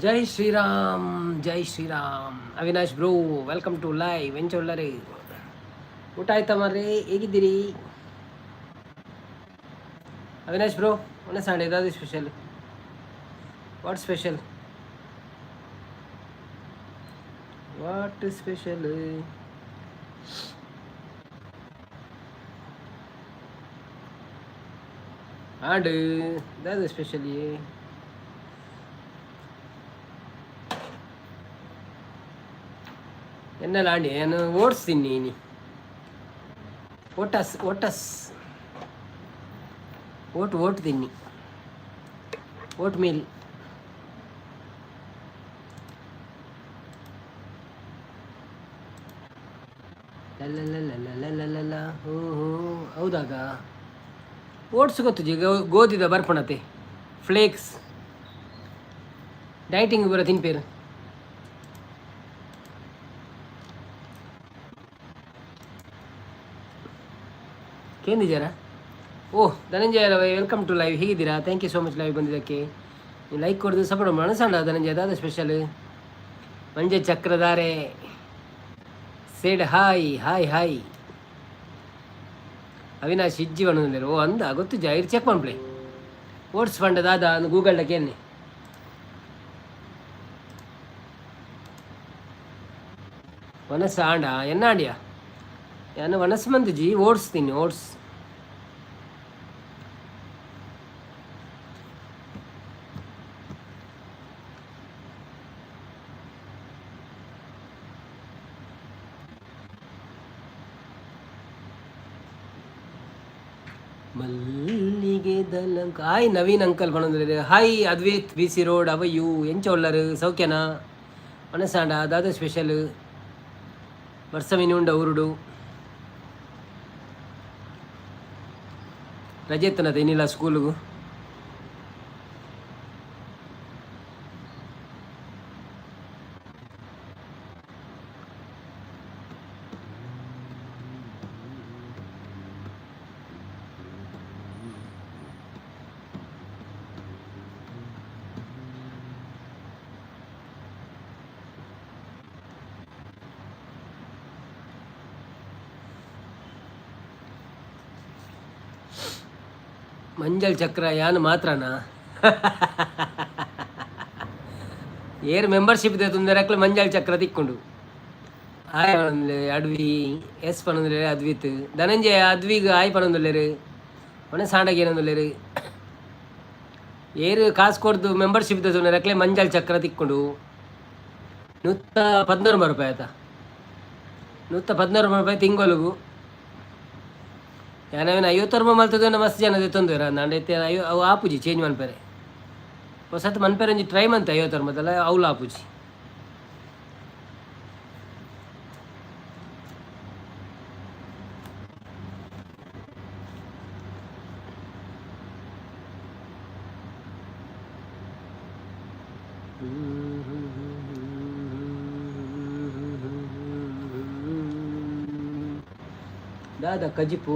ಜೈ ಶ್ರೀರಾಮ್ ಜೈ Shriram. Avinash bro, welcome to live. ಎಂಚೊಳ್ಳರೆ ಊಟ ಆಯ್ತಾ ಮರ್ರಿ? ಹೇಗಿದ್ದೀರಿ ಅವಿನಾಶ್ ಬ್ರೋ? ಒನ್ನೆ ಸಂಡೆ ಏದಾದ್ರು special? What special? What special? ஆடு ஏதாவது ஸ்பெஷலி? என்ன லாண்டி ಏನು ಓಟ್ಸ್ ತಿನ್ನಿ ನೀ. ಓಟಸ್ ಓಟಸ್ ಓಟ್ ತಿನ್ನಿ. Oatmeal. ಲಲ್ಲ ಹ್ಞೂ ಹ್ಞೂ ಹೌದಾಗ. ಓಟ್ಸ್ ಗೊತ್ತು ಜಿ, ಗೋಧಿದ ಬರ್ಪಣತೆ ಫ್ಲೇಕ್ಸ್ ಡೈಟಿಂಗ್ ಬರ ತಿನ್ಪೇರು. ಕೇಂದಿದ್ದಾರ? ಓಹ್ ಧನಂಜಯ ರವೈ, ವೆಲ್ಕಮ್ ಟು ಲೈವ್. ಹೇಗಿದ್ದೀರಾ? Thank you so much live ಬಂದಿದ್ದಕ್ಕೆ. ನೀವು ಲೈಕ್ ಕೊಡೋದು ಸಪೋರ್ಟ್ ಮನಸ್ಸಂಡ ಧನಂಜಯ. ಅದಾದ ಸ್ಪೆಷಲ್ ಮಂಜೆ ಚಕ್ರಧಾರೆ ಸೇಡ್ ಹಾಯ್ ಹಾಯ್ ಹಾಯ್. ಅವಿನಾಶ್ ಇಜ್ಜಿ ಬಣ್ಣದಲ್ಲಿ. ಓ ಅಂದ ಗೊತ್ತು ಜಾಯಿರ್ ಚೆಕ್ ಮಾಡ್ಬಿಡಿ. ಓಟ್ಸ್ ಫಂಡ್ ದಾದ ಅಂದು ಗೂಗಲ್ಡಕ್ಕೆ ಎನ್ನಿ. ವನಸ್ ಆಂಡ ಎನ್ನ ಆಂಡಿಯಾ ಯಾನ ವನಸ್ ಮಂದಿ ಜಿ. ಓಟ್ಸ್ ತಿನ್ನಿ ಓಟ್ಸ್. ಮಲ್ಲಿಗೆ ದಲಂಕ. ಹಾಯ್ ನವೀನ್ ಅಂಕಲ್ ಬಣ್ಣದಲ್ಲಿ. Hi Advith B C Road. ಅವ ಯು ಎಂಚ ಒಳ್ಳರು ಸೌಖ್ಯನಾ? ಮನಸ್ಸಾಂಡ ಅದಾದ ಸ್ಪೆಷಲ್ ವರ್ಷ ಮೀನುಂಡ ಊರುಡು ರಜೆ ಎತ್ತನದ ಏನಿಲ್ಲ ಸ್ಕೂಲಿಗೂ. ಮಂಜಲ್ ಚಕ್ರ ಯಾನು ಮಾತ್ರನಾ? ಏರ್ ಮೆಂಬರ್ಶಿಪ್ ಇದೆ ತೊಂದರೆ ಮಂಜಲ್ ಚಕ್ರ ತಿಕ್ಕೊಂಡು. ಆಯ್ ಪಣಂದ್ರೆ ಅಡ್ವಿ ಎಸ್ ಪಣಂದ್ರೆ ಅದ್ವಿತ್. ಧನಂಜಯ ಅದ್ವಿಗ ಆಯ್ ಪಣಂದೊಲ್ಲೇರು ಒಣ ಸಾಂಡಗೆ ಏನಂದೊಲ್ಲೇರು. ಏರು ಕಾಸು ಕೊಡ್ದು ಮೆಂಬರ್ಶಿಪ್ ಇದೆ ತೊಂದರೆ ಮಂಜಲ್ ಚಕ್ರ ತಿಕ್ಕೊಂಡು 114 ರೂಪಾಯಿ ಆಯ್ತಾ? 114 ರೂಪಾಯಿ ತಿಂಗಳಿಗೂ. ಯಾನವೇನು 50 ರೂಪಾಯಿ ಮಲ್ತದ ಮಸ್ತ್ ಜನ ತೊಂದರೆ ನಂಡೈತೆ. ಅವು ಆಪುಜಿ ಚೇಂಜ್ ಮನ್ಪೇರೆ ಹೊಸತ್ತು ಮನ್ಪೇರೆ ಒಂಜಿ ಟ್ರೈ ಮಂತೆ 50 ರೂಪಾಯಿದಲ್ಲ ಅವಳು ಆಪುಜಿ. ದಾದ ಕಜಿಪು.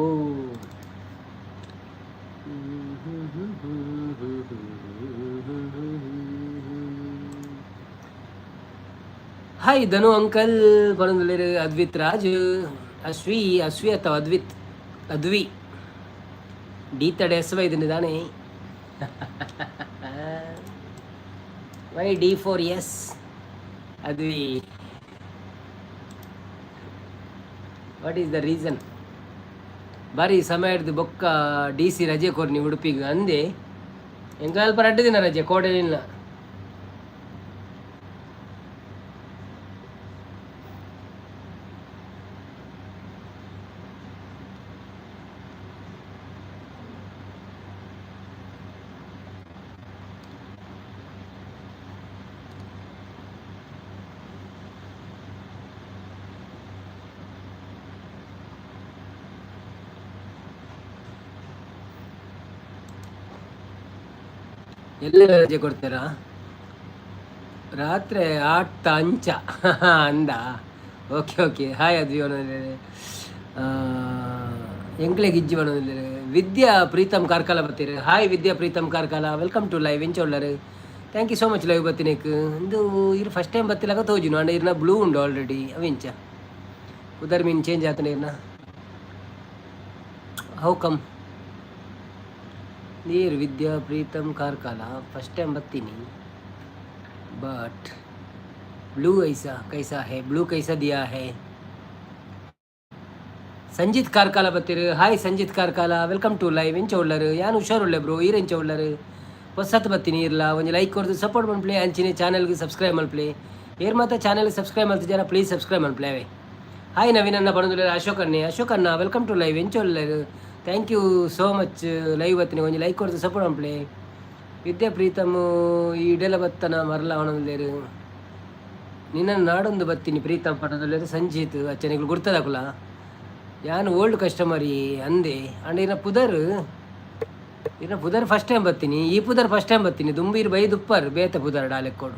ಹಾಯ್ ಧನು ಅಂಕಲ್ ಬರೋದಿಲ್ಲ. ಅದ್ವಿತ್ ರಾಜ್ ಅಶ್ವಿ ಅಥವಾ ಅದ್ವಿ ಡಿ ತಡೆ ಇದನ್ನು ತಾನೇ. Why D4 Advi. What is the reason? ಬಾರಿ ಸಮಯ ಹಿಡ್ದು ಬೊಕ್ಕ DC ರಜೆ ಕೊರ್ನಿ ಉಡುಪಿಗೆ ಅಂದೆ. ಎಂಕ ಅಲ್ಪ 2 ದಿನ ರಜೆ ಕೋಡಲಿಲ್ಲ. ಎಲ್ಲ ರಜೆ ಕೊಡ್ತೀರಾ? ರಾತ್ರಿ 8 ಅಂಚ ಅಂದ. ಓಕೆ ಹಾಯ್ ಅದ್ವಿ ಅನ್ನೋದಿಲ್ಲ. ಎಂಕ್ಲೆ ಗಿಜ್ಜಿ ಅನ್ನೋದಿಲ್ಲ. ವಿದ್ಯಾ ಪ್ರೀತಮ್ ಕಾರ್ಕಳ ಬರ್ತೀರಿ. Hi Vidya Preetam Karkala, welcome to live. ಎಂಚೊಳ್ಳರು thank you so much live ಬತ್ತಿನೇಕ್ ಇಂದು ಇರು ಫಸ್ಟ್ ಟೈಮ್ ಬತ್ತಿಲಾಗ ತೋಜಿನು ಅಂಡ್ ಇರ್ನ ಬ್ಲೂ ಉಂಡು ಆಲ್ರೆಡಿ ಅವಿಂಚ ಉದರ್ ಮೀನ್ ಚೇಂಜ್ ಆತನ ಇರ್ನ ಹೌ ಕಮ್ ನೀರು ವಿದ್ಯಾ ಪ್ರೀತಮ್ ಕಾರ್ಕಾಲ ಫಸ್ಟ್ ಟೈಮ್ ಬತ್ತೀನಿ ಬಟ್ ಬ್ಲೂ ಐಸಾ ಕೈಸಾ ಹೇ ಬ್ಲೂ ಕೈಸಾ ದಿಯಾ ಹೇ ಸಂಜಿತ್ ಕಾರ್ಕಾಲ ಬತ್ತೀರು hi Sanjith Karkala welcome to live ಎಂಚ ಉಳ್ಳರು ಯಾನು ಹುಷಾರುಳ್ಳೆ ಬ್ರೋ ಈರೆಂಚ ಉಳ್ಳರು ಹೊಸತ್ತು ಬತ್ತೀನಿ ಇರಲ್ಲ ಒಂದು ಲೈಕ್ ಕೊಡ್ದು ಸಪೋರ್ಟ್ ಮಾಡ್ಪ್ಲೇ ಅಂಚಿನಿ ಚಾನಲ್ಗೆ ಸಬ್ಸ್ಕ್ರೈಬ್ ಮಾಡ್ಪ್ಲೇ ಏರ್ ಮಾತ್ರ ಚಾನಲ್ಗೆ ಸಬ್ಸ್ಕ್ರೈಬ್ ಮಾಡ್ತಿದ್ದಾರ ಪ್ಲೀಸ್ ಸಬ್ಸ್ಕ್ರೈಬ್ ಮಾಡ್ಪ್ಲೇ ಅವೇ ಹಾಯ್ ನವೀನ್ ಅಣ್ಣ ಬಂದು ಅಶೋಕ್ ಅಣ್ಣ ವೆಲ್ಕಮ್ ಟು ಲೈವ್ ಎಂಚ ಉಳ್ಳರು thank you so much live ಬತ್ತೀನಿ ಒಂದು ಲೈಕ್ ಕೊಡ್ದು ಸಪೋರ್ಟ್ ಮಾಡ್ಪ್ಲೇ ವಿದ್ಯಾ ಪ್ರೀತಮ್ ಈಡೆಲ್ಲ ಬತ್ತನ ಮರಲ ಅವನಲ್ಲೇರು ನಿನ್ನನ್ನು ನಾಡೊಂದು ಬತ್ತೀನಿ ಪ್ರೀತಮ್ ಪಟ್ಟದಲ್ಲೇರು ಸಂಜಿತ್ ಅಚ್ಚನಿಗಳು ಗುರ್ತದಾಕುಲ ಯಾನು ಓಲ್ಡ್ ಕಸ್ಟಮರ್ ಅಂದೆ ಅಂಡ್ ಇನ್ನ ಪುದರ್ ಫಸ್ಟ್ ಟೈಮ್ ಬರ್ತೀನಿ ಈ ಪುದರ್ ಫಸ್ಟ್ ಟೈಮ್ ಬರ್ತೀನಿ ದುಂಬೀರ್ ಬೈ ದುಪ್ಪರ್ ಬೇತ ಪುದರ್ ಡಾಲೆಕ್ಕೋಡು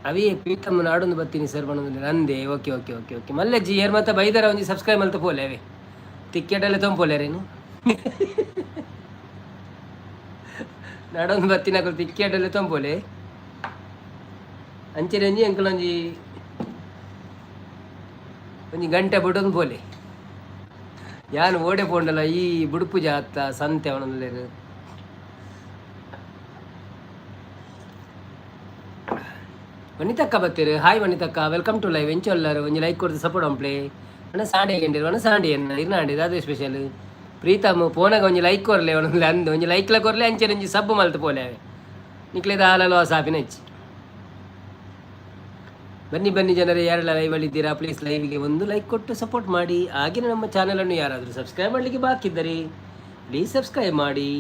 ಅವೇ ಪ್ರೀತಮ್ ನಾಡೊಂದು ಬರ್ತೀನಿ ಸರ್ ಬಣ್ಣದಲ್ಲಿ ಅಂದೆ ಓಕೆ ಓಕೆ ಓಕೆ ಓಕೆ ಮಲ್ಲೆಜ್ಜಿ ಏರ್ ಮತ್ತೆ ಬೈದರ ಒಂಜಿ ಸಬ್ಸ್ಕ್ರೈಬ್ ಮಲ್ತ ಪೋಲೆ ಅವೇ ಟಿಕೆಟೆಲ್ಲ ತೊಂಪೋಲೇರೇನು ನಾಡೊಂದು ಬರ್ತೀನಿ ಹಾಕಲು ಟಿಕೆಟೆಲ್ಲ ತೊಂಪೋಲೆ ಅಂಚೆ ಅಂಜಿ ಅಂಕಲ್ ಒಂಜಿ ಗಂಟೆ ಬಿಡೋದು ಪೋಲೆ ಯಾನು ಓಡೆ ಪೋಂಡಲ್ಲ ಈ ಬುಡುಪು ಜಾತ ಸಂತೆ ಅವನಲ್ಲೇರು ವನಿತಕ್ಕ ಬತ್ತೀರು ಹಾಯ್ ವನಿತಕ್ಕ ವೆಲ್ಕಮ್ ಟು ಲೈವ್ ಎಂಚೊಲ್ಲರು ಒಂಜಿ ಲೈಕ್ ಕೊಡ್ದು ಸಪೋರ್ಟ್ ಅಂಪ್ಲೆ ಅಣ್ಣ ಸಾಂಡೆ ಗೆಂಡಿರು ಅಣ್ಣ ಸಾಂಡೆ ಎನ್ನ ಇರ್ನಾಡಿದು ಅದೇ ಸ್ಪೆಷಲ್ ಪ್ರೀತಮ್ ಫೋನಾಗ ಒಂಜಿ ಲೈಕ್ ಕೊರ್ಲೆ ಅವನಲ್ಲಿ ಅಂದು ಒಂಜಿ ಲೈಕ್ಲ ಕೊರ್ಲೆ ಅಂಚೆ ಒಂಜಿ ಸಬ್ಬು ಮಲ್ತು ಪೋಲೆ ಅವೆ ನಿಕ್ಲೇದ ಹಾಲಲು ಸಾಪಿನ ಹೆಚ್ಚಿ ಬನ್ನಿ ಜನರೇ ಯಾರೆಲ್ಲ ಲೈವಲ್ಲಿ ಇದ್ದೀರಾ ಪ್ಲೀಸ್ ಲೈವ್ಗೆ ಒಂದು ಲೈಕ್ ಕೊಟ್ಟು ಸಪೋರ್ಟ್ ಮಾಡಿ ಹಾಗೆ ನಮ್ಮ ಚಾನಲನ್ನು ಯಾರಾದರೂ ಸಬ್ಸ್ಕ್ರೈಬ್ ಮಾಡಲಿಕ್ಕೆ ಬಾಕಿ ಇದ್ದರೆ ಪ್ಲೀಸ್ ಸಬ್ಸ್ಕ್ರೈಬ್ ಮಾಡಿ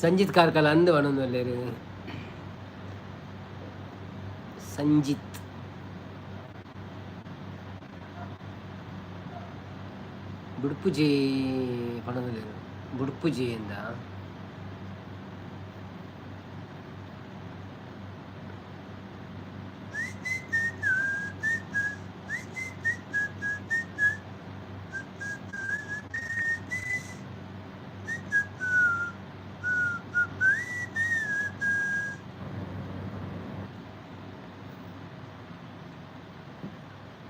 ಸಂಜಿತ್ ಕಾರ್ಕಲ ಅಂದು ಒಣೊಂದಲ್ಲೇರು ಸಂಜಿತ್ ಬುಡುಪುಜಿ ಪಣದಲ್ಲೇರು ಬುಡುಪುಜಿಯಿಂದ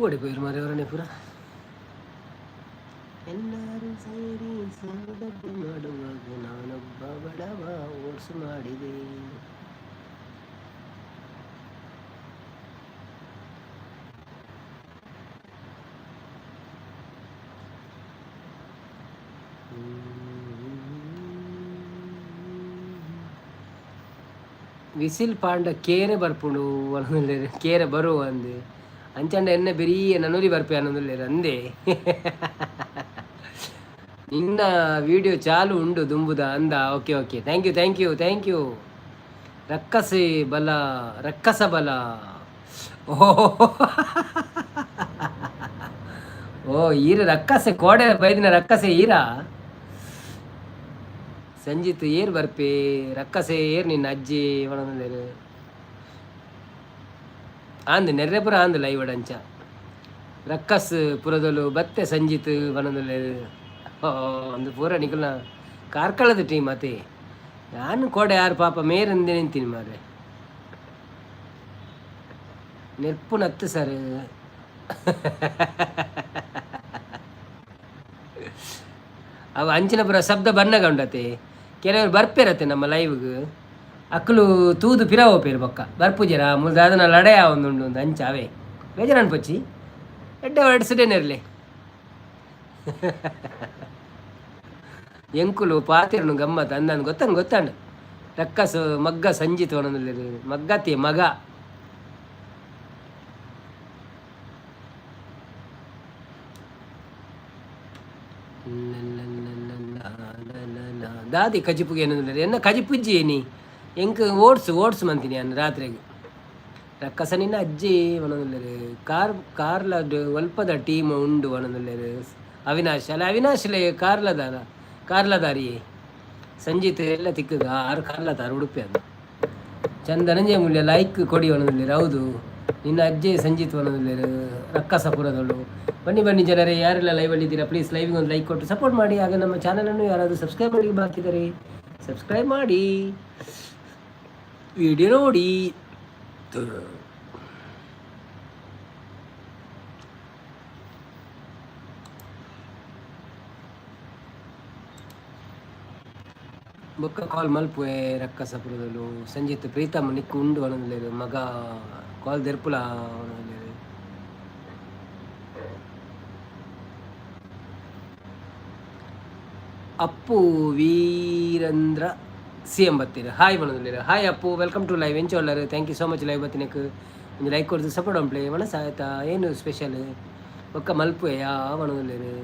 ಓಡಿಪೋಯಿರು ಮಾರವರನೇ ಪುರ ಎಲ್ಲರೂ ಸೇರಿ ಸಂಗಡದ್ದು ಮಾಡುವಾಗ ನಾನೊಬ್ಬ ಬಡವ ಓಡ್ಸು ಮಾಡಿದೆ ವಿಸಿಲ್ ಪಾಂಡ ಕೇರೆ ಬರ್ಪುಂಡು ಅನ್ನೋದಿಲ್ಲ ಕೇರೆ ಬರುವ ಅಂದೆ ಅಂಚಂಡ ಎನ್ನೆ ಬೆರಿಯ ನನ್ನೂರಿ ಬರ್ಪೆ ಅನ್ನೋದಿಲ್ಲ ಅಂದೆ ನಿನ್ನ ವಿಡಿಯೋ ಚಾಲು ಉಂಡು ದುಂಬುದ ಅಂದ ಓಕೆ ಓಕೆ ಥ್ಯಾಂಕ್ ಯು ರಕ್ಕಸ ಬಲ ಓ ಈರ ರಕ್ಕಸೆ ಕೋಡೆ ಬೈದಿನ ರಕ್ಕಸೆ ಈರ ಸಂಜಿತ್ ಏರ್ ಬರ್ಪೆ ರಕ್ಕಸೆ ಏರ್ ನಿನ್ನ ಅಜ್ಜಿ ಒಣಂದೇರು ಆಂದು ನೆರ್ರೆಪುರ ಆಂದು ಲೈವಡ್ ಅಂಚ ರಕ್ಕಸ್ ಪುರದಲು ಬತ್ತೆ ಸಂಜಿತ್ ಬನದಲ್ಲಿ ಒಂದು ಪೂರ ನಿಖಲ್ನ ಕಾರ್ಕಳದ ಟೀಮ್ ಮತ್ತೆ ನಾನು ಕೋಡೆ ಯಾರು ಪಾಪ ಮೇರಂದೆ ನಿಂತೀನಿ ಮಾರೆ ನೆರ್ಪು ನತ್ತು ಸರ್ ಅವ ಅಂಚಿನಪುರ ಶಬ್ದ ಬನ್ನಗಂಡತೆ ಕೆಲವರು ಬರ್ಪಿರತ್ತೆ ನಮ್ಮ ಲೈವ್ಗೆ ಅಕ್ಕಲು ತೂದು ಪಿರಾವೋ ಪೇರು ಬೊಕ್ಕ ಬರ್ಪುಜರ ಮುಲ್ದ ಅದನ್ನ ಲಡೆಯ ಒಂದುಂಡು ಒಂದು ಅಂಚ ಅವೇ ಬೇಜಾರು ಅನ್ಪಚ್ಚಿ ಎಡ್ಡೆ ಹೊರಡಿಸಿದೇನಿರಲಿ ಎಂಕುಲು ಪಾತಿರನು ಗಮ್ಮತ್ ಅಂದನ್ ಗೊತ್ತಾಂಡು ರಕ್ಕಸು ಮಗ್ಗ ಸಂಜಿತ್ ಒಣದಲ್ಲಿ ಮಗ್ಗತಿ ಮಗ ದಾದಿ ಕಜಿಪುಗೆ ಏನಂದ್ರೆ ಎನ್ನ ಕಜಿಪುಜ್ಜಿ ಏನಿ ಎಂಕ್ ಓಡ್ಸು ಮಂತೀನಿ ಅನ್ನ ರಾತ್ರಿಗೆ ರಕ್ಕಸ ನಿನ್ನ ಅಜ್ಜಿ ವನದಲ್ಲರು ಕಾರ್ಲದ ಒಲ್ಪದ ಟೀಮ್ ಉಂಡು ವನದಲ್ಲರು ಅವಿನಾಶ್ ಅಲ್ಲ ಅವಿನಾಶ್ಲೇ ಕಾರ್ಲದಾರಿಯೇ ಸಂಜಿತ್ ಎಲ್ಲ ತಿಕ್ಕದ ಆರು ಕಾರ್ಲದಾರ ಉಡುಪಿ ಅದು ಚಂದನಂಜಯ ಮೂಲ್ಯ ಲೈಕ್ ಕೊಡಿ ವನದಲ್ಲಿರು ಹೌದು ನಿನ್ನ ಅಜ್ಜಿ ಸಂಜಿತ್ ವನದಲ್ಲಿರು ರಕ್ಕಸಪುರದಳು ಬನ್ನಿ ಜನರೇ ಯಾರೆಲ್ಲ ಲೈವಲ್ಲಿ ಇದ್ದೀರಾ ಪ್ಲೀಸ್ ಲೈವ್ಗೆ ಒಂದು ಲೈಕ್ ಕೊಟ್ಟು ಸಪೋರ್ಟ್ ಮಾಡಿ ಹಾಗೆ ನಮ್ಮ ಚಾನಲನ್ನು ಯಾರಾದರೂ ಸಬ್ಸ್ಕ್ರೈಬ್ ಮಾಡಿ ಬಾಕಿದ್ದಾರೆ ಸಬ್ಸ್ಕ್ರೈಬ್ ಮಾಡಿ ವಿಡಿಯೋ ನೋಡಿ ಬೊಕ್ಕ ಕಾಲ್ ಮಲ್ಪುವೆ ರಕ್ಕಸಪುರದಲ್ಲೂ ಸಂಜಿತ್ ಪ್ರೀತಮ್ ನಿಕ್ಕು ಉಂಡು ಅವನಲ್ಲಿರು ಮಗ ಕಾಲ್ ದೆರ್ಪುಲ ಅವನಲ್ಲಿರು ಅಪ್ಪು ವೀರೇಂದ್ರ ಸಿ ಎಂಬತ್ತೀರು ಹಾಯ್ ಮನದಲ್ಲಿರು hi Appu welcome to live ಎಂಚೋಲ್ಲರು thank you so much live ಬತ್ತಿನಕ್ಕೆ ಒಂದು ಲೈಕ್ ಕೊಡ್ದು ಸಪೋರ್ಟ್ ಅಂಪ್ಲೆ ಮನಸ್ಸು ಆಯ್ತಾ ಏನು ಸ್ಪೆಷಲ್ ಒಕ್ಕ ಮಲ್ಪುವೆ ಯಾ ಮನದಲ್ಲಿರು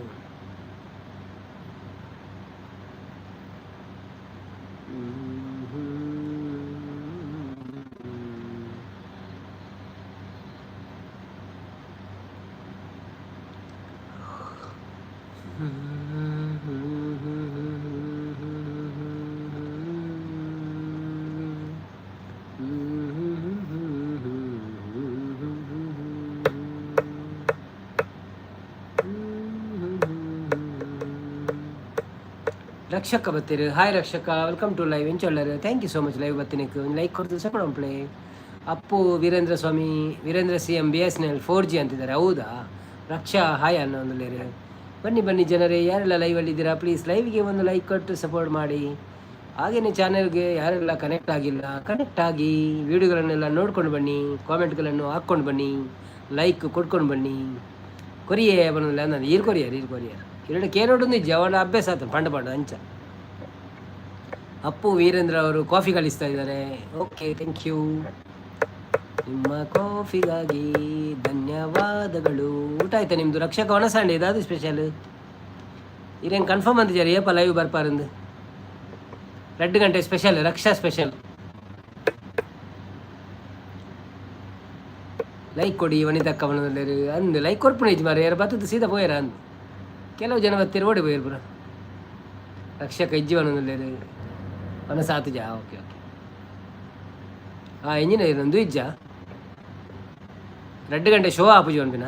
ರಕ್ಷಕ ಬತ್ತೀರಿ hi Rakshaka welcome to live ಎಂಚೊಳ್ಳರು thank you so much live ಬತ್ತಿನಕ್ಕೆ ಒಂದು ಲೈಕ್ ಕೊಡ್ತು ಸಪೋರ್ಟ್ ಪ್ಲೇ Appu Veerendra Swamy Veerendra C M BSNL 4G ಅಂತಿದ್ದಾರೆ ಹೌದಾ ರಕ್ಷಾ ಹಾಯ್ ಅನ್ನೋ ಒಂದಲ್ಲೇರಿ ಬನ್ನಿ ಜನರೇ ಯಾರೆಲ್ಲ ಲೈವಲ್ಲಿದ್ದೀರಾ ಪ್ಲೀಸ್ ಲೈವ್ಗೆ ಒಂದು ಲೈಕ್ ಕೊಟ್ಟು ಸಪೋರ್ಟ್ ಮಾಡಿ ಹಾಗೆಯೇ ಚಾನಲ್ಗೆ ಯಾರೆಲ್ಲ ಕನೆಕ್ಟ್ ಆಗಿಲ್ಲ ಕನೆಕ್ಟ್ ಆಗಿ ವೀಡಿಯೋಗಳನ್ನೆಲ್ಲ ನೋಡ್ಕೊಂಡು ಬನ್ನಿ ಕಾಮೆಂಟ್ಗಳನ್ನು ಹಾಕ್ಕೊಂಡು ಬನ್ನಿ ಲೈಕ್ ಕೊಡ್ಕೊಂಡು ಬನ್ನಿ ಕೊರಿಯೇ ಬನ್ನಲ್ಲ ನಾನು ಈರ್ ಕೊರಿಯರ್ ಎರಡು ಕೇನೋಡೊಂದು ಜವನ ಅಭ್ಯಾಸ ಆಯ್ತು ಪಂಡ ಅಂಚ ಅಪ್ಪು ವೀರೇಂದ್ರ ಅವರು ಕಾಫಿ ಕಳಿಸ್ತಾ ಇದ್ದಾರೆ ಓಕೆ ಥ್ಯಾಂಕ್ ಯು ನಿಮ್ಮ ಕಾಫಿಗಾಗಿ ಧನ್ಯವಾದಗಳು ಊಟ ಆಯ್ತಾ ನಿಮ್ಮದು ರಕ್ಷಕ ಒಣಸಾಂಡೆ ಇದಾದ ಸ್ಪೆಷಲ್ ಇರೇನು ಕನ್ಫರ್ಮ್ ಅಂತಿದ್ದಾರೆ ಏಪ ಲೈವ್ ಬರ್ಪಾರಂದು 2 ಗಂಟೆ ಸ್ಪೆಷಲ್ ರಕ್ಷಾ ಸ್ಪೆಷಲ್ ಲೈಕ್ ಕೊಡಿ ವನಿತಕ್ಕ ಅವನಲ್ಲಿ ಅಂದು ಲೈಕ್ ಕೊಡ್ಪುಣೇಜ್ ಮಾರ ಯಾರು ಬರ್ತದ್ದು ಸೀದಾ ಪೋಯರ ಅಂದು ಕೆಲವು ಜನ ಬತ್ತೀರಿ ಓಡಿ ಪೋಯರು ಪುರ ರಕ್ಷಕ ಇಜ್ಜಿವನಲ್ಲಿ ಮನಸ್ಸಾತು ಜಾ ಓಕೆ ಇಂಜಿನಿಯರ್ ಒಂದು ಇಜ್ಜ 2 ಗಂಟೆ ಶೋ ಆಪುಜಿ ಅನ್ಪಿನ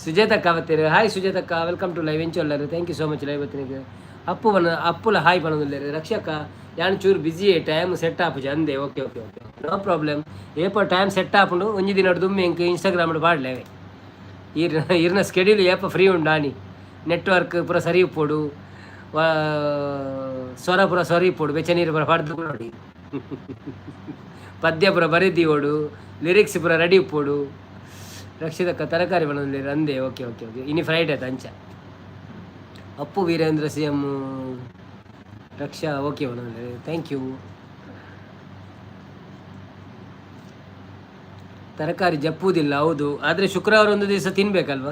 ಸುಜಾತಕ್ಕ ಬತ್ತೀರಿ ಹಾಯ್ ಸುಜಾತಕ್ಕ ವೆಲ್ಕಮ್ ಟು ಲೈವ್ ಎಂಚೊಲ್ಲರು thank you so much live ಬತ್ತಿನಿಗೆ ಅಪ್ಪುಲ ಹಾಯ್ ಪನೊಂದಿಲ್ಲೇರಿ ರಕ್ಷಕ ಯಾನು ಚೂರು ಬಿಜಿ ಟೈಮ್ ಸೆಟ್ ಆಪುಜಿ ಅಂದೆ ಓಕೆ ನೋ ಪ್ರಾಬ್ಲಮ್ ಏಪ ಟೈಮ್ ಸೆಟ್ ಆಪುಂಡು ಒಂಜಿ ದಿನ ದುಮ್ಮಿ ಎಂಕ್ ಇನ್ಸ್ಟಾಗ್ರಾಮ್ ಪಾಡ್ಲೇವೆ ಇರ್ನ ಸ್ಕೆಡ್ಯೂಲ್ ಏಪ ಫ್ರೀ ಉಂಡು ಆನಿ ನೆಟ್ವರ್ಕ್ ಪೂರ ಸರಿ ಉಪ್ಪೋಡು ಸ್ವರ ಪೂರ ಸರಿ ಇಪ್ಪೋಡು ಬೆಚ್ಚ ನೀರು ಪೂರ ಪಡ್ದು ನೋಡಿ ಪದ್ಯ ಪೂರ ಬರೆದಿ ಓಡು ಲಿರಿಕ್ಸ್ ಪೂರ ರೆಡಿ ಉಪ್ಪೋಡು ರಕ್ಷಿತಕ್ಕ ತರಕಾರಿ ಬಣ್ಣದಲ್ಲಿ ಅಂದೆ ಓಕೆ ಇನ್ನು ಫ್ರೈಡೆ ಆಯ್ತು ಅಂಚ ಅಪ್ಪು ವೀರೇಂದ್ರ ಸಿ ಎಂ ರಕ್ಷಾ ಓಕೆ ಬಣ್ಣದಲ್ಲಿ ಥ್ಯಾಂಕ್ ಯು ತರಕಾರಿ ಜಪ್ಪುವುದಿಲ್ಲ ಹೌದು ಆದರೆ ಶುಕ್ರವಾರ ಒಂದು ದಿವಸ ತಿನ್ಬೇಕಲ್ವ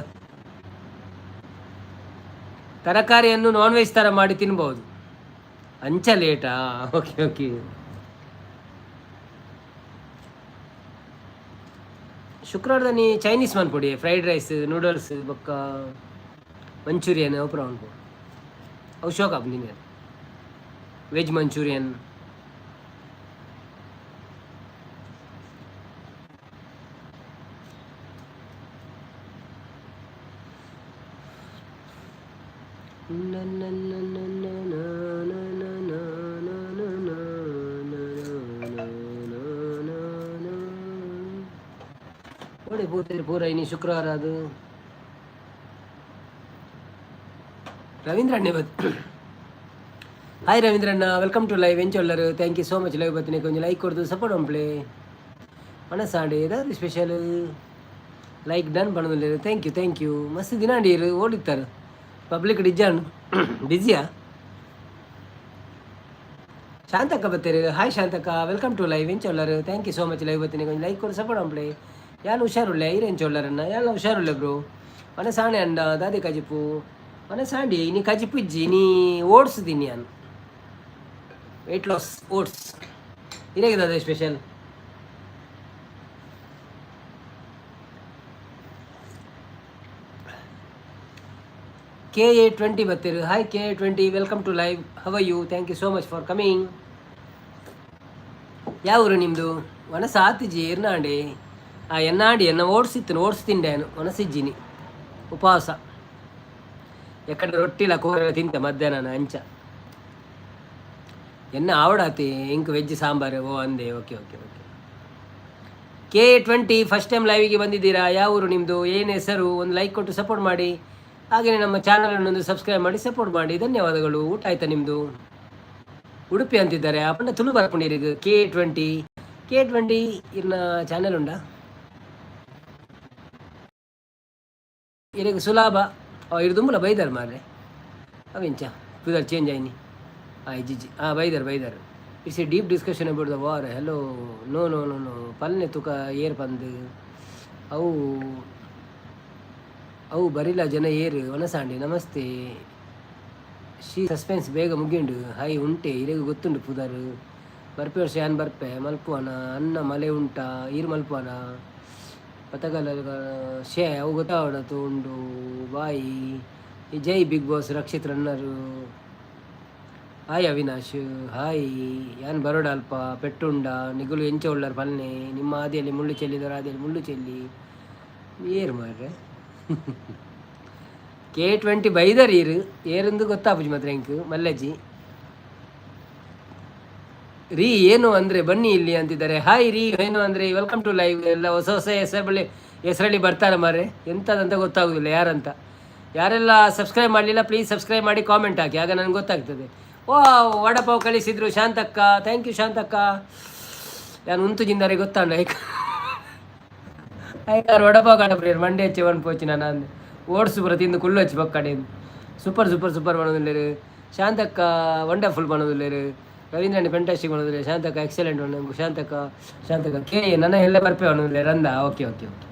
ತರಕಾರಿಯನ್ನು ನಾನ್ ವೆಜ್ ಥರ ಮಾಡಿ ತಿನ್ಬೋದು ಅಂಚ ಲೇಟಾ ಓಕೆ ಶುಕ್ರವಾರದ ನೀ ಚೈನೀಸ್ ಮಾಡ್ಕೊಡಿ ಫ್ರೈಡ್ ರೈಸ್ ನೂಡಲ್ಸ್ ಬೊಕ್ಕ ಮಂಚೂರಿಯನ್ ಅವು ಉಂಟು ಅವು ಶೋಕ್ ಆಪ್ ನೀನು ವೆಜ್ ಮಂಚೂರಿಯನ್ ನೋಡಿ ಪೂರ ಇನ್ನು ಶುಕ್ರವಾರ ಅದು ರವೀಂದ್ರ ಅಣ್ಣೆ ಹಾಯ್ ರವೀಂದ್ರ ಅಣ್ಣ ವೆಲ್ಕಮ್ ಟು ಲೈವ್ ಎಂಚೊಲ್ಲರು thank you so much live ಬತ್ತಿನ ಕೊಂಚ ಲೈಕ್ ಕೊಡ್ದು ಸಪೋರ್ಟ್ ಒಂಪ್ಲೆ ಮನಸ್ಸಾಡಿ ಏದಾದ್ರು ಸ್ಪೆಷಲ್ ಲೈಕ್ ಡನ್ ಪಣದಲ್ಲಿ ಥ್ಯಾಂಕ್ ಯು ಮಸ್ತ್ ದಿನ ಅಂಡೀರು ಓಡಿತ್ತಾರೆ ಪಬ್ಲಿಕ್ ಡಿಜಾನ್ ಬಿಜಿಯಾ ಶಾಂತಕ್ಕ ಬತ್ತೀರಿ ಹಾಯ್ ಶಾಂತಕ್ಕ ವೆಲ್ಕಮ್ ಟು ಲೈವ್ ಎಂಚೊಲ್ಲರು thank you so much live ಬತ್ತಿನ ಕೊಂಚ ಲೈಕ್ ಕೊಡು ಸಪೋರ್ಟ್ ಒಂಪ್ಲೆ ಯಾನು ಹುಷಾರುಳ್ಳೆ ಐರೆಂಚೊಲ್ಲರನ್ನ ಯಾನು ಹುಷಾರುಳ್ಳೆ ಬ್ರೋ ಮನಸಾಣೆ ಅಂಡ ದಾದಿ ಕಜಿಪು ಮನಸಾಂಡಿ ನೀ ಕಜಿಪು ಇಜ್ಜಿ ನೀ ಓಡಿಸಿದ್ದೀನಿ ನಾನು ವೆಯ್ಟ್ ಲಾಸ್ ಓಟ್ಸ್ ಇರೇಗೆ ದಾದ ಸ್ಪೆಷಲ್ KA20 ಬರ್ತೀರಿ. Hi KA20, welcome to live. How you? Thank you so much for coming. ಯಾವ ಊರು ನಿಮ್ಮದು? ವನಸ ಆತಿಜಿ ಇರ್ನಾಡಿ ಎನ್ನಾಡಿ ಎನ್ನ ಓಡಿಸ್ತಿಂಡೇನು ವನಸಿಜ್ಜಿನಿ ಉಪವಾಸ ಎಕ್ಕಡೆ ರೊಟ್ಟಿಲ ಕೂರ ತಿಂತೆ ಮಧ್ಯಾಹ್ನ ಅಂಚ ಎನ್ನ ಆವಡಾತಿ ಇಂಕ್ ವೆಜ್ ಸಾಂಬಾರು. ಓ ಅಂದೆ. Okay okay okay. KA20 first time ಲೈವಿಗೆ ಬಂದಿದ್ದೀರಾ? ಯಾವ ಊರು ನಿಮ್ಮದು? ಏನು ಹೆಸರು? ಒಂದು ಲೈಕ್ ಕೊಟ್ಟು ಸಪೋರ್ಟ್ ಮಾಡಿ. ಹಾಗೆಯೇ ನಮ್ಮ ಚಾನಲನ್ನೊಂದು ಸಬ್ಸ್ಕ್ರೈಬ್ ಮಾಡಿ ಸಪೋರ್ಟ್ ಮಾಡಿ. ಧನ್ಯವಾದಗಳು. ಊಟ ಆಯ್ತಾ ನಿಮ್ಮದು? ಉಡುಪಿ ಅಂತಿದ್ದಾರೆ. ಅಪ್ಪನ ತುಳು ಬರ್ಕೊಂಡಿರಿಗೆ KA20 ಇರ್ನ ಚಾನೆಲ್ ಉಂಡಾ? ಇರಿಗೆ ಸುಲಭ ಇದು ದುಂಬುಲ ಬೈದಾರ ಮಾರ್ರೆ ಅವೆಂಚ ಪುದರ್ ಚೇಂಜ್ ಆಯ್ನಿ. ಜಿಜ್ಜಿ ಬೈದಾರ್ it's a deep discussion about the war. Hello no no no no ಪಲ್ನೆ ತುಕ ಏರ್ ಪಂದು ಅವು ಬರಿಲ್ಲ ಜನ ಏರು ಒನಸಾಂಡಿ. ನಮಸ್ತೆ. ಸಸ್ಪೆನ್ಸ್ ಬೇಗ ಮುಗಿಂಡು. ಹಾಯ್ ಉಂಟೆ ಇರೆಗೆ ಗೊತ್ತುಂಡು ಪುದರ್ ಬರ್ಪೆ ವರ್ಷ ಯಾನ್ ಬರ್ಪೆ ಮಲ್ಪುವನ ಅನ್ನ ಮಲೆ ಉಂಟ ಈರು ಮಲ್ಪುವನ ಪತಗಲ ಅವು ಗೊತ್ತಾವಡತು ಉಂಡು ಬಾಯಿ. ಜೈ Bigg Boss Rakshith runner. Hi Avinash. Hi ಯಾನ್ ಬರೋಡ ಅಲ್ಪ ಪೆಟ್ಟುಂಡ ನಿಗುಲು ಎಂಚ ಉಳ್ಳರ್ ಪಲ್ನೆ ನಿಮ್ಮ ಆದಿಯಲ್ಲಿ ಮುಳ್ಳು ಚೆಲ್ಲಿದರ ಆದಿಯಲ್ಲಿ ಮುಳ್ಳು ಚೆಲ್ಲಿ ಏರು ಮಾರ್ರೆ. KA20 ಬೈದರ್ ಏರಂದು ಗೊತ್ತಾಪುಜಿ ಮಾತ್ರ ಎಂಕ್ ಮಲ್ಲಜ್ಜಿ ರೀ ಏನು ಅಂದರೆ ಬನ್ನಿ ಇಲ್ಲಿ ಅಂತಿದ್ದಾರೆ. ಹಾಯ್ ರೀ ಏನು ಅಂದರೆ ವೆಲ್ಕಮ್ ಟು ಲೈವ್. ಎಲ್ಲ ಹೊಸ ಹೊಸ ಹೆಸರಲ್ಲಿ ಬರ್ತಾರೆ ಮಾರ್ರೆ. ಎಂಥದಂತ ಗೊತ್ತಾಗೋದಿಲ್ಲ ಯಾರಂತ. ಯಾರೆಲ್ಲ ಸಬ್ಸ್ಕ್ರೈಬ್ ಮಾಡಲಿಲ್ಲ ಪ್ಲೀಸ್ ಸಬ್ಸ್ಕ್ರೈಬ್ ಮಾಡಿ ಕಾಮೆಂಟ್ ಹಾಕಿ, ಆಗ ನನಗೆ ಗೊತ್ತಾಗ್ತದೆ. ಓ ವಡಪಾವ್ ಕಳಿಸಿದ್ರು ಶಾಂತಕ್ಕ. Thank you Shantakka. ನಾನು ಉಂತು ಜಿಂದಾರೆ ಗೊತ್ತಾಂಡ ಐಕಾರು ವಡಪಾವ್ ಕಾಣಪ್ರಿಯರು ಮಂಡೆ ಹಚ್ಚಿ ಒಂದು ಪೋಚಿ ನಾನು ಅಂದು ಓಡಿಸು ಬರ ತಿಂದು ಕುಲ್ಲು ಹಚ್ಚಿ ಪಕ್ಕಡೆ ಸೂಪರ್ ಸೂಪರ್ ಸೂಪರ್ ಮಾಡೋದಿಲ್ಲೇರು. ಶಾಂತಕ್ಕ ವಂಡರ್ಫುಲ್ ಮಾಡೋದಿಲ್ಲೇರು. ರವೀಂದ್ರಣ್ಣ ಫೆಂಟಾಸ್ಟಿಕ್ ಮಾಡೋದಿಲ್ಲ. ಶಾಂತಕ್ಕ ಎಕ್ಸಲೆಂಟ್ ಉಂಟು. ಶಾಂತಕ್ಕ ನನ್ನ ಎಲ್ಲ ಬರ್ಪೆ ಅನ್ನೋದಿಲ್ಲ ರಂದ. Okay okay okay.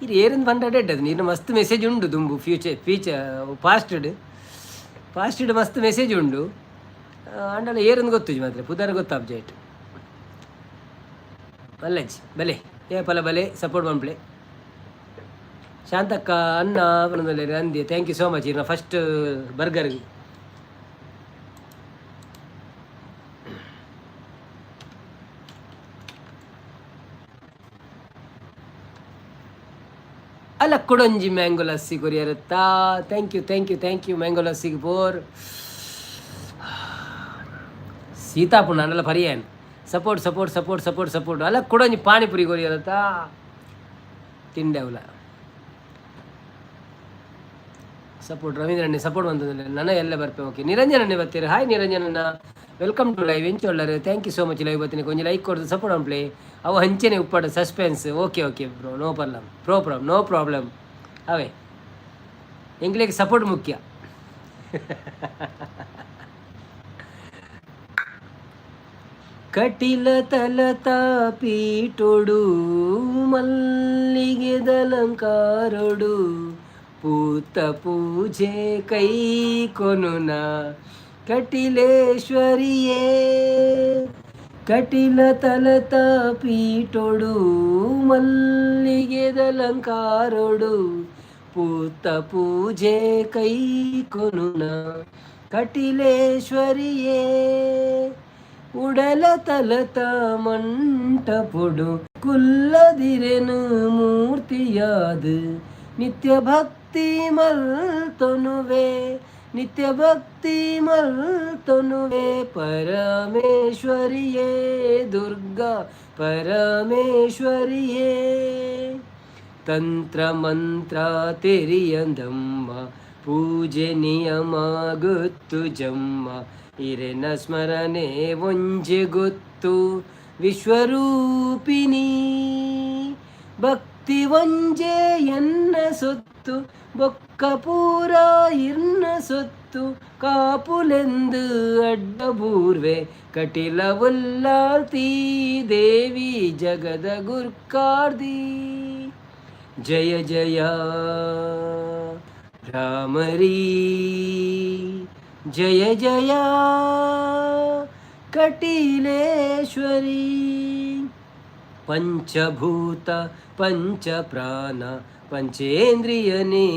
ಇದು ಏರಿಂದ ಬಂಡಾಡೆಡ್ ಅದು ನೀನು ಮಸ್ತ್ ಮೆಸೇಜ್ ಉಂಡು ದುಂಬು ಫಾಸ್ಟಡ್ ಮಸ್ತ್ ಮೆಸೇಜ್ ಉಂಡು ಅಂಡಲ್ಲ ಏರಿಂದ ಗೊತ್ತುಜಿ ಮಾತ್ರ ಪುದರ್ ಗೊತ್ತಾಬ್ಜೆಕ್ಟ್ ಮಲ್ಲಜ್ಜಿ ಬಲೆ ಏ ಪಲ ಬಲೆ ಸಪೋರ್ಟ್ ಬಂಪ್ಲೆ. ಶಾಂತಕ್ಕ ಅನ್ನ ಬಂದಲ್ಲಿ ಅಂದಿ. Thank you so much. ಇನ್ನು ಫಸ್ಟ್ ಬರ್ಗರ್ಗೆ ಅಲ್ಲ ಕೊಡೊಂಜಿ ಮ್ಯಾಂಗೋ ಲಸ್ಸಿ ಕೊರಿಯರುತ್ತಾ. ಥ್ಯಾಂಕ್ ಯು ಮ್ಯಾಂಗೋ ಲಸ್ಸಿಗೆ ಫೋರ್ ಸೀತಾಪುಣ ಅನ್ನಲ್ಲ ಪರಿಯಾನ್ ಸಪೋರ್ಟ್ ಅಲ್ಲ ಕೊಡೊಂಜಿ ಪಾನಿಪುರಿ ಕೊರಿಯರುತ್ತಾ ತಿಂಡೆವಲ ಸಪೋರ್ಟ್. ರವೀಂದ್ರಣ್ಣೆ ಸಪೋರ್ಟ್ ಬಂದದಿಲ್ಲ ನನ್ನ ಎಲ್ಲ ಬರ್ಪೆ. ಓಕೆ ನಿರಂಜನನ್ನೇ ಬರ್ತೀರಿ. ಹಾಯ್ ನಿರಂಜನನ್ನ ವೆಲ್ಕಮ್ ಟು ಲೈವ್ ಎಂಚೊಳ್ಳರು. Thank you so much. Live ಬರ್ತೀನಿ ಕೊಂಚ ಲೈಕ್ ಕೊಡ್ದು ಸಪೋರ್ಟ್ ಆನ್ ಪ್ಲೇ. ಅವು ಹಂಚೆನೆ ಉಪ್ಪಾಡ suspense. Okay bro no problem ಅವೇ ಎಂಗ್ಲಿಗೆ ಸಪೋರ್ಟ್ ಮುಖ್ಯ. ಕಟಿಲ ತಲತ ಪೀಟೊಡು ಮಲ್ಲಿಗೆ ದಲಂಕಾರೊಡು ಪೂತ ಪೂಜೆ ಕೈ ಕೊನುನ ಕಟಿಲೇಶ್ವರಿಯೇ. ಕಟಿಲ ತಲತ ಪೀಟೊಡು ಮಲ್ಲಿಗೆ ದಲಂಕಾರೊಡು ಪೂತ ಪೂಜೆ ಕೈ ಕೊನುನ ಕಟಿಲೇಶ್ವರಿಯೇ. ಉಡಲ ತಲತ ಮಂಟಪೊಡು ಕುಲ್ಲದಿರೆನು ಮೂರ್ತಿಯಾದು ನಿತ್ಯ ಭಕ್ತಿ ಮಲ್ತೊನುವೆ ಪರಮೇಶ್ವರಿಯೇ ದುರ್ಗಾ ಪರಮೇಶ್ವರಿಯೇ. ತಂತ್ರ ಮಂತ್ರ ತೆರಿಯಂದಮ್ಮ ಪೂಜೆ ನಿಯಮ ಗೊತ್ತು ಜಮ್ಮ ಇರೆನ ಸ್ಮರಣೆ ಒಂಜೆ ಗೊತ್ತು ವಿಶ್ವರೂಪಿಣಿ. ಭಕ್ತಿ ಒಂಜೆ ಎನ್ನ ಸೊತ್ತು ಬೊಕ್ಕ ಪೂರ ಇರ್ನ ಸೊತ್ತು ಕಾಪುಲೆಂದು ಅಡ್ಡಬೂರ್ವೆ ಕಟಿಲ ಉಲ್ಲಾಲ್ತಿ ದೇವಿ ಜಗದ ಗುರ್ಕಾರ್ದಿ. ಜಯ ಜಯ ಭ್ರಾಮರಿ ಜಯ ಜಯ ಕಟಿಲೇಶ್ವರಿ. ಪಂಚಭೂತ ಪಂಚ ಪ್ರಾಣ ಪಂಚೇಂದ್ರಿಯನೀರು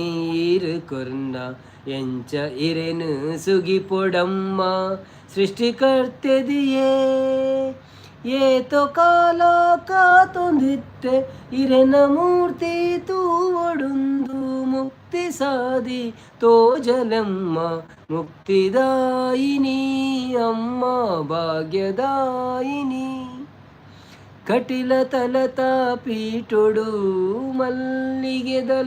ಕೊರ್ನ ಎಂಚ ಇರೆನು ಸುಗಿ ಪೊಡಮ್ಮ ಸೃಷ್ಟಿಕರ್ತೆದಿಯೇ ಏತೋ ಕಾಲ ಕಾತೊಂದಿತ್ತೆ ಇರೆನ ಮೂರ್ತಿ ತೂವಡುಂದು ಮುಕ್ತಿ ಸಾದಿ ತೋಜಲಮ್ಮ ಮುಕ್ತಿದಾಯಿನಿ ಅಮ್ಮ ಭಾಗ್ಯದಾಯಿನಿ ಕಟಿಲ ತಲತ ಪೀಠೊಡು ಮಲ್ಲಿಗೆದಲಂಕಾರೊಡು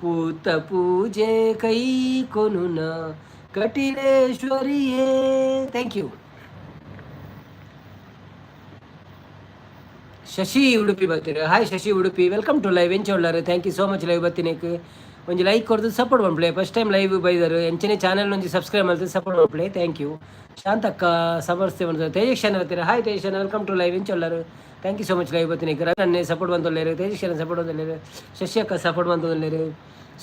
ಪೂತ ಪೂಜೆ ಕೈ ಕೊನುನ ಕಟಿಲೇಶ್ವರಿಯೇ. Thank you. ಶಶಿ ಉಡುಪಿ ಬರ್ತೀರ. Hi Shashi Udupi, welcome to live. ಎಂಚ ಉಳ್ಳಾರು, thank you so much live ಬತ್ತಿನಕ್ಕೆ ಒಂಜಿ ಲೈಕ್ ಕೊಡ್ದು ಸಪೋರ್ಟ್ ಮಾಡ್ಪ್ಲೆ. ಫಸ್ಟ್ ಟೈಮ್ ಲೈವ್ ಬೈದರು ಎಂಚನೆ ಚಾನಲ್ ಒಂಜಿ ಸಬ್ಸ್ಕ್ರೈಬ್ ಮಾಡ್ತಾರೆ ಸಪೋರ್ಟ್ ಮಾಡ್ಪ್ಲೆ. Thank you. ಶಾಂತಕ್ಕ ಸಮರ್ಸ್ತೆ ಮಾಡ್ತಾರೆ. ತೇಜಕ್ಷನ್ ಬರ್ತೀರ. Hi Tejakshan, welcome to live. ಎಂಚ ಉಳ್ಳಾರು, thank you so much live ಬತ್ತಿನಕ್ಕೆ. ರನ್ನೇ ಸಪೋರ್ಟ್ ಬಂತೊಳ್ಳೇರು, ತೇಜಕ್ಷನ್ ಸಪೋರ್ಟ್ ಬಂದಲ್ಲೇರು, ಶಶಿ ಅಕ್ಕ ಸಪೋರ್ಟ್ ಬಂತೊಳ್ಳೇರು,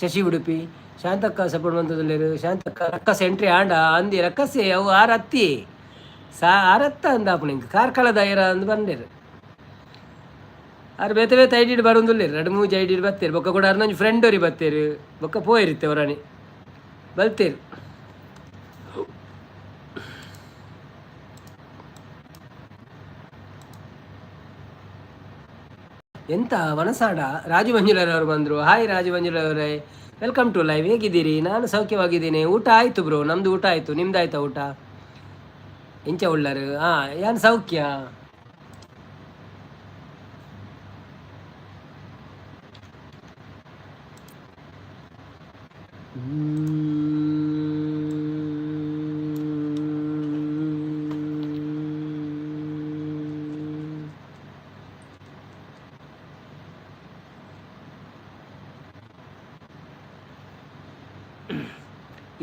ಶಶಿ ಉಡುಪಿ, ಶಾಂತಕ್ಕ ಸಪೋರ್ಟ್ ಬಂತೊಳ್ಳೇರು. ಶಾಂತಕ್ಕ ರಕ್ಕಸ್ ಎಂಟ್ರಿ ಆಂಡ ಅಂದಿ ರಕ್ಕಸೆ ಅವು ಆರತ್ತಿ ಆರತ್ತ ಅಂದ ನಿಂಗೆ ಕಾರ್ಕಳ ದಾಯರ ಅಂದು ಬಂದೇರು. ಅವ್ರು ಬೇತೆ ಬೇತೆ ಐಡಿಡ್ ಬರೋದಿಲ್ಲ, 2-3 ಐಡಿಡ್ ಬರ್ತೀರಿ ಬೊಕ್ಕ ಕೂಡ ಅರ್ನೊಂದು ಫ್ರೆಂಡ್ ಅವ್ರಿಗೆ ಬರ್ತೀರಿ ಬೊಕ್ಕ ಪೋಯಿರುತ್ತೆ ಅವರಾಣಿ ಬಲ್ತೀರಿ. ಎಂತ ವನಸಾಡ ರಾಜು ಮಂಜುಳರವರು ಬಂದರು. ಹಾಯ್ ರಾಜು ಮಂಜುಳರವರೇ, ವೆಲ್ಕಮ್ ಟು ಲೈವ್. ಹೇಗಿದ್ದೀರಿ? ನಾನು ಸೌಖ್ಯವಾಗಿದ್ದೀನಿ. ಊಟ ಆಯಿತು ಬ್ರೋ, ನಮ್ಮದು ಊಟ ಆಯಿತು. ನಿಮ್ದು ಆಯ್ತಾ ಊಟ? ಎಂಚ ಉಳ್ಳಾರು? ಹಾಂ, ಏನು ಸೌಖ್ಯ.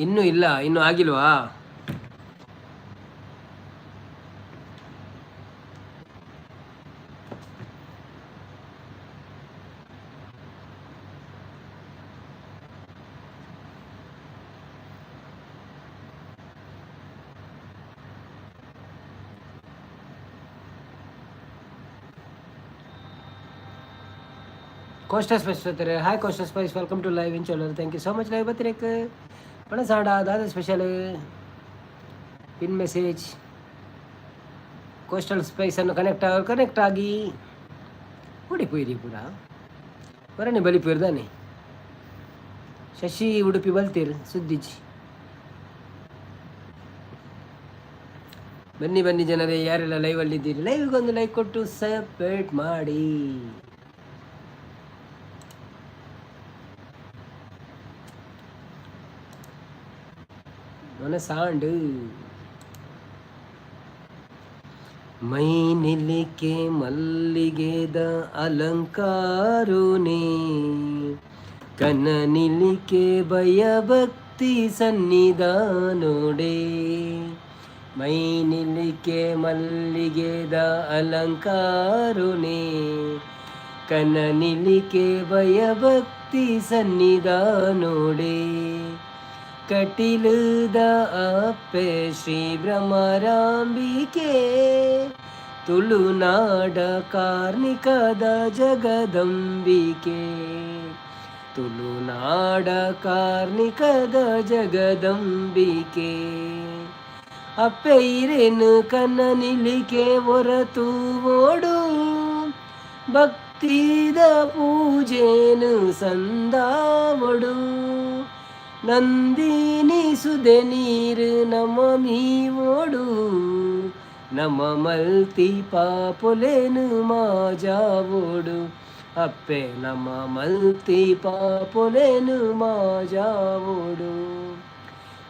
ಇನ್ನೂ ಇಲ್ಲ, ಇನ್ನೂ ಆಗಿಲ್ವಾ? ಕೋಸ್ಟಾ ಸ್ಪೈಸ್ ಬರ್ತಾರೆ. Hi Coastal Spice, welcome to live. ಇಂಚೋಲರ್, thank you so much live ಬರ್ತೀರಕ್ಕೆ. ಪಣಸಾಡ ದಾದ ಸ್ಪೆಷಲ್ ಪಿನ್ ಮೆಸೇಜ್. ಕೋಸ್ಟಲ್ ಸ್ಪೈಸನ್ನು ಕನೆಕ್ಟ್ ಆಗಿ ಉಡುಪಿ ಪೂರ ಹೊರನೆ ಬಲಿಪುರದಾನೆ. ಶಶಿ ಉಡುಪಿ ಬಲ್ತೀರ್ ಸುದ್ದಿಜಿ. ಬನ್ನಿ ಬನ್ನಿ ಜನರೇ, ಯಾರೆಲ್ಲ ಲೈವಲ್ಲಿದ್ದೀರಿ ಲೈವ್ಗೊಂದು ಲೈಕ್ ಕೊಟ್ಟು ಸಪೋರ್ಟ್ ಮಾಡಿ. ಮನಸಾಂಡು ಮೈ ನಿಲಿಕೆ ಮಲ್ಲಿಗೆದ ಅಲಂಕಾರುನೇ ಕನ ನಿಲಿಕೆ ಭಯಭಕ್ತಿ ಸನ್ನಿಧಾನೋಡೆ. ಮೈ ನಿಲಿಕೆ ಮಲ್ಲಿಗೆದ ಅಲಂಕಾರುನೇ ಕನ ನಿಲಿಕೆ ಭಯಭಕ್ತಿ ಸನ್ನಿಧಾನೋಡೆ. ಕಟಿಲದ ಅಪ್ಪೆ ಶ್ರೀ ಭ್ರಮರಾಂಬಿಕೆ ತುಳುನಾಡ ಕಾರ್ಣಿಕದ ಜಗದಂಬಿಕೆ. ತುಳುನಾಡ ಕಾರ್ಣಿಕದ ಜಗದಂಬಿಕೆ. ಅಪ್ಪೆ ಇರೇನು ಕನ್ನ ನಿಲಿಕೆ ಹೊರತು ಓಡು ಭಕ್ತಿದ ಪೂಜೆನು ಸಂದಾವಡು. ನಂದಿನಿ ಸುದೆ ನೀರು ನಮ ಮೀವೋಡು ನಮ ಮಲ್ತಿ ಪಾಪೊಲೆನು ಮಾಜಾವೋಡು. ಅಪ್ಪೆ ನಮ ಮಲ್ತಿ ಪಾಪೊಲೆನು ಮಾಜಾವೋಡು.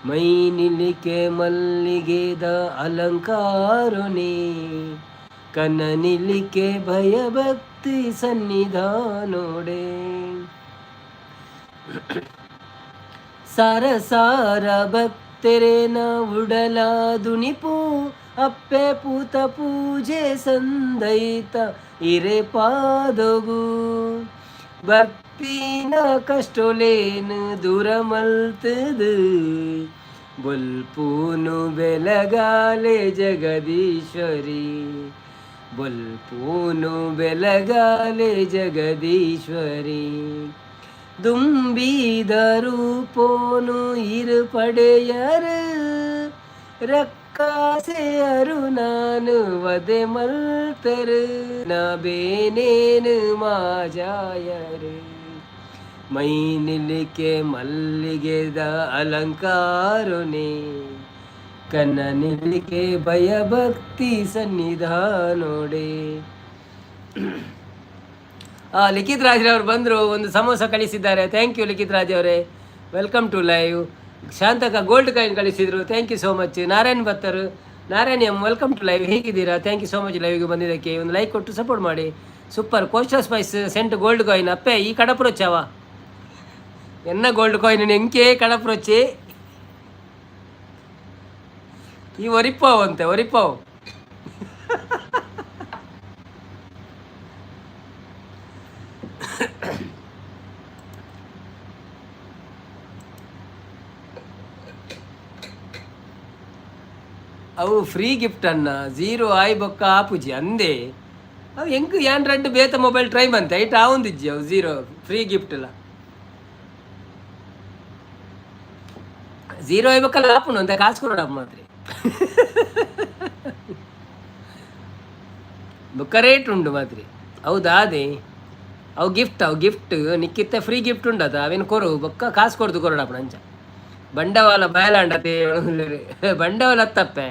ಮೈ ನಿಲಿಕೆ ಮಲ್ಲಿಗೆದ ಅಲಂಕಾರನೇ ಕನ ನಿಲಿಕೆ ಭಯಭಕ್ತಿ ಸನ್ನಿಧಾನೋಡೆ. ಸಾರ ಸಾರ ಭಕ್ತರೇನ ಉಡಲ ದುಣಿಪು ಅಪ್ಪೆ ಪೂತ ಪೂಜೆ ಸಂದೈತ ಇರೆ ಪಾದಗು. ಬರ್ಪಿನ ಕಷ್ಟೊಲೇನು ದೂರ ಮಲ್ತದು ಬೊಲ್ಪೂನು ಬೆಲಗಾಲೆ ಜಗದೀಶ್ವರಿ. ಬೊಲ್ಪೂನು ಬೆಲಗಾಲೆ ಜಗದೀಶ್ವರಿ ದುಂಬಿದರು ಪೋನು ಇರು ಪಡೆಯರು ರಕ್ಕಾಸೆಯರು ನಾನು ವದೆ ಮಲ್ತರು ನಬೇನೇನು ಮಾಜಾಯರು ಮೈ ನಿಲಿಕೆ ಮಲ್ಲಿಗೆದ ಅಲಂಕಾರನೇ ಕನ್ನ ನಿಲಿಕೆ ಭಯಭಕ್ತಿ ಸನ್ನಿಧಾನೋಡೆ. ಲಿಖಿತ್ ರಾಜ್ರವ್ರು ಬಂದರು, ಒಂದು ಸಮೋಸ ಕಳಿಸಿದ್ದಾರೆ. ಥ್ಯಾಂಕ್ ಯು ಲಿಖಿತ್ ರಾಜ್ ಅವರೇ, ವೆಲ್ಕಮ್ ಟು ಲೈವ್. ಶಾಂತಕ ಗೋಲ್ಡ್ ಕಾಯಿನ್ ಕಳಿಸಿದರು, thank you so much. Narayan ಭತ್ತರು, Narayan M welcome to live, ಹೇಗಿದ್ದೀರಾ? ಥ್ಯಾಂಕ್ ಯು ಸೋ ಮಚ್ ಲೈವ್ಗೆ ಬಂದಿದ್ದಕ್ಕೆ. ಒಂದು ಲೈಕ್ ಕೊಟ್ಟು ಸಪೋರ್ಟ್ ಮಾಡಿ. Super. Coastal Spice sent gold coin ಅಪ್ಪೆ ಈ ಕಡಪುರೊಚ್ಚಾವ ಎನ್ನ ಗೋಲ್ಡ್ ಕಾಯಿನ್ ಎಂಕೆ ಕಡಪುರೊಚ್ಚಿ ಈ ಒರಿಪಾವ್ ಅಂತೆ ಒರಿಪಾವ್. ಅವು ಫ್ರೀ ಗಿಫ್ಟ್ ಅನ್ನ 0 ಆಯ್ ಬೊಕ್ಕ ಆಪುಜಿ ಅಂದೆ ಅವು ಹೆಂಗೆ ಏನ್ ರೆಡ್ ಬೇತ ಮೊಬೈಲ್ ಟ್ರೈ ಬಂತೆ ಐಟ್ ಆವೊಂದಿಜ್ಜಿ ಅವು 0 ಫ್ರೀ ಗಿಫ್ಟ್ ಅಲ್ಲ 0 ಆಯ್ ಬೊಕ್ಕಲ್ಲ ಆಪುಂಡು ಅಂತ ಕಾಸು ಕೊಡೋಣ ಮಾತ್ರ ಬೊಕ್ಕ ರೇಟ್ ಉಂಡು ಮಾತ್ರಿ. ಹೌದಾ ಅದೇ ಅವು ಗಿಫ್ಟ್ ನಿಕ್ಕಿತ್ತ ಫ್ರೀ ಗಿಫ್ಟ್ ಉಂಡದ ಅವೇನು ಕೊರು ಬೊಕ್ಕ ಕಾಸು ಕೊಡ್ದು ಕೊರೋಡಪ್ಪ ಅಂಚ ಬಂಡವಾಳ ಬಯಲಾಂಡತೆ ಬಂಡವಾಳ ಹತ್ತಪ್ಪೆ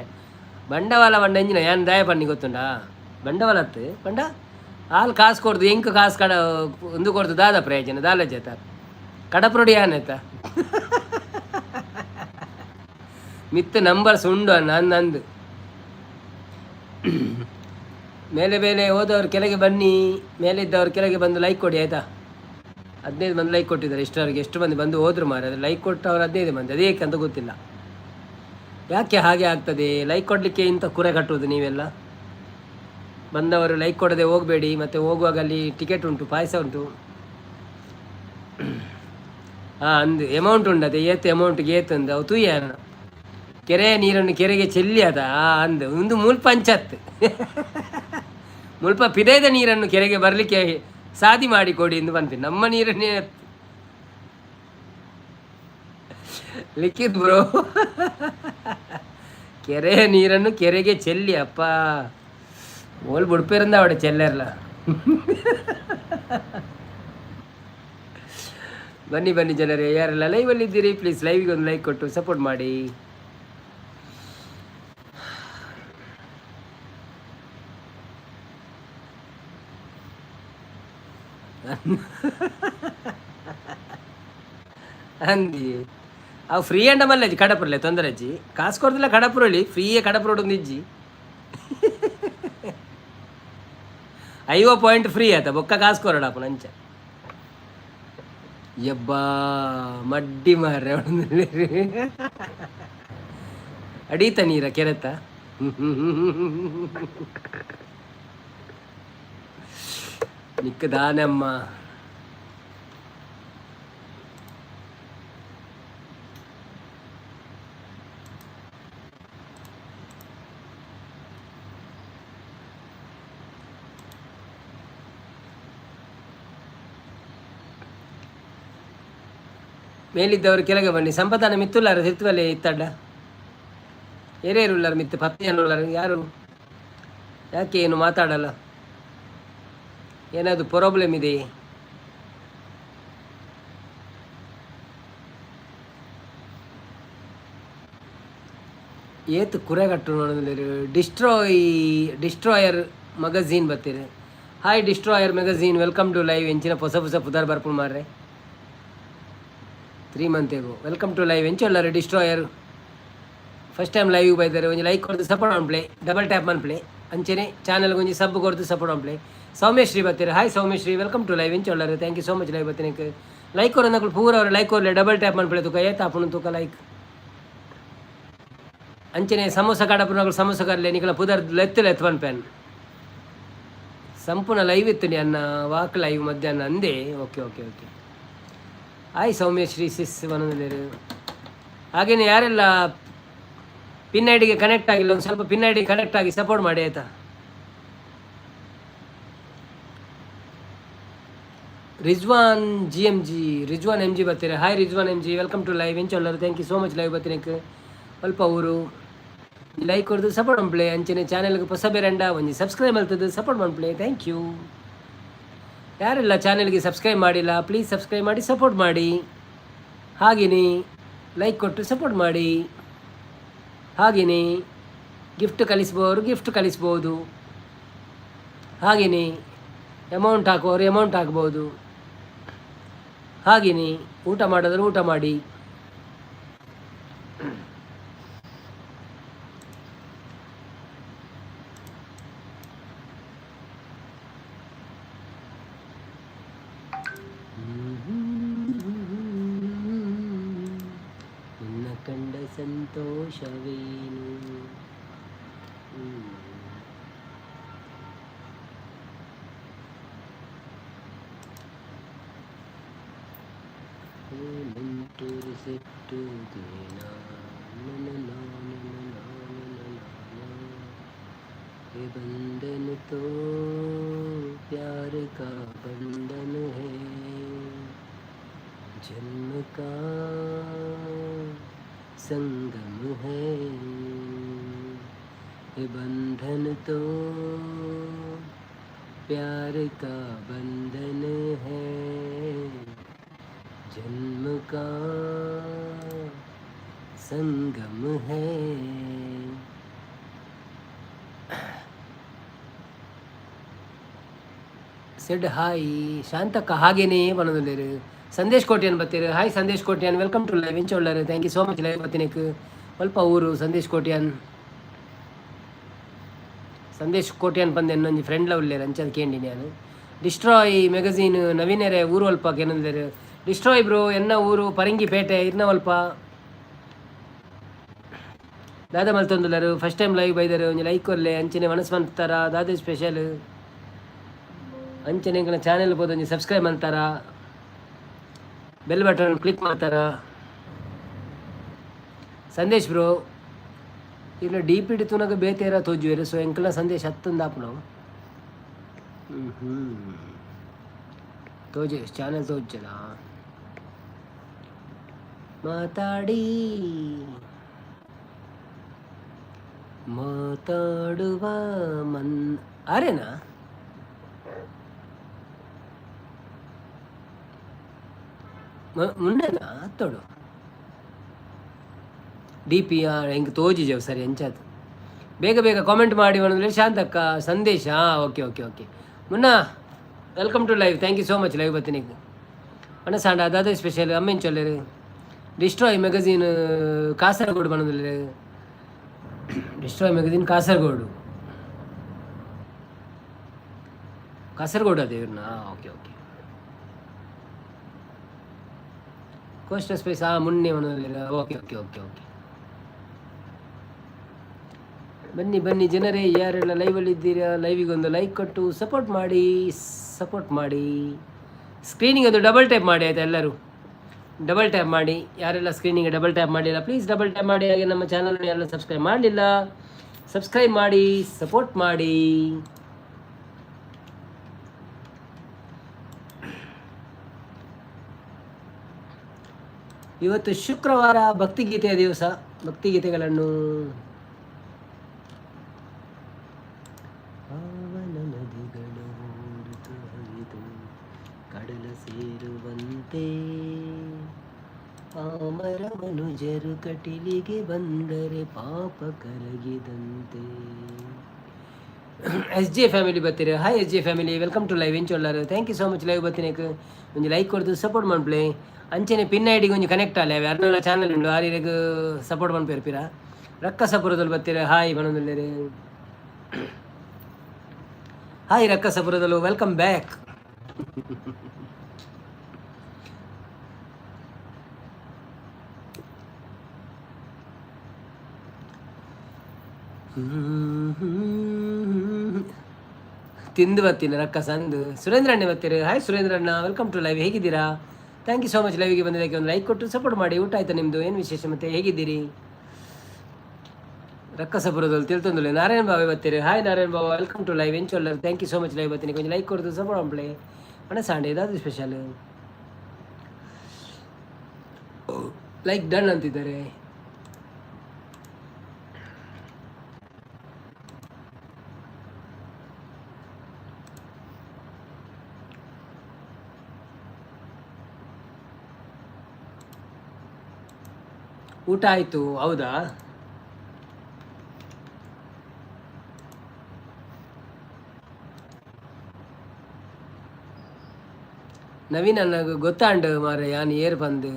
ಬಂಡವಾಳ ಬಂಡ ಎಂಜಿನ ಏನು ದಯ ಪಣ್ಣಿ ಗೊತ್ತುಂಡ ಬಂಡವಾಳ ಹತ್ತು ಬಂಡ ಹಾಲು ಕಾಸು ಕೊಡ್ದು ಹೆಂಗೆ ಕಾಸು ಒಂದು ಕೊಡ್ದು ದಾದ ಪ್ರಯೋಜನ ದಾಲ ಜತ ಕಡಪ್ರೊಡಿ ಆನೈತ ಮಿತ್ತು ನಂಬರ್ಸ್ ಉಂಡು ನಂದು ಮೇಲೆ ಹೋದವ್ರು ಕೆಳಗೆ ಬನ್ನಿ, ಮೇಲೆ ಇದ್ದವ್ರು ಕೆಳಗೆ ಬಂದು ಲೈಕ್ ಕೊಡಿ ಆಯಿತಾ. 15 ಮಂದಿ ಲೈಕ್ ಕೊಟ್ಟಿದ್ದಾರೆ ಇಷ್ಟವರೆಗೆ. ಎಷ್ಟು ಮಂದಿ ಬಂದು ಹೋದ್ರು ಮಾರೆ, ಅದು ಲೈಕ್ ಕೊಟ್ಟವ್ರು 15 ಮಂದಿ, ಅದೇಕೆ ಅಂತ ಗೊತ್ತಿಲ್ಲ. ಯಾಕೆ ಹಾಗೆ ಆಗ್ತದೆ? ಲೈಕ್ ಕೊಡಲಿಕ್ಕೆ ಇಂಥ ಕುರೆ ಕಟ್ಟುವುದು ನೀವೆಲ್ಲ. ಬಂದವರು ಲೈಕ್ ಕೊಡದೆ ಹೋಗಬೇಡಿ. ಮತ್ತು ಹೋಗುವಾಗ ಅಲ್ಲಿ ಟಿಕೆಟ್ ಉಂಟು, ಪಾಯಸ ಉಂಟು. ಅಂದು ಅಮೌಂಟ್ ಉಂಡು, ಅದೇ ಏತು ಅಮೌಂಟ್ಗೆ ಏತಂದು ಅವು ತೂಯ ಕೆರೆಯ ನೀರನ್ನು ಕೆರೆಗೆ ಚೆಲ್ಲಿ ಅದ ಅಂದು ಒಂದು ಮುಲ್ಪ ಅಂಚತ್ತು ಮುಲ್ಪ ಪಿದೈದ ನೀರನ್ನು ಕೆರೆಗೆ ಬರಲಿಕ್ಕೆ ಸಾದಿ ಮಾಡಿ ಕೊಡಿ ಎಂದು ಬಂತೀನಿ. ನಮ್ಮ ನೀರನ್ನೇ ಲಿಕ್ಕಿದ್ ಬ್ರೋ ಕೆರೆಯ ನೀರನ್ನು ಕೆರೆಗೆ ಚೆಲ್ಲಿ ಅಪ್ಪ ಓಲ್ ಬುಡ್ಪೇರಿಂದ ಅವಡೆ ಚೆಲ್ಲರ್ಲ ಬನ್ನಿ ಜನರೇ, ಯಾರೆಲ್ಲ ಲೈವಲ್ಲಿ ಇದ್ದೀರಿ ಪ್ಲೀಸ್ ಲೈವಿಗೆ ಒಂದು ಲೈಕ್ ಕೊಟ್ಟು ಸಪೋರ್ಟ್ ಮಾಡಿ. ಅಂದಿ ಅವು ಫ್ರೀ ಅಂಡ ಮಲ್ಲಜ್ಜಿ ಕಡಪುರಲೆ ತೊಂದರೆ ಅಜ್ಜಿ ಕಾಸು ಕೊಡ್ದಿಲ್ಲ ಕಡಪುರಳಿ ಫ್ರೀಯೇ ಕಡಪುರ ನಿಜ್ಜಿ 50 ಪಾಯಿಂಟ್ ಫ್ರೀ ಆಯ್ತಾ ಬೊಕ್ಕ ಕಾಸು ಕೊರಡಪ್ಪ ನಂಚ ಯಬ್ಬಾ ಮಡ್ಡಿ ಮಾರ್ರೆ ಅಡೀತ ನೀರ ಕೆರೆತ ನಿಕ್ಕ ದಾನಮ್ಮ ಮೇಲಿದ್ದವರು ಕೆಳಗೆ ಬನ್ನಿ. ಸಂಪದಾನ ಮಿತ್ತುಲ್ಲಾರ ತಿರ್ತವಲ್ಲೇ ಇತ್ತಡ್ಡ ಏರೇರುಲ್ಲಾರ ಮಿತ್ತು ಪತ್ನಿಯನ್ನುಲ್ಲಾರ ಯಾರು ಯಾಕೆ ಏನು ಮಾತಾಡಲ್ಲ? ಏನಾದರೂ ಪ್ರಾಬ್ಲಮ್ ಇದೆ? ಏತು ಕುರೆಗಟ್ಟು ನೋಡೋದಿಲ್ಲ. ಡಿಸ್ಟ್ರಾಯರ್ ಮಗಝೀನ್ ಬರ್ತೀರಿ. Hi destroyer magazine, welcome to live. ಎಂಚಿನ ಹೊಸ ಪುದರ್ ಬರ್ಪುಣ್ ಮಾರ್ರೆ 3 month ago. Welcome to live ಎಂಚೊಲ್ಲರು ಡಿಸ್ಟ್ರಾಯರ್ ಫಸ್ಟ್ ಟೈಮ್ ಲೈವ್ ಬೈದಾರೆ. ಒಂಜಿ ಲೈಕ್ ಕೊಡ್ದು ಸಪೋರ್ಟ್ ಆನ್ ಪ್ಲೇ, ಡಬಲ್ ಟ್ಯಾಪ್ ಮನ್ ಪ್ಲೇ ಅಂಚೆನೆ ಚಾನಲ್ಗೆ ಒಂಜಿ ಸಬ್ ಕೊಡ್ದು ಸಪೋರ್ಟ್ ಆನ್ ಪ್ಲೇ. ಸೌಮ್ಯಶ್ರೀ ಬರ್ತೀರಿ. Hi Soumyashree, welcome to live ಎಂಚೊಲ್ಲರು. Thank you so much live ಬರ್ತೀನಿ. ಲೈಕ್ ಕೊರೋ ನಕಲು ಪೂರ ಅವ್ರು ಲೈಕ್ ಕೊರಲೆ ಡಬಲ್ ಟ್ಯಾಪ್ ಮನ್ ಪ್ಲೇ ತುಕ ಏತ ಆಪುಣು ತುಕ ಲೈಕ್ ಅಂಚೆನೆ ಸಮೋಸ ಕಾಡಪುನಗಳು ಸಮೋಸ ಕರ್ಲೆ ನಿಕಲ ಪುದರ್ ಲೆತ್ತು ಒನ್ ಪ್ಯಾನ್ ಸಂಪೂರ್ಣ ಲೈವ್ ಇತ್ತು ನೀ ಅನ್ನ ವಾಕ್ ಲೈವ್ ಮಧ್ಯಾಹ್ನ ಅಂದೆ. Okay okay okay hi Soumyashree sis ಒಂದೊಂದು. ಹಾಗೆಯೇ ಯಾರೆಲ್ಲ ಪಿನ್ ಐ ಡಿಗೆ ಕನೆಕ್ಟ್ ಆಗಿಲ್ಲ ಒಂದು ಸ್ವಲ್ಪ ಪಿನ್ ಐ ಡಿಗೆ ಕನೆಕ್ಟ್ ಆಗಿ ಸಪೋರ್ಟ್ ಮಾಡಿ ಆಯಿತಾ. ರಿಜ್ವಾನ್ ರಿಜ್ವಾನ್ ಎಮ್ ಜಿ ಬರ್ತೀರಿ. Hi Rizwan M G, welcome to live. ಎಂಚೊಲ್ಲರು thank you so much live ಬರ್ತೀನಕ್ಕೆ ಸ್ವಲ್ಪ ಊರು ಲೈಕ್ ಕೊಡ್ದು ಸಪೋರ್ಟ್ ಮಾಡ್ಪ್ಲೆ. ಅಂಚನೆ ಚಾನೆಲ್ಗೆ ಹೊಸ ಬೇರೆಂಡ ಒಂಜಿ ಸಬ್ಸ್ಕ್ರೈಬ್ ಮಾಡ್ತದ್ದು ಸಪೋರ್ಟ್ ಮಾಡ್ಪ್ಲೆ. Thank you. ಯಾರೆಲ್ಲ ಚಾನೆಲ್ಗೆ ಸಬ್ಸ್ಕ್ರೈಬ್ ಮಾಡಿಲ್ಲ ಪ್ಲೀಸ್ ಸಬ್ಸ್ಕ್ರೈಬ್ ಮಾಡಿ ಸಪೋರ್ಟ್ ಮಾಡಿ. ಹಾಗೆಯೇ ಲೈಕ್ ಕೊಟ್ಟು ಸಪೋರ್ಟ್ ಮಾಡಿ. ಹಾಗೆಯೇ ಗಿಫ್ಟ್ ಕಳಿಸ್ಬೋರು ಗಿಫ್ಟ್ ಕಳಿಸ್ಬೋದು. ಹಾಗೆಯೇ ಅಮೌಂಟ್ ಹಾಕುವವರು ಅಮೌಂಟ್ ಹಾಕ್ಬೋದು. ಹಾಗೆಯೇ ಊಟ ಮಾಡಿದ್ರೆ ಊಟ ಮಾಡಿ. ನಿನ್ನ ಕಂಡ ಸಂತೋಷವೇನು. ये बंधन तो प्यार का बंधन है, जन्म का संगम है. ये बंधन तो प्यार का बंधन है, जन्म का संगम है. ಸೆಡ್ ಹಾಯ್ ಶಾಂತಕ್ಕ. ಹಾಗೇನೇ ಬನ್ನೋದಿಲ್ಲ ಸಂದೇಶ್ ಕೋಟ್ಯಾನ್ ಬರ್ತೀರಿ. Hi Sandesh Kotian, welcome to live. ಎಂಚೊಳ್ಳರು thank you so much live ಬರ್ತೀನಕ್ಕೆ ಸ್ವಲ್ಪ ಊರು ಸಂದೇಶ್ ಕೋಟ್ಯಾನ್ ಬಂದೆ ಇನ್ನೊಂದು ಫ್ರೆಂಡ್ ಲವ್ಲೇರು ಅಂಚದು ಕೇಂಡಿ ನಾನು. ಡಿಸ್ಟ್ರಾಯ್ ಮ್ಯಾಗಝೀನ್ ನವೀನರೇ ಊರು ಅಲ್ಪ ಏನಂದ್ರೆ ಡಿಸ್ಟ್ರಾಯ್ ಬ್ರೋ ಎನ್ನ ಊರು ಪರಂಗಿಪೇಟೆ ಇರ್ನವಲ್ಪ. ದಾದ ಮಲ್ತೊಂದುಲ್ಲರು ಫಸ್ಟ್ ಟೈಮ್ ಲೈವ್ ಬೈದರು ಒಂದು ಲೈಕ್ ಕೊರ್ಲೆ ಅಂಚನೆ ಮನಸ್ಸು ಮಂತಾರ ದಾದ ಸ್ಪೆಷಲ್ ಅಂಚನೆ ಇಂಕನ ಚಾನೆಲ್ ಬೋದು ಒಂಜಿ ಸಬ್ಸ್ಕ್ರೈಬ್ ಮಾಡ್ತಾರ, ಬೆಲ್ ಬಟನ್ ಕ್ಲಿಕ್ ಮಾಡ್ತಾರ. ಸಂದೇಶ್ ಬ್ರೋ ಇಲ್ಲ ಡಿ ಪಿ ಡಿ ತುನಗ ಬೇತೇರ ತೋಜುವೇರು ಸೊ ಎಂಕಲ ಸಂದೇಶ್ ಹತ್ತೊಂದು ಆಪ್ ನಾವು ತೋಜೆ ಚಾನೆಲ್ ತೋಜಲ ಮಾತಾಡಿ ಮಾತಾಡುವ ಅರೇನಾ ಮುಂಡೆನಾ ಹತ್ತೋಡು ಡಿ ಪಿ ಹೆಂಗೆ ತೋಜಿಜೆವು ಸರಿ ಎಂಚಾತು. ಬೇಗ ಬೇಗ ಕಾಮೆಂಟ್ ಮಾಡಿ ಬಂದರೆ ಶಾಂತಕ್ಕ ಸಂದೇಶ. ಓಕೆ ಓಕೆ ಓಕೆ ಮುನ್ನ welcome to live. Thank you so much live ಬರ್ತೀನಿ. ಮನಸ್ಸಾಂಡ ಅದಾದ ಸ್ಪೆಷಲ್ ಅಮ್ಮೆನ್ ಚೊಲ್ಲರು ಡಿಸ್ಟ್ರಾಯ್ ಮ್ಯಾಗಝೀನ್ ಕಾಸರಗೋಡು ಬನ್ನೋದಿಲ್ಲ. ಡಿಸ್ಟ್ರಾಯ್ ಮ್ಯಾಗಝೀನ್ ಕಾಸರಗೋಡು ಅದೇ ಇವ್ರನ್ನ. ಓಕೆ ಓಕೆ ಕೋಸ್ಟ ಸ್ಪೇಸ್ ಮುನ್ನೆ ಬನ್ನೋದಿಲ್ಲ. ಓಕೆ ಓಕೆ ಓಕೆ ಓಕೆ ಬನ್ನಿ ಬನ್ನಿ ಜನರೇ ಯಾರೆಲ್ಲ ಲೈವಲ್ಲಿ ಇದ್ದೀರಾ ಲೈವಿಗೆ ಒಂದು ಲೈಕ್ ಕೊಟ್ಟು ಸಪೋರ್ಟ್ ಮಾಡಿ. ಸ್ಕ್ರೀನಿಂಗ್ ಒಂದು ಡಬಲ್ ಟ್ಯಾಪ್ ಮಾಡಿ ಆಯಿತಾ ಎಲ್ಲರೂ. ಡಬಲ್ ಟ್ಯಾಪ್ ಮಾಡಿ ಯಾರೆಲ್ಲ ಸ್ಕ್ರೀನಿಂಗ್ ಡಬಲ್ ಟ್ಯಾಪ್ ಮಾಡಿಲ್ಲ ಪ್ಲೀಸ್ ಡಬಲ್ ಟ್ಯಾಪ್ ಮಾಡಿ. ಹಾಗೆ ನಮ್ಮ ಚಾನಲ್ನ ಎಲ್ಲ ಸಬ್ಸ್ಕ್ರೈಬ್ ಮಾಡಲಿಲ್ಲ ಸಬ್ಸ್ಕ್ರೈಬ್ ಮಾಡಿ ಸಪೋರ್ಟ್ ಮಾಡಿ. ಇವತ್ತು ಶುಕ್ರವಾರ ಭಕ್ತಿಗೀತೆಯ ದಿವಸ. ಭಕ್ತಿಗೀತೆಗಳನ್ನು ನದಿಗಳು ಹರಿದು ಕಡಲ ಸೇರುವಂತೆ ಪಾಮರ ಮನುಜರು ಕಟಿಲಿಗೆ ಬಂದರೆ ಪಾಪ ಕರಗಿದಂತೆ. ಎಸ್ ಜೆ ಫ್ಯಾಮಿಲಿ ಬರ್ತೀರಿ. Hi S J family, welcome to live. ಎಂಚೊಲ್ಲರು thank you so much live ಬರ್ತೀನಕ್ಕೆ ಒಂದು ಲೈಕ್ ಕೊಡ್ದು ಸಪೋರ್ಟ್ ಮಾಡ್ಪ್ಲೆ. ಅಂಚನೆ ಪಿನ್ ಐಡಿಗೆ ಒಂದು ಕನೆಕ್ಟ್ ಅಲ್ಲ ಯಾರನ್ನೆಲ್ಲ ಚಾನಲ್ ಉಂಡು ಆರಿಗೆ ಸಪೋರ್ಟ್ ಮಾಡ್ಪಿರ್ತೀರಾ. ರಕ್ಕಸಪುರದಲ್ಲಿ ಬರ್ತೀರಾ. ಹಾಯ್ ಬನ್ನೋದಿಲ್ಲರಿ. ಹಾಯ್ ರಕ್ಕಸಪುರದಲ್ಲೂ ವೆಲ್ಕಮ್ ಬ್ಯಾಕ್. ತಿಂದು ಬರ್ತೀನಿ ರಕ್ಕ ಸಂದು. ಸುರೇಂದ್ರ ಅಣ್ಣ ಬರ್ತೀರಿ. ಹಾಯ್ ಸುರೇಂದ್ರ ಅಣ್ಣ, ವೆಲ್ಕಮ್ ಟು ಲೈವ್. ಹೇಗಿದ್ದೀರಾ? ಥ್ಯಾಂಕ್ ಯು ಸೋ ಮಚ್ ಲೈವಿಗೆ ಬಂದಿದ್ದಕ್ಕೆ ಒಂದು ಲೈಕ್ ಕೊಟ್ಟು ಸಪೋರ್ಟ್ ಮಾಡಿ. ಊಟ ಆಯ್ತಾ ನಿಮ್ಮದು? ಏನು ವಿಶೇಷ ಮತ್ತೆ ಹೇಗಿದ್ದೀರಿ? ರಕ್ಕಸಪುರದಲ್ಲಿ ತಿಳ್ತೊಂದುಲೆ ನಾರಾಯಣ ಬಾವೆ ಬರ್ತೀರಿ. ಹಾಯ್ ನಾರಾಯಣ ಬಾಬಾ, ವೆಲ್ಕಮ್ ಟು ಲೈವ್. ಎಂಚೊಲ್ಲರು thank you so much live ಬರ್ತೀನಿ. ಕೊಂಚ ಲೈಕ್ ಕೊಡ್ದು ಸಪೋರ್ಟ್ ಮಾಡ್ಲೆ. ಮನಸಾಂಡೆ ಇದಾದ್ರು ಸ್ಪೆಷಲ್ ಲೈಕ್ ಡನ್ ಅಂತಿದ್ದಾರೆ. ಊಟ ಆಯಿತು. ಹೌದಾ? ನವೀನ್ ನನಗೆ ಗೊತ್ತಾಂಡು ಮಾರ ಯಾನ್ ಏರ್ ಬಂದು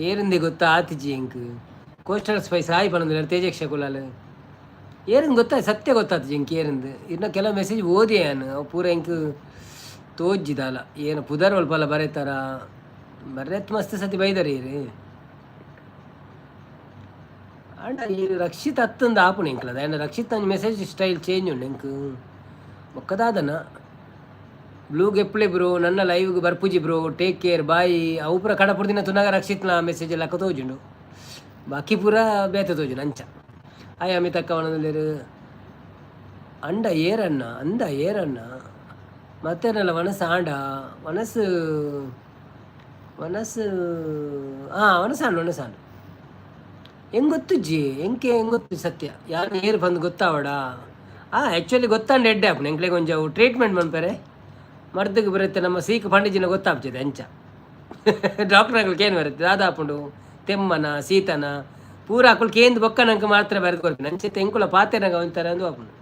ಏರಿಂದೆ ಗೊತ್ತಾ ಆತಿಜಿ ಎಂಕ್ ಕೋಸ್ಟಲ್ ಸ್ಪೈಸ್ ಆಯ್ ಪನಂದ್ರೆ ತೇಜಕ್ಷ ಕುಲಾಲ್ ಏರಿಂದ ಗೊತ್ತಾ ಸತ್ಯ ಗೊತ್ತಾತು ಎಂಕ್ ಏರಿಂದ ಇನ್ನು ಕೆಲವು ಮೆಸೇಜ್ ಓದಿ ನಾನು ಅವು ಪೂರ ಎಂಕ್ ತೋಜ್ಜಿದಲ್ಲ ಏನು ಪುದರ್ ಒಲ್ಪಲ್ಲ ಬರೀತಾರ ಬರ್ರೆತ್ ಮಸ್ತ್ ಸತಿ ಬೈದಾರ ಈರು ಅಂಡ ಈ ರಕ್ಷಿತ್ ಹತ್ತಂದು ಆಪುಣ ಎಂಕ್ಲದ ಏನು ರಕ್ಷಿತ್ ನನ್ನ ಮೆಸೇಜ್ ಸ್ಟೈಲ್ ಚೇಂಜ್ ಉಂಡು ಎಂಕ್ ಒಕ್ಕದಾದನ ಬ್ಲೂಗೆ ಎಪ್ಪಳೆ ಬ್ರೋ ನನ್ನ ಲೈವ್ಗೆ ಬರ್ಪುಜಿ ಬ್ರೋ ಟೇಕ್ ಕೇರ್ ಬಾಯಿ ಅವು ಪೂರ ಕಡಪುರ ದಿನ ತುನಾಗ ರಕ್ಷಿತ್ನ ಮೆಸೇಜ್ ಎಲ್ಲ ತೋಜುಂಡು ಬಾಕಿ ಪೂರ ಬೇತೆ ತೋಜುಂಡು ಅಂಚ ಆಯ್ ಅಮಿತಕ್ಕ ಅವನಲ್ಲಿರು ಅಂಡ ಏರಣ್ಣ ಅಂದ ಏರಣ್ಣ ಮತ್ತೇನಲ್ಲ ಮನಸ್ಸು ಆಂಡ ಮನಸ್ಸು ಮನಸ್ಸು ಮನಸ್ಸಾಂಡು ಮನಸ್ಸಾಂಡು ಹೆಂಗೆ ಗೊತ್ತುಜ್ಜಿ ಹೆಂಗೆ ಗೊತ್ತು ಸತ್ಯ ಯಾರು ಏರು ಬಂದು ಗೊತ್ತಾವಡ ಆ್ಯಕ್ಚುಲಿ ಗೊತ್ತಾಂಡು ಎಡ್ಡೆ ಆಪಣ ಎಂಕ್ಲೆ ಕೊಂಚ ಟ್ರೀಟ್ಮೆಂಟ್ ಮನ್ಪರೆ ಮರ್ದಕ್ಕೆ ಬರುತ್ತೆ ನಮ್ಮ ಸೀಕ್ ಪಂಡಿಜಿನ ಗೊತ್ತಾಗ್ತದೆ ಅಂಚ ಡಾಕ್ಟ್ರ್ಗಳಿಗೆ ಏನು ಬರುತ್ತೆ ದಾದಾಪುಂಡು ತೆಮ್ಮನ ಸೀತನ ಪೂರ ಹಾಕೊಂಡು ಕೇಂದ್ರ ಬೊಕ್ಕ ನಂಗೆ ಮಾತ್ರ ಬರೆದು ಕೊಡ್ತೀನಿ ಅಂಚೆ ತೆಂಕುಲ ಪಾತೆರಂಗ ಒಂಥರ ಅಂದು ಆಪುಂಡು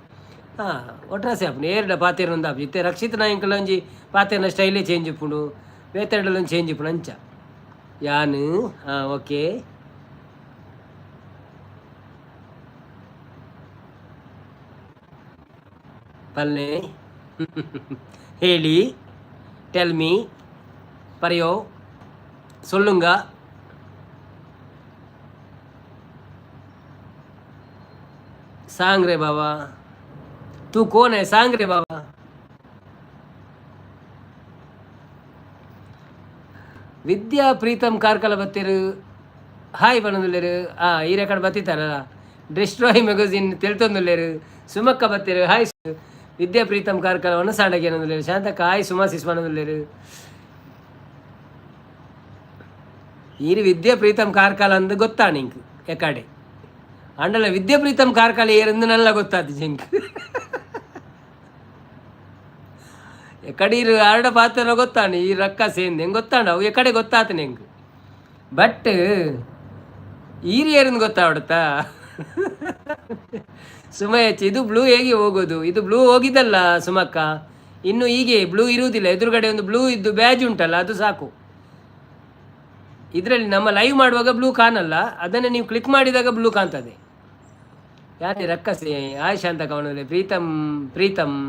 ಒಟ್ರಾಸೆ ಆಪುಂಡು ಏರ್ಡ ಪಾತೆರ ಒಂದು ಆಪು ಇತ್ತೆ ರಕ್ಷಿತ ನಾಯಕಲ ಒಂಜಿ ಪಾತೆರನ ಸ್ಟೈಲೇ ಚೇಂಜ್ ಇಪ್ಪುಂಡು ಬೇತೆರಡಲ್ಲೊಂದು ಚೇಂಜ್ ಇಪ್ಪುಂಡು ಅಂಚ ಯಾನು ಓಕೆ ಪಲ್ಲೆ ಹೇಳಿ ಟೆಲ್ ಮೀ ಪರೆಯೋ சொல்லுங்க सांग रे बाबा तू कौन है सांग रे बाबा ವಿದ್ಯಾ ಪ್ರೀತಮ್ ಕಾರ್ಕಳ ಬತ್ತಿರು ಹಾಯ್ ಬನ್ನದುಲ್ಲೇರು ಈ record ಬತ್ತಿತ್ತಾರಲ್ಲ destroy magazine ತಿಳ್ತೊಂದುಲ್ಲೇರು ಸುಮಕ್ಕ ಬತ್ತಿರು hi Vidya Preetam Karkala ಒಣಸಾಂಡಗೆ ಅನ್ನೋದುಲ್ಲೇರು Shantakka hi Suma ಸಿಸ್ಮನ್ನದುಲ್ಲೇರು ಈರು ವಿದ್ಯಾ ಪ್ರೀತಮ್ ಕಾರ್ಕಳ ಅಂದು ಗೊತ್ತಾ ನಿಂಕ್ ಎಕಡೆ ಅಂಡಲ ವಿದ್ಯಾ ಪ್ರೀತಮ್ ಕಾರ್ಕಳ ಏರಂದು ನಲ್ಲ ಗೊತ್ತಾತು ಜಿಂಕ್ ಎಕಡೆ ಆರ್ಡ ಪಾತ್ರ ಗೊತ್ತಾಣ ಈ ರೊಕ್ಕ ಸೇಂದ್ ಹೆಂಗೆ ಗೊತ್ತಾಣ ಅವು ಎಕಡೆ ಗೊತ್ತಾತ ನಿಂಗೆ ಬಟ್ ಈರಿಯರಿಂದ ಗೊತ್ತಾವಡುತ್ತಾ ಸುಮಯಚ್ಚಿ ಇದು ಬ್ಲೂ ಹೇಗೆ ಹೋಗೋದು ಇದು ಬ್ಲೂ ಹೋಗಿದ್ದಲ್ಲ ಸುಮಕ್ಕ ಇನ್ನು ಹೀಗೆ ಬ್ಲೂ ಇರುವುದಿಲ್ಲ ಎದುರುಗಡೆ ಒಂದು ಬ್ಲೂ ಇದ್ದು ಬ್ಯಾಜ್ ಉಂಟಲ್ಲ ಅದು ಸಾಕು ಇದರಲ್ಲಿ ನಮ್ಮ ಲೈವ್ ಮಾಡುವಾಗ ಬ್ಲೂ ಕಾಣಲ್ಲ ಅದನ್ನು ನೀವು ಕ್ಲಿಕ್ ಮಾಡಿದಾಗ ಬ್ಲೂ ಕಾಣ್ತದೆ ಯಾರೇ ರಕ್ಕಸೆ ಆಯ್ಷಾ ಅಂತ ಕವನಲ್ಲಿ ಪ್ರೀತಮ್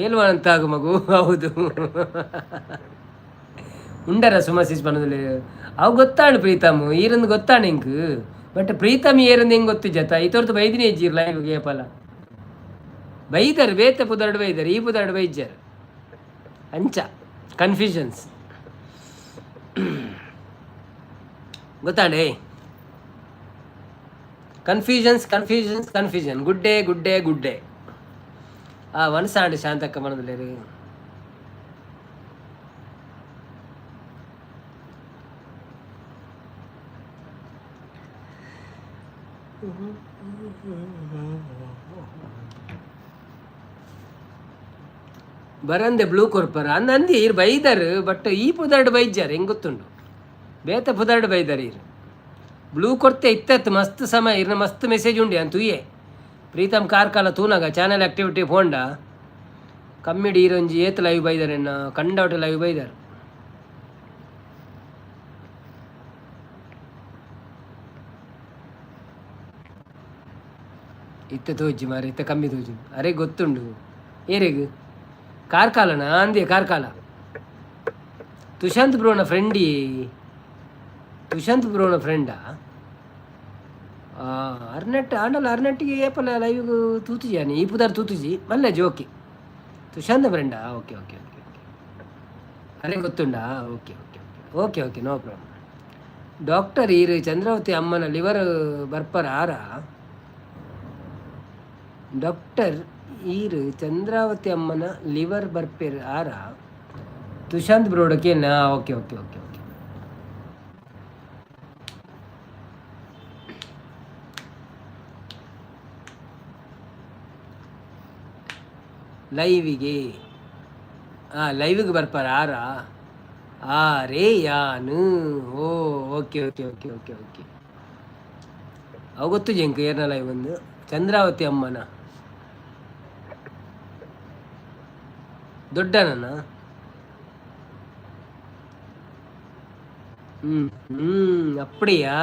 ಏಲ್ವಂತಾಗು ಮಗು ಹೌದು ಉಂಡರ ಸುಮಸಿಸ್ ಬನ್ನದಲ್ಲಿ ಅವು ಗೊತ್ತಾಣು ಪ್ರೀತಮ್ ಈರಂದು ಗೊತ್ತಾಣ ಇಂಕ್ ಬಟ್ ಪ್ರೀತಮ್ ಏರಂದು ಹೆಂಗೆ ಗೊತ್ತು ಜತ ಈ ತೋರ್ತು ಬೈದಿನಿ ಇಜ್ಜಿರ್ ಲೈವ್ಗೆ ಏಪಲ ಬೈದರು ಬೇತೆ ಪುದರ್ಡು ಬೈದರು ಈ ಪುದರ್ಡು ಬೈಜ್ಜರು ಅಂಚ ಕನ್ಫ್ಯೂಷನ್ಸ್ ಗೊತ್ತಾಂಡೆ ಕನ್ಫ್ಯೂಷನ್ ಗುಡ್ಡೆ ಒನ್ಸಾಂಡ್ ಶಾಂತಕ್ಕ ಮನದಲ್ಲಿ ಬರಂದೆ ಬ್ಲೂ ಕೊರ್ಪರ ಅಂದಿ ಇರು ಬೈದರು ಬಟ್ ಈ ಪುದರ್ಡು ಬೈಜ್ಜಾರು ಹೆಂಗೆ ಗೊತ್ತುಂಡು ಬೇತೆ ಪುದರ್ಡು ಬೈದಾರೆ ಇರು ಬ್ಲೂ ಕೊಡ್ತೆ ಇತ್ತತ್ತು ಮಸ್ತ್ ಸಮಯ ಇರ್ನ ಮಸ್ತ್ ಮೆಸೇಜ್ ಉಂಡಿ ಅಂತ ತೂಯೆ ಪ್ರೀತಮ್ ಕಾರ್ಕಾಲ ತೂನಾಗ ಚಾನಲ್ ಆಕ್ಟಿವಿಟಿ ಫೋಂಡ ಕಮ್ಮಿಡಿ ಈರೊಂಜಿ ಏತ್ ಲೈವ್ ಬೈದಾರೆ ಕಂಡವಟ ಲೈವ್ ಬೈದಾರೆ ಇತ್ತ ತೋಜಿ ಮಾರೆ ಇತ್ತ ಕಮ್ಮಿ ತೋಜಿ ಅರೆ ಗೊತ್ತುಂಡು ಏರೆಗ್ ಕಾರ್ಕಾಲನ ಅಂದೆ ಕಾರ್ಕಾಲ ತುಷಾಂತ್ ಬ್ರೋನ ಫ್ರೆಂಡಾ ಅರ್ನೆಟ್ ಆಂಡಲ್ಲ ಅರ್ನೆಟ್ಟಿಗೆ ಏಪಲ್ಲ ಲೈವ್ಗೂ ತೂತುಜಿಯಾನಿ ಈ ಪುದಾರ್ ತೂತುಜಿ ಮಲ್ಲ ಜೋಕಿ ತುಷಾಂತ್ ಫ್ರೆಂಡಾ ಓಕೆ ಅರೆ ಗೊತ್ತುಂಡಾ ಓಕೆ ನೋ ಪ್ರಾಬ್ಲಮ್ ಡಾಕ್ಟರ್ ಈರು ಚಂದ್ರಾವತಿ ಅಮ್ಮನ ಲಿವರ್ ಬರ್ಪರ ಆರ ಡಾಕ್ಟರ್ ಈರು ಚಂದ್ರಾವತಿ ಅಮ್ಮನ ಲಿವರ್ ಬರ್ಪೇರು ಆರ ತುಷಾಂತ್ ಬ್ರೋಡಕ್ಕೆ ಓಕೆ ಓಕೆ ಓಕೆ ಓಕೆ ಲೈವಿಗೆ ಲೈವಿಗೆ ಬರ್ಪಾರ ಆರ ರೇ ಯಾನು okay okay okay okay okay ಅವು ಗೊತ್ತು ಜಂಕ ಏರ್ನ ಲೈವ್ ಒಂದು ಚಂದ್ರಾವತಿ ಅಮ್ಮನ ದೊಡ್ಡನ அப்படியா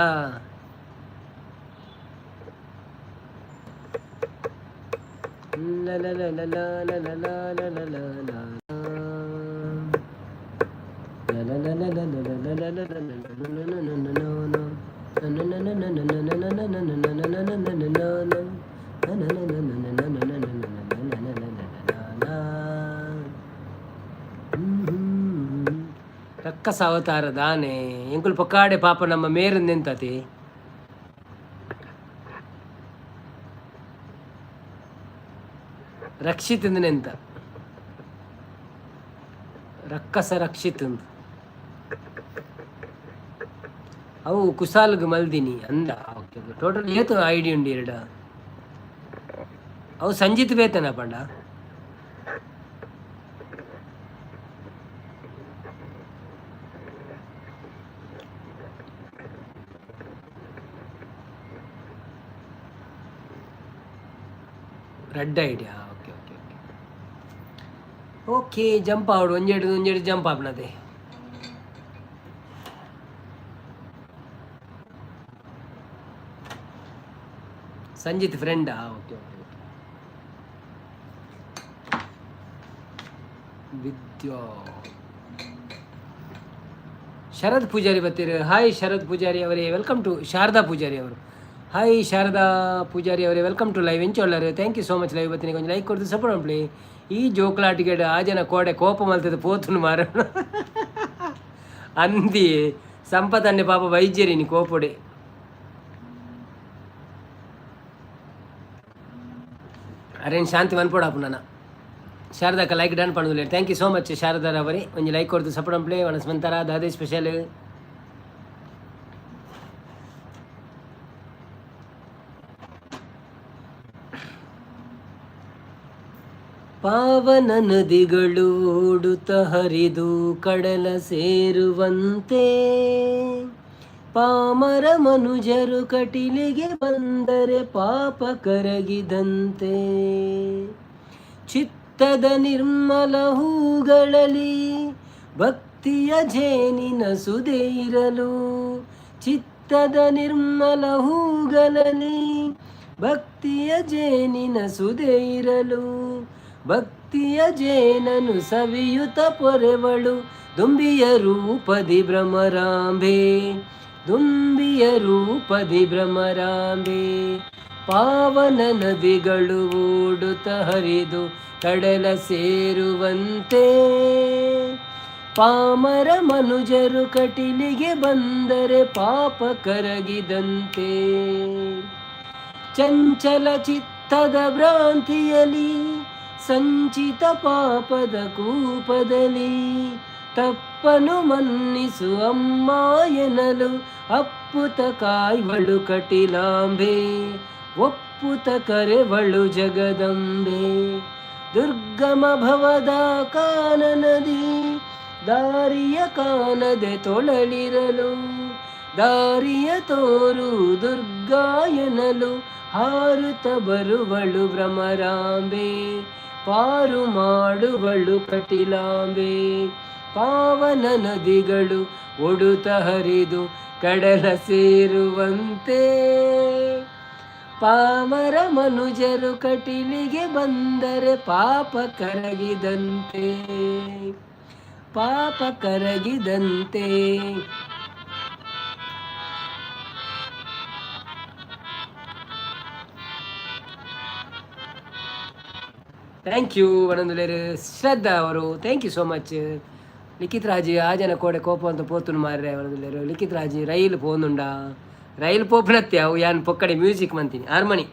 ರಕ್ಕಸ ಅವತಾರ ದಾನೆ ಎಂಕುಲು ಪೊಕ್ಕಾಡೆ ಪಾಪ ನಮ್ಮ ಮೇರಂದೆಂತತಿ ರಕ್ಷಿತ್ ಎಂತ ರಕ್ಕಸ ರಕ್ಷಿತ್ ಅವು ಕುಸಾಲ್ಗ್ ಮಲ್ದಿನಿ ಅಂದ ಓಕೆ ಟೋಟಲ್ ಏತು ಐಡಿ ಉಂಡು ಎರಡ ಅವು ಸಂಜಿತ್ ಬೇತನ ಪಂಡ red idea okay okay okay okay jump ಆವಡು ಒಂಜೆಡು ಜಂಪ್ ಆಪ್ನದೆ ಸಂಜಿತ್ ಫ್ರೆಂಡಾ okay okay okay Vidya Sharad Poojary ಬರ್ತೀರಿ ಹಾಯ್ ಶರದ್ ಪೂಜಾರಿ ಅವರೇ ವೆಲ್ಕಮ್ ಟು ಶಾರದಾ ಪೂಜಾರಿ ಅವರು ಹಾಯ್ ಶಾರದಾ ಪೂಜಾರಿ ಅವರೇ ವೆಲ್ಕಮ್ ಟು ಲೈವ್ ಎಂಚೊಳ್ಳರು thank you so much live ಬತ್ತೀನಿ ಕೊಂಚ ಲೈಕ್ ಕೊಡ್ದು ಸಪೋರ್ಟ್ ಪ್ಲೇ ಈ ಜೋಕ್ಲಾಟಿಗೆಡ್ ಆ ಜನ ಕೋಡೆ ಕೋಪ ಮಲ್ತದ ಪೋತುನು ಮಾರ ಅಂದಿ ಸಂಪತ್ತನ್ನೇ ಪಾಪ ವೈದ್ಯರಿನಿ ಕೋಪೊಡೆ ಅರೇನು ಶಾಂತಿ ಮನ್ಪೋಡಾಪು ನನ್ನ ಶಾರದಾಕ ಲೈಕ್ ಡನ್ ಪಣುದಿಲ್ಲ ಥ್ಯಾಂಕ್ ಯು ಸೋ ಮಚ್ ಶಾರದಾರವರೇ ಒಂಜಿ ಲೈಕ್ ಕೊಡ್ದು ಸಪೋರ್ಟ್ ಪ್ಲೇ ವನಸ್ಮಂತರ ದಾದೇ ಸ್ಪೆಷಲ್ ಪಾವನ ನದಿಗಳು ಓಡುತ್ತ ಹರಿದು ಕಡಲ ಸೇರುವಂತೆ ಪಾಮರ ಮನುಜರು ಕಟಿಲಿಗೆ ಬಂದರೆ ಪಾಪ ಕರಗಿದಂತೆ ಚಿತ್ತದ ನಿರ್ಮಲ ಹೂಗಳಲ್ಲಿ ಭಕ್ತಿಯ ಜೇನಿನ ಸುದೆ ಇರಲು ಚಿತ್ತದ ನಿರ್ಮಲ ಹೂಗಳಲ್ಲಿ ಭಕ್ತಿಯ ಜೇನಿನ ಸುದೆ ಇರಲು ಭಕ್ತಿಯ ಜೇನನು ಸವಿಯುತ ಪೊರೆವಳು ದುಂಬಿಯ ರೂಪದಿ ಭ್ರಮರಾಂಬೆ ದುಂಬಿಯ ರೂಪದಿ ಭ್ರಮರಾಂಬೆ ಪಾವನ ನದಿಗಳು ಓಡುತ್ತ ಹರಿದು ಕಡಲ ಸೇರುವಂತೆ ಪಾಮರ ಮನುಜರು ಕಟಿಲಿಗೆ ಬಂದರೆ ಪಾಪ ಕರಗಿದಂತೆ ಚಂಚಲ ಚಿತ್ತದ ಭ್ರಾಂತಿಯಲಿ ಸಂಚಿತ ಪಾಪದ ಕೂಪದಲ್ಲಿ ತಪ್ಪನು ಮನ್ನಿಸು ಅಮ್ಮ ಎನ್ನಲು ಅಪ್ಪುತ ಕಾಯ್ವಳು ಕಟಿಲಾಂಬೆ ಒಪ್ಪುತ ಕರೆವಳು ಜಗದಂಬೆ ದುರ್ಗಮ ಭವದ ಕಾನನದಿ ದಾರಿಯ ಕಾಣದೆ ತೊಳಲಿರಲು ದಾರಿಯ ತೋರು ದುರ್ಗಾ ಎನ್ನಲು ಹಾರುತ್ತ ಬರುವಳು ಭ್ರಮರಾಂಬೆ ಪಾರು ಮಾಡುವಳು ಕಟಿಲಾಂಬೆ ಪಾವನ ನದಿಗಳು ಒಡುತ್ತ ಹರಿದು ಕಡಲ ಸೇರುವಂತೆ ಪಾಮರ ಮನುಜರು ಕಟಿಲಿಗೆ ಬಂದರೆ ಪಾಪ ಕರಗಿದಂತೆ ಪಾಪ ಕರಗಿದಂತೆ ಥ್ಯಾಂಕ್ ಯು ವನಂದುಲೇರು ಶ್ರದ್ಧಾ ಅವರು ಥ್ಯಾಂಕ್ ಯು ಸೋ ಮಚ್ ಲಿಖಿತ್ ರಾಜಿ ಆ ಜನ ಕೋಡೆ ಕೋಪ ಅಂತ ಪೋತುನು ಮಾರ್ರೆ ವನದುಲೇರು ಲಿಖಿತ್ ರಾಜಿ ರೈಲು ಪೋನುಂಡ ರೈಲು ಪೋಪನತ್ತೆ ಅವು ಯಾನ್ ಪೊಕ್ಕಡೆ ಮ್ಯೂಸಿಕ್ ಮಂತೀನಿ ಹಾರ್ಮೋನಿ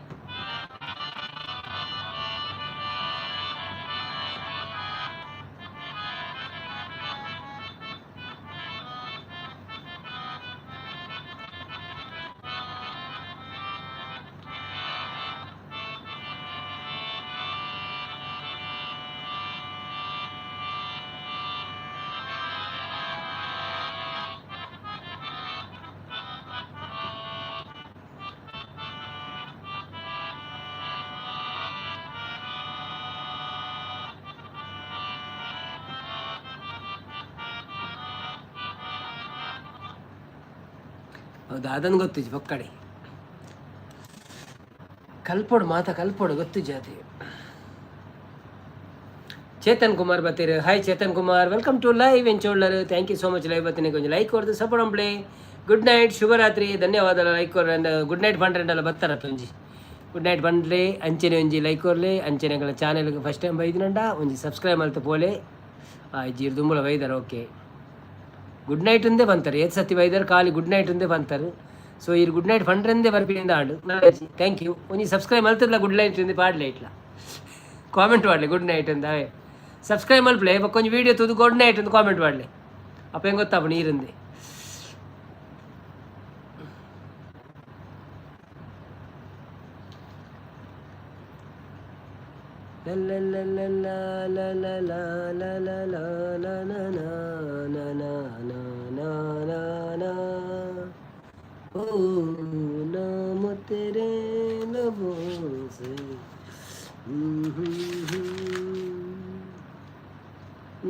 ಹೌದಾ, ಅದನ್ನು ಗೊತ್ತು ಪಕ್ಕಡೆ ಕಲ್ಪೋಡು ಕಲ್ಪೋಡು ಗೊತ್ತು ಜಾತಿ. ಚೇತನ್ ಕುಮಾರ್ ಬತ್ತೀರಿ. Hi Chethan Kumar, welcome to live ಎಂಚೋಳ್ಳರು. Thank you so much live ಬತ್ತೀನಿ. ಕೊಂಚ ಲೈಕ್ ಕೊಡ್ದು ಸಪೋರ್ಟ್ ಅಂಪ್ಲೆ. ಗುಡ್ ನೈಟ್, ಶುಭರಾತ್ರಿ, ಧನ್ಯವಾದ. ಲೈಕ್ ಕೊರ್ರೆ ಗುಡ್ ನೈಟ್ ಪಂಡ್ರೆಂಡಲ್ಲ ಬರ್ತಾರಪ್ಪ ಒಂಜಿ ಗುಡ್ ನೈಟ್ ಪಂಡ್ರೆ ಅಂಚನೆ ಒಂಜಿ ಲೈಕ್ ಕೊರ್ಲೆ. ಅಂಚನೆಗಳ ಚಾನೆಲ್ಗೆ ಫಸ್ಟ್ ಟೈಮ್ ಬೈದಿನಂಡ ಒಂಜಿ ಸಬ್ಸ್ಕ್ರೈಬ್ ಮಲ್ತು ಪೋಲೆ ಜೀರು ದುಂಬುಳ ಬೈದಾರ. ಓಕೆ, ಗುಡ್ ನೈಟ್ ಒಂದೇ ಬಂತಾರೆ. ಏತ್ ಸತಿ ಬೈದಾರೆ ಖಾಲಿ ಗುಡ್ ನೈಟ್ ಒಂದೇ ಬಂತಾರೆ. ಸೊ ಈ ಗುಡ್ ನೈಟ್ ಪಂಡ್ರೆಂದೇ ಬರ್ಪಿನಿಂದ ಆಡು. Thank you. ಒಂಜಿ ಸಬ್ಸ್ಕ್ರೈಬ್ ಮಲ್ತಿರ್ಲ ಗುಡ್ ನೈಟ್ ಇಂದ ಪಾಡ್ಲೆ ಇಟ್ಲ ಕಾಮೆಂಟ್ ಮಾಡಲಿ ಗುಡ್ ನೈಟ್ ಅಂತ. ಅವೇ ಸಬ್ಸ್ಕ್ರೈಬ್ ಮಲ್ಪ್ಲೆ ಕೊಂಚ ವೀಡಿಯೋ ತುದು ಗುಡ್ ನೈಟ್ ಅಂತ ಕಾಮೆಂಟ್ ಮಾಡಲಿ. ಅಪ್ಪ ಹೆಂಗೆ ಗೊತ್ತಪ್ಪ ನೀರಿಂದೆ.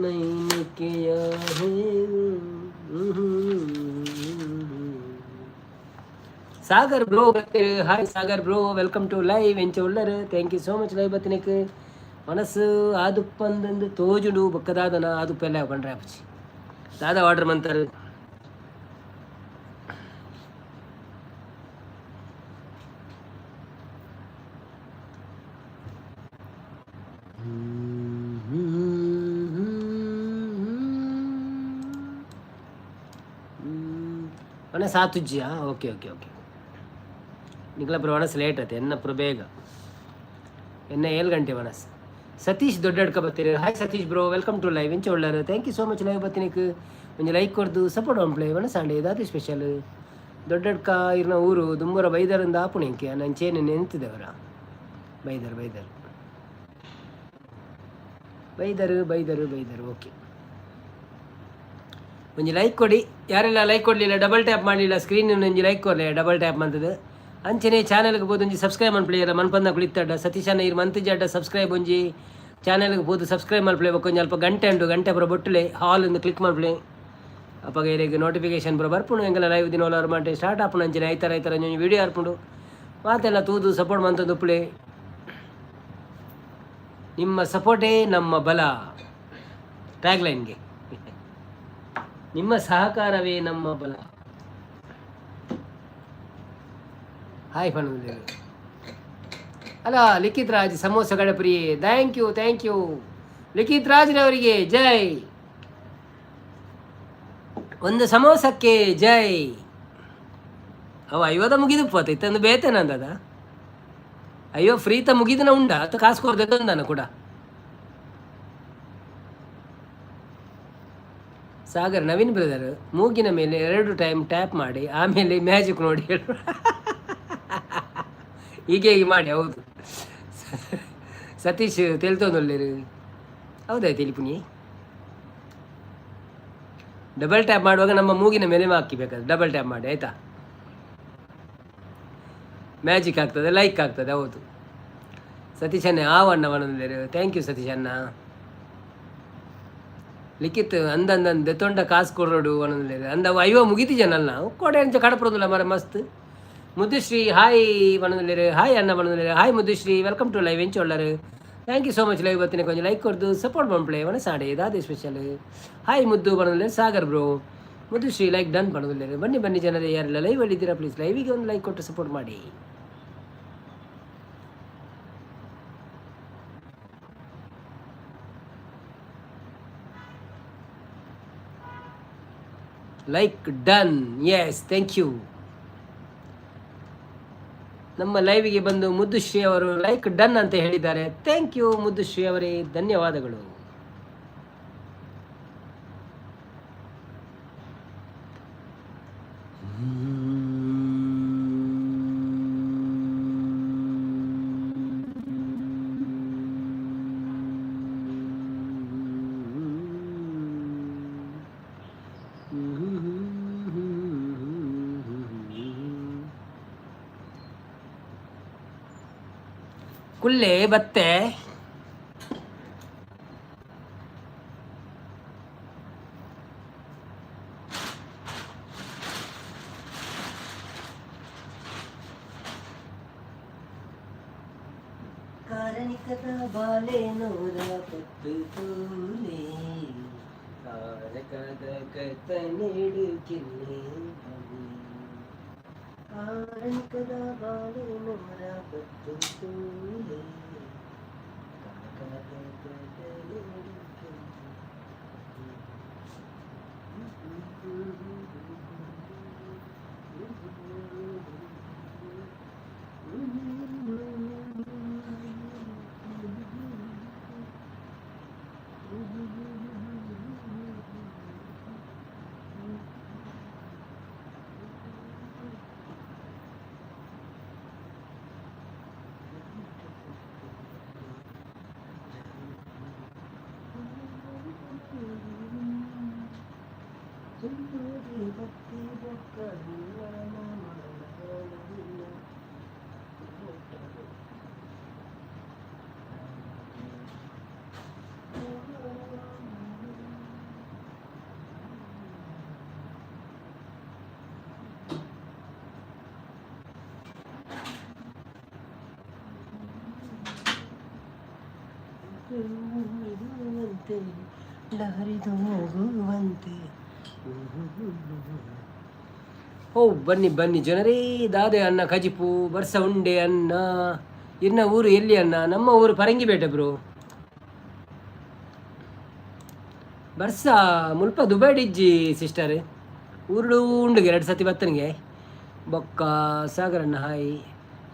मैंने किया है ಸಾಗರ್ ಬ್ರೋ ಬರ್ತೀರಿ. Hi Sagar bro, welcome to live ಎಂಚ ಉಳ್ಳರು. Thank you so much live ಬತ್ತಿನಕ್ಕೆ. ಮನಸ್ಸು ಆದುಪ್ಪಂದು ತೋಜುಡು ಬಕ್ಕದಾದನ ಆದುಪ್ಪ ಎಲ್ಲ ಬಂಡ್ರೆ ಅಪ್ಪಚ್ಚಿ ದಾದ ಆರ್ಡ್ರ್ ಮಂತಾರೆ. ಮನಸ್ಸು ಆತುಜ್ಜಿಯಾ? Okay okay okay. ನಿಗ್ಲಪ್ಪ ಮನಸ್ಸು ಲೇಟ್ ಆಯ್ತು, ಎನ್ನಪ್ಪ ಬೇಗ ಎನ್ನ 7 ಗಂಟೆ ಮನಸ್ಸು. ಸತೀಶ್ ದೊಡ್ಡಡ್ಕ ಬರ್ತೀರಿ. Hi Satish bro, welcome to live ಎಂಚ ಒಳ್ಳಾರು. Thank you so much live ಬತ್ತಿನಿಕ್. ಒಂದು ಲೈಕ್ ಕೊಡ್ದು ಸಪೋರ್ಟ್ ಒಂಪ್ಲೆ ಮನಸ್ಸಾಂಡೆ ಇದಾದ ಸ್ಪೆಷಲ್. ದೊಡ್ಡಡ್ಕ ಇರ್ನ ಊರು ದುಂಬೂರ ಬೈದರಿಂದ ಆಪುಣಿಂಕೆ ನಂಚೇನು ನೆನ್ತಿದ್ದವರ ಬೈದರು ಬೈದರು ಬೈದರು ಬೈದರು ಬೈದರು. ಓಕೆ, ಒಂಜಿ ಲೈಕ್ ಕೊಡಿ. ಯಾರೆಲ್ಲ ಲೈಕ್ ಕೊಡಲಿಲ್ಲ ಡಬಲ್ ಟ್ಯಾಪ್ ಮಾಡಲಿಲ್ಲ ಸ್ಕ್ರೀನ್ ಒಂಜಿ ಲೈಕ್ ಕೊಡಲಿ ಡಬಲ್ ಟ್ಯಾಪ್ ಮಂತದ್ದು. ಅಂಚನೆ ಚಾನಲ್ಗೆ ಬೋದು ಒಂಜಿ ಸಬ್ಸ್ಕ್ರೈಬ್ ಮನ್ಪ್ಲೆ ಎಲ್ಲ ಮನ್ಪಂದ ಕುಳಿತಡ್ಡ ಸತೀಶನ ಇರು ಮಂತ್ ಜಡ್ಡ ಸಬ್ಸ್ಕ್ರೈಬ್ ಒಂಜಿ ಚಾನಲ್ಗೆ ಬೋದು ಸಬ್ಸ್ಕ್ರೈಬ್ ಮಲ್ಪ್ಲೆ ಕೊಂಚ ಅಲ್ಪ ಗಂಟೆ ಪುರ ಬೊಟ್ಟಲೆ ಹಾಲ್ ಒಂದು ಕ್ಲಿಕ್ ಮಲ್ಪ್ಲೆ ಅಪ್ಪಾಗ ಇರಿಗೆ ನೋಟಿಫಿಕೇಶನ್ ಪುರ ಬರ್ಪುಣು. ಹೆಂಗೆಲ್ಲ ಲೈವ್ ದಿನ 1 ಗಂಟೆ ಸ್ಟಾರ್ಟ್ ಆಪುಣ. ಅಂಚನೆ ಐತರ ಒಂಜೊಂದು ವೀಡಿಯೋ ಹಾರ್ಪುಂಡು ಮಾತೆಲ್ಲ ತೂದು ಸಪೋರ್ಟ್ ಮಂತದ್ದು ಉಪ್ಲೆ. ನಿಮ್ಮ ಸಪೋರ್ಟೇ ನಮ್ಮ ಬಲ ಟ್ಯಾಗ್ಲೈನ್ಗೆ. ನಿಮ್ಮ ಸಹಕಾರವೇ ನಮ್ಮ ಬಲ. ಹಾಯ್ ಫಣದಲ್ಲಿ ಅಲ್ಲ ಲಿಖಿತ್ ರಾಜ್ ಸಮೋಸ ಗಡಪ್ರಿಯೆ. ಥ್ಯಾಂಕ್ ಯು ಲಿಖಿತ್ ರಾಜ್ರವರಿಗೆ ಜೈ. ಒಂದು ಸಮೋಸಕ್ಕೆ ಜೈ. ಅವ ಅಯ್ಯೋದ ಮುಗಿದು ಪೋತ ಇತ್ತಂದು ಬೇತೇನಂದದ. ಅಯ್ಯೋ ಫ್ರೀತ ಮುಗಿದನ ಉಂಡ ಅಥವಾ ಕಾಸು ಕೊಡ್ದನ ಕೂಡ. ಸಾಗರ್ ನವೀನ್ ಬ್ರದರ್ ಮೂಗಿನ ಮೇಲೆ 2 ಟೈಮ್ ಟ್ಯಾಪ್ ಮಾಡಿ ಆಮೇಲೆ ಮ್ಯಾಜಿಕ್ ನೋಡಿ ಹೇಳು. ಹೀಗೆ ಮಾಡಿ. ಹೌದು ಸತೀಶ್ ತೆಲ್ತೊಂದೊಳ್ಳೆರು. ಹೌದಾಯ್ತು ಇಲಿಪುನಿ. ಡಬಲ್ ಟ್ಯಾಪ್ ಮಾಡುವಾಗ ನಮ್ಮ ಮೂಗಿನ ಮೇಲೆ ಹಾಕಿಬೇಕಾದ್ರೆ ಡಬಲ್ ಟ್ಯಾಪ್ ಮಾಡಿ ಆಯಿತಾ. ಮ್ಯಾಜಿಕ್ ಆಗ್ತದೆ, ಲೈಕ್ ಆಗ್ತದೆ. ಹೌದು ಸತೀಶನ್ನೇ ಆವಣ್ಣ ಒಣಂದೇರು. Thank you ಸತೀಶಣ್ಣ. ಲಿಖಿತ್ ಅಂದಂದು ದೆತ್ತೊಂಡ ಕಾಸು ಕೊಡೋಡು ಒಣಂದೇರು ಅಂದ. ಅಯ್ಯೋ ಮುಗಿತಿಜನಲ್ಲ ಕೊಡೆ ಅಂಚ ಕಡಪರೋದಿಲ್ಲ ಮರ ಮಸ್ತ್. ಮುದ್ದುಶ್ರೀ ಹಾಯ್ ಒಣಂದೇರು. ಹಾಯ್ ಅಣ್ಣ ಒಣಂದೇರು. Hi Muddushree, welcome to live ಎಂಚ ಒಳ್ಳರು. Thank you so much live ಬತ್ತಿನ ಕೊಂಚ ಲೈಕ್ ಕೊಡ್ದು ಸಪೋರ್ಟ್ ಮಾಡ್ಪ್ಲೆ ಒಣಸಾಡೆ ಇದಾದ ಸ್ಪೆಷಲ್. ಹಾಯ್ ಮುದ್ದು ಬಣ್ಣದಲ್ಲಿ ಸಾಗರ್ ಬ್ರೋ. ಮುದ್ದುಶ್ರೀ ಲೈಕ್ ಡನ್ ಬಣ್ಣದಲ್ಲಿ. ಬನ್ನಿ ಜನರೇ, ಯಾರೆಲ್ಲ ಲೈವ್ ಹೇಳಿದ್ದೀರಾ ಪ್ಲೀಸ್ ಲೈವಿಗೆ ಒಂದು ಲೈಕ್ ಕೊಟ್ಟು ಸಪೋರ್ಟ್ ಮಾಡಿ. Like done. Yes, thank you. ನಮ್ಮ ಲೈವಿಗೆ ಬಂದು ಮುದ್ದುಶ್ರೀ ಅವರು ಲೈಕ್ ಡನ್ ಅಂತ ಹೇಳಿದ್ದಾರೆ. ಥ್ಯಾಂಕ್ ಯು ಮುದ್ದುಶ್ರೀ ಅವರೇ, ಧನ್ಯವಾದಗಳು. ಕುಲ್ಲೆ ಬತ್ತೆ ಕಾರಣಿಕದ ಬಾಲೆ ನೂರ ಪತ್ತು ತೋಲೆ ಕಾರಕದ ಕತ ನೀಡು ಕಿಲ್ಲೆ ಕಾರಣಿಕದ ಬಾಲೆ ನೂರ ಪತ್ತು ತೋಲೆ ಕಾರಕದ ಕತ ನೀಡು ಲಹರಿದು ಹೋಗುವಂತೆ. ಓ ಬನ್ನಿ ಬನ್ನಿ ಜನರೇ, ದಾದೆ ಅನ್ನ ಕಜಿಪು ಬರ್ಸ ಉಂಡೆ ಅನ್ನ. ಇನ್ನ ಊರು ಎಲ್ಲಿ ಅನ್ನ? ನಮ್ಮ ಊರು ಪರಂಗಿಪೇಟೆ ಬ್ರೋ. ಬರ್ಸ ಮುಲ್ಪ ದುಬೈಡಿಜ್ಜಿ ಸಿಸ್ಟರ್ ಊರುಡು ಉಂಡುಗೆ 2 ಸತಿ ಬತ್ತನಿಗೆ ಬೊಕ್ಕ ಸಾಗರಣ್ಣ ಹಾಯ್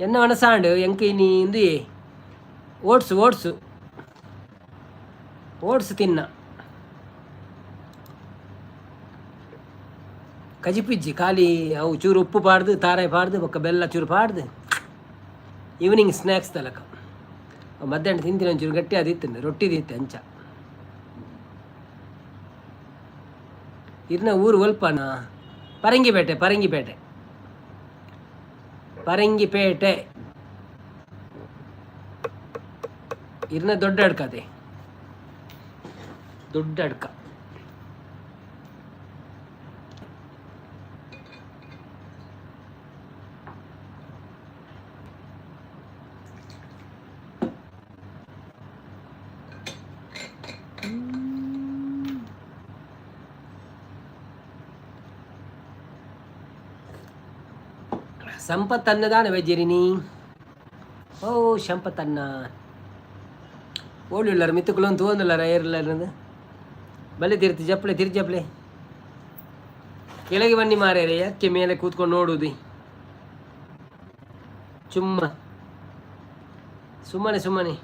ಎನ್ನ ಮನಸಾಂಡು ಎಂಕ ಇನಿ ಇಂದು ಓಟ್ಸು ಓಟ್ಸು ಓಟ್ಸು ತಿನ್ನ ಕಜಿಪಿಜ್ಜಿ ಖಾಲಿ ಅವು ಚೂರು ಉಪ್ಪು ಪಾಡ್ದು ತಾರಾಯಿ ಪಾಡ್ದು ಬೊಕ್ಕ ಬೆಲ್ಲ ಚೂರು ಪಾಡ್ದು ಈವ್ನಿಂಗ್ ಸ್ನ್ಯಾಕ್ಸ್ ತಲಕ ಮಧ್ಯಾಹ್ನ ತಿಂತೀನಿ ಒಂಚೂರು ಗಟ್ಟಿ ಅದಿತ್ತು ರೊಟ್ಟಿದಿತ್ತು ಅಂಚ ಇರ್ನ ಊರು ಒಲ್ಪನ ಪರಂಗಿಪೇಟೆ ಪರಂಗಿಪೇಟೆ ಪರಂಗಿಪೇಟೆ ಇರ್ನ ದೊಡ್ಡ ಅಡ್ಕ ಅದೇ ದೊಡ್ಡ ಅಡ್ಕ. ಸಂಪತ್ತನ್ನದಾನ ವೈದ್ಯರಿನಿ. ಓ ಸಂಪತ್ತನ್ನ ಓಡಿಳ್ಳಾರ ಮಿತ್ತುಕುಲೊಂದು ತೋಂದುಲ್ಲಾರ ಏರ್ಲಾರದು ಬಲೆ ತಿರ್ತಿ ಜಪ್ಪಳೆ ತಿರ್ತಿ ಜಪ್ಪಳೆ ಕೆಳಗೆ ಬನ್ನಿ ಮಾರ್ಯಾರೆ, ಯಾಕೆ ಮೇಲೆ ಕೂತ್ಕೊಂಡು ನೋಡುದು ಸುಮ್ಮನೆ ಸುಮ್ಮನೆ.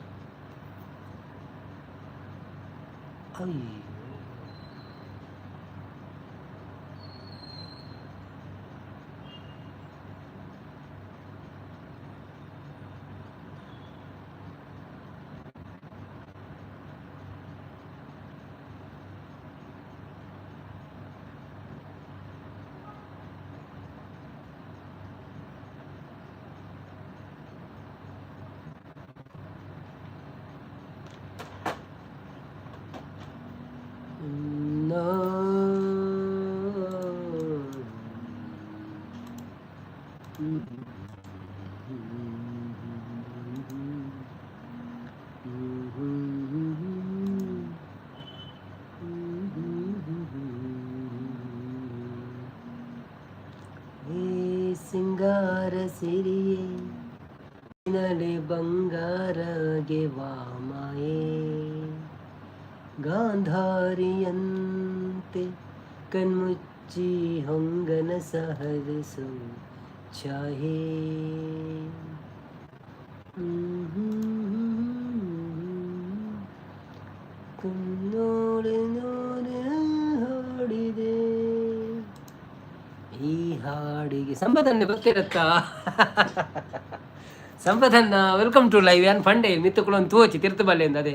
ಅಯ್ಯೋ ಸಿಂಗಾರ ಸಿರಿಯೇ ನಡೆ ಬಂಗಾರಗೆ ವಾಮಾಯೇ ಗಾಂಧಾರಿಯಂತೆ ಕಣ್ಮುಚ್ಚಿ ಹೊಂಗನ ಸಹರಿಸು ಚಾಹೇ ಕುನ್ನೋಳೆ ನೋಡೆ ಹಾಡಿದೆ ಈ ಹಾಡಿಗೆ. ಸಂಪದನ್ನ ಗೊತ್ತಿರತ್ತಾ ಸಂಪದನ್ನ ವೆಲ್ಕಮ್ ಟು ಲೈವ್ ಏನ್ ಫಂಡೆ ಮಿತ್ತುಕೊಳ್ಳೊಂದು ತೋಚಿ ತಿರ್ತಬಲ್ಲೆಂದು ಅದೇ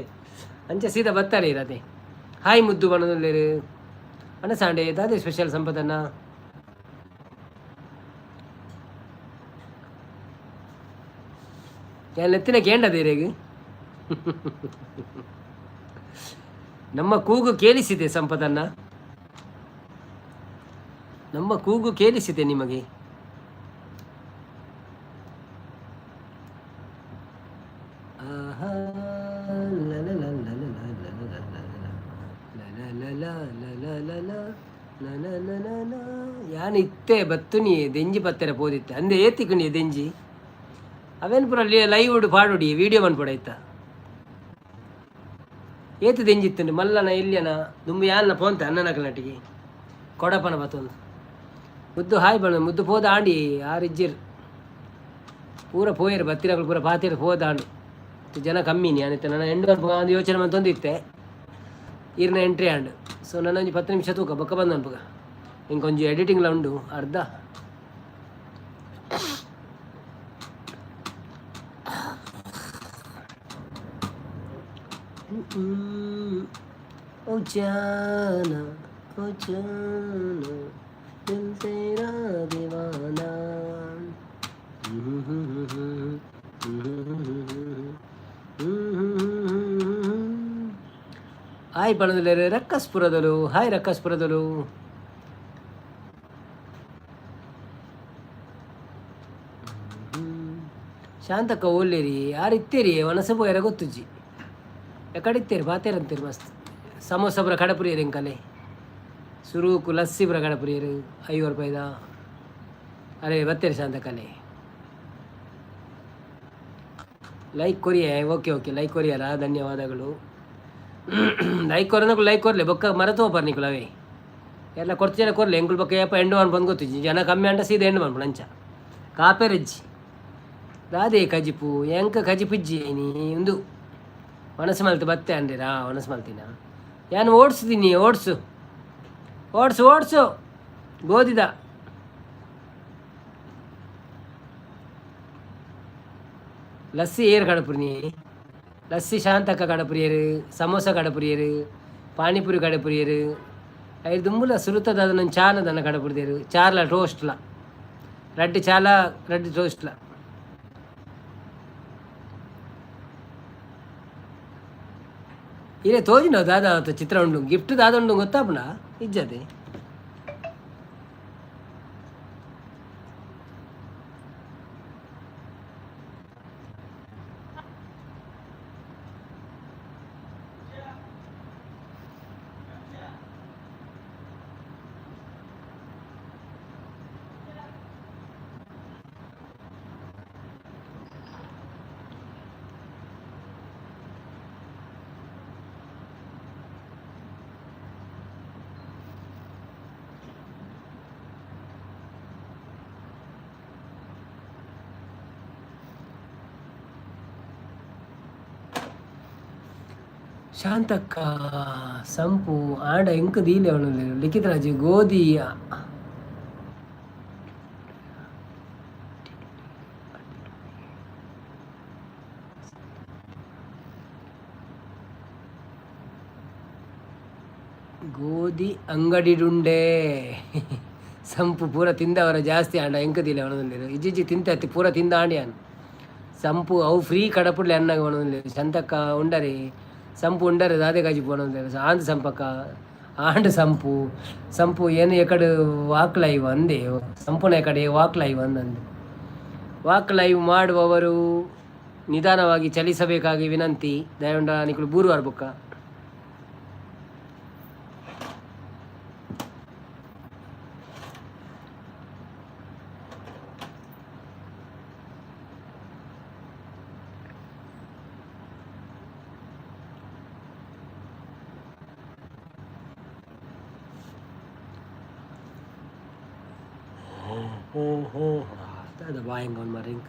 ಅಂಚೆ ಸೀದಾ ಬರ್ತಾರೆ ಇರದೆ. ಹಾಯ್ ಮುದ್ದು ಬಣ್ಣದಲ್ಲಿ ಅಣ್ಣ ಸಾಂಡೆ ಅದೇ ಸ್ಪೆಷಲ್ ಸಂಪದನ್ನ ಎತ್ತಿನ ಕೇಂಡದೇರೆಗೆ ನಮ್ಮ ಕೂಗು ಕೇಳಿಸಿದೆ ಸಂಪದನ್ನ, ನಮ್ಮ ಕೂಗು ಕೇಳಿಸಿದೆ ನಿಮಗೆ. ಆಹಾ ಯಾನ್ ಇತ್ತೆ ಬತ್ತುನಿ ದೆಂಜಿ ಪತ್ತೆರ ಪೋದಿತ್ತೆ ಅಂದೆ ಏತಿಕುನಿ ದೆಂಜಿ ಅವೇನು ಪುರ ಲೈವ್ ಉಡು ಪಾಡುಡಿ ವಿಡಿಯೋ ಮನ್ಪೊಡ ಇತ್ತ ಏತು ದೆಂಜಿತ್ತಂಡು ಮಲ್ಲನ ಇಲ್ಯನ ದುಂಬು ಯಾನ್ನ ಪೋಂತೆ ಅನ್ನನಕಲ್ ನಟಿಗೆ ಕೊಡಪನ ಬತ್ತೊಂದು ಮುದ್ದು ಹಾಯ್ ಬಣ್ಣ ಮುದ್ದು ಪೋದ ಆಂಡಿ ಆರಿಜ್ಜಿರ್ ಪೂರ ಪೋಯರು ಬತ್ತಿನಗಳು ಪೂರ ಪಾತಿರು ಪೋದ ಆಂಡು ಜನ ಕಮ್ಮಿನಿ ಅನಿತ್ತೆ ನನ್ನ ಎಂಟು ಒಂದು ಯೋಚನೆ ಮಂತೊಂದಿತ್ತೆ ಈರ್ನ ಎಂಟ್ರಿ ಆಂಡು ಸೊ ನನ್ನ ಒಂಜಿ 10 ನಿಮಿಷ ತೂಕ ಬೊಕ್ಕ ಬಂದ ಅನ್ಪಗ ಇಂಕೊಂಜಿ ಎಡಿಟಿಂಗ್ಲ ಉಂಡು ಅರ್ಧ ओ जाना ओ जाना दिल तेरा दीवाना ಹಾಯ್ ಬಣದಲ್ಲಿ ರಕ್ಕಸ್ಪುರದಲು ಹಾಯ್ ರಕ್ಕಸ್ಪುರದಲು ಶಾಂತಕ್ಕ ಓಲ್ಲೇರಿ ಯಾರಿತ್ತೀರಿ ವನಸ ಪೋಯರ ಗೊತ್ತುಜ್ಜಿ ಎಕಡಿತ್ತೇರಿ ಬಾತೇರಂತೀರಿ ಮಸ್ತ್ ಸಮೋಸ ಬರ ಕಡಪುರಿಯರು ಎಂಕಲೆ ಸುರುಕು ಲಸ್ಸಿ ಬರ ಕಡಪುರಿಯರು 5 ರೂಪಾಯಿದ ಅರೆ ಬತ್ತೇರಿ ಶಾಂತಕಲೆ ಲೈಕ್ ಕೊರಿಯ ಓಕೆ ಓಕೆ ಲೈಕ್ ಕೊರಿಯಲ್ಲ ಧನ್ಯವಾದಗಳು ಲೈಕ್ ಕೊರನಕು ಲೈಕ್ ಕೊರ್ಲೆ ಬೊಕ್ಕ ಮರತೋ ಬರ್ನಿಕುಲವೇ ಎಲ್ಲ ಕೊಡ್ತಿಲ್ಲ ಕೊರ್ಲೆ ಎಂಗುಲ್ ಬೊಕ್ಕ ಯಪ್ಪ ಎಂಡು ಅನ್ ಬಂದು ಗೊತ್ತಿಜ್ಜಿ ಜನ ಕಮ್ಮಿ ಅಂಟ ಸೀದಾ ಎಂಡು ಮನ್ಪು ನಂಚ ಕಾಪೆರಜ್ಜಿ ದಾದೇ ಕಜಿಪು ಎಂಕ ಕಜಿಪಿಜ್ಜಿ ನೀ ಒಂದು ಒಣಸು ಮಲ್ತು ಬತ್ತೆ ಅಂದಿರಾ ಒಣಸು ಮಲ್ತಿನ ನಾನು ಓಡಿಸ್ತೀನಿ ಓಡಿಸು ಓಡಿಸು ಓಡಿಸು ಗೋದಿದ ಲಸ್ಸಿ ಏರು ಕಡಪುರಿ ಲಸ್ಸಿ ಶಾಂತಕ್ಕ ಕಡಪುರಿಯರು ಸಮೋಸ ಕಡಪುರಿಯರು ಪಾನಿಪುರಿ ಕಡಪುರಿಯರು ಐದು ದುಂಬುಲ ಸುರುತದ ಅದನ್ನ ಚಾನದನ್ನ ಕಡಪುರಿದೇರು ಚಾರ್ಲ ಟೋಸ್ಟ್ಲ ರಡ್ಡಿ ಚಾಲ ರಡ್ಡಿ ಟೋಸ್ಟ್ಲ ಇರೇ ತೋಜಿನ ದಾದ ಚಿತ್ರ ಉಂಡು ಗಿಫ್ಟ್ ದಾದ ಉಂಡು ಗೊತ್ತಾಪುನ ಇಜ್ಜದೆ ಶಾಂತಕ್ಕ ಸಂಪು ಆಂಡ ಎಂಕ ದೀಲೆ ಅವನು ಲಿಖಿತ ರಾಜು ಗೋಧಿ ಗೋಧಿ ಅಂಗಡಿಡುಂಡೆ ಸಂಪು ಪೂರ ತಿಂದವರ ಜಾಸ್ತಿ ಆಂಡ ಎಂಕ ದೀಲೆ ಅವನಲ್ಲಿರು ಇಜ್ಜಿಜ್ಜಿ ತಿಂತತ್ತಿ ಪೂರ ತಿಂದ ಆಂಡಿಯಾನು ಸಂಪು ಅವು free ಕಡಪುಡ್ಲೆ ಅನ್ನಾಗ ಅವನಲ್ಲಿರು Shantakka ಉಂಡರಿ sump ಉಂಡರೆ ದಾದೆ Kazhi phone ಆಂದು ಸಂಪಕ್ಕ and ಸಂಪು ಸಂಪು ಏನು ಎಕಡೆ ವಾಕ್ ಲೈವ್ ಅಂದೆ ಸಂಪುನ ಎಕಡೆ ವಾಕ್ ಲೈವ್ ಅಂದಂದು ವಾಕ್ ಲೈವ್ ಮಾಡುವವರು ನಿಧಾನವಾಗಿ ಚಲಿಸಬೇಕಾಗಿ ವಿನಂತಿ ದಯವಿಟ್ಟು ನಿಕ್ಕಳು ಬೂರುವಾರ ಬುಕ್ಕ ada buying on marink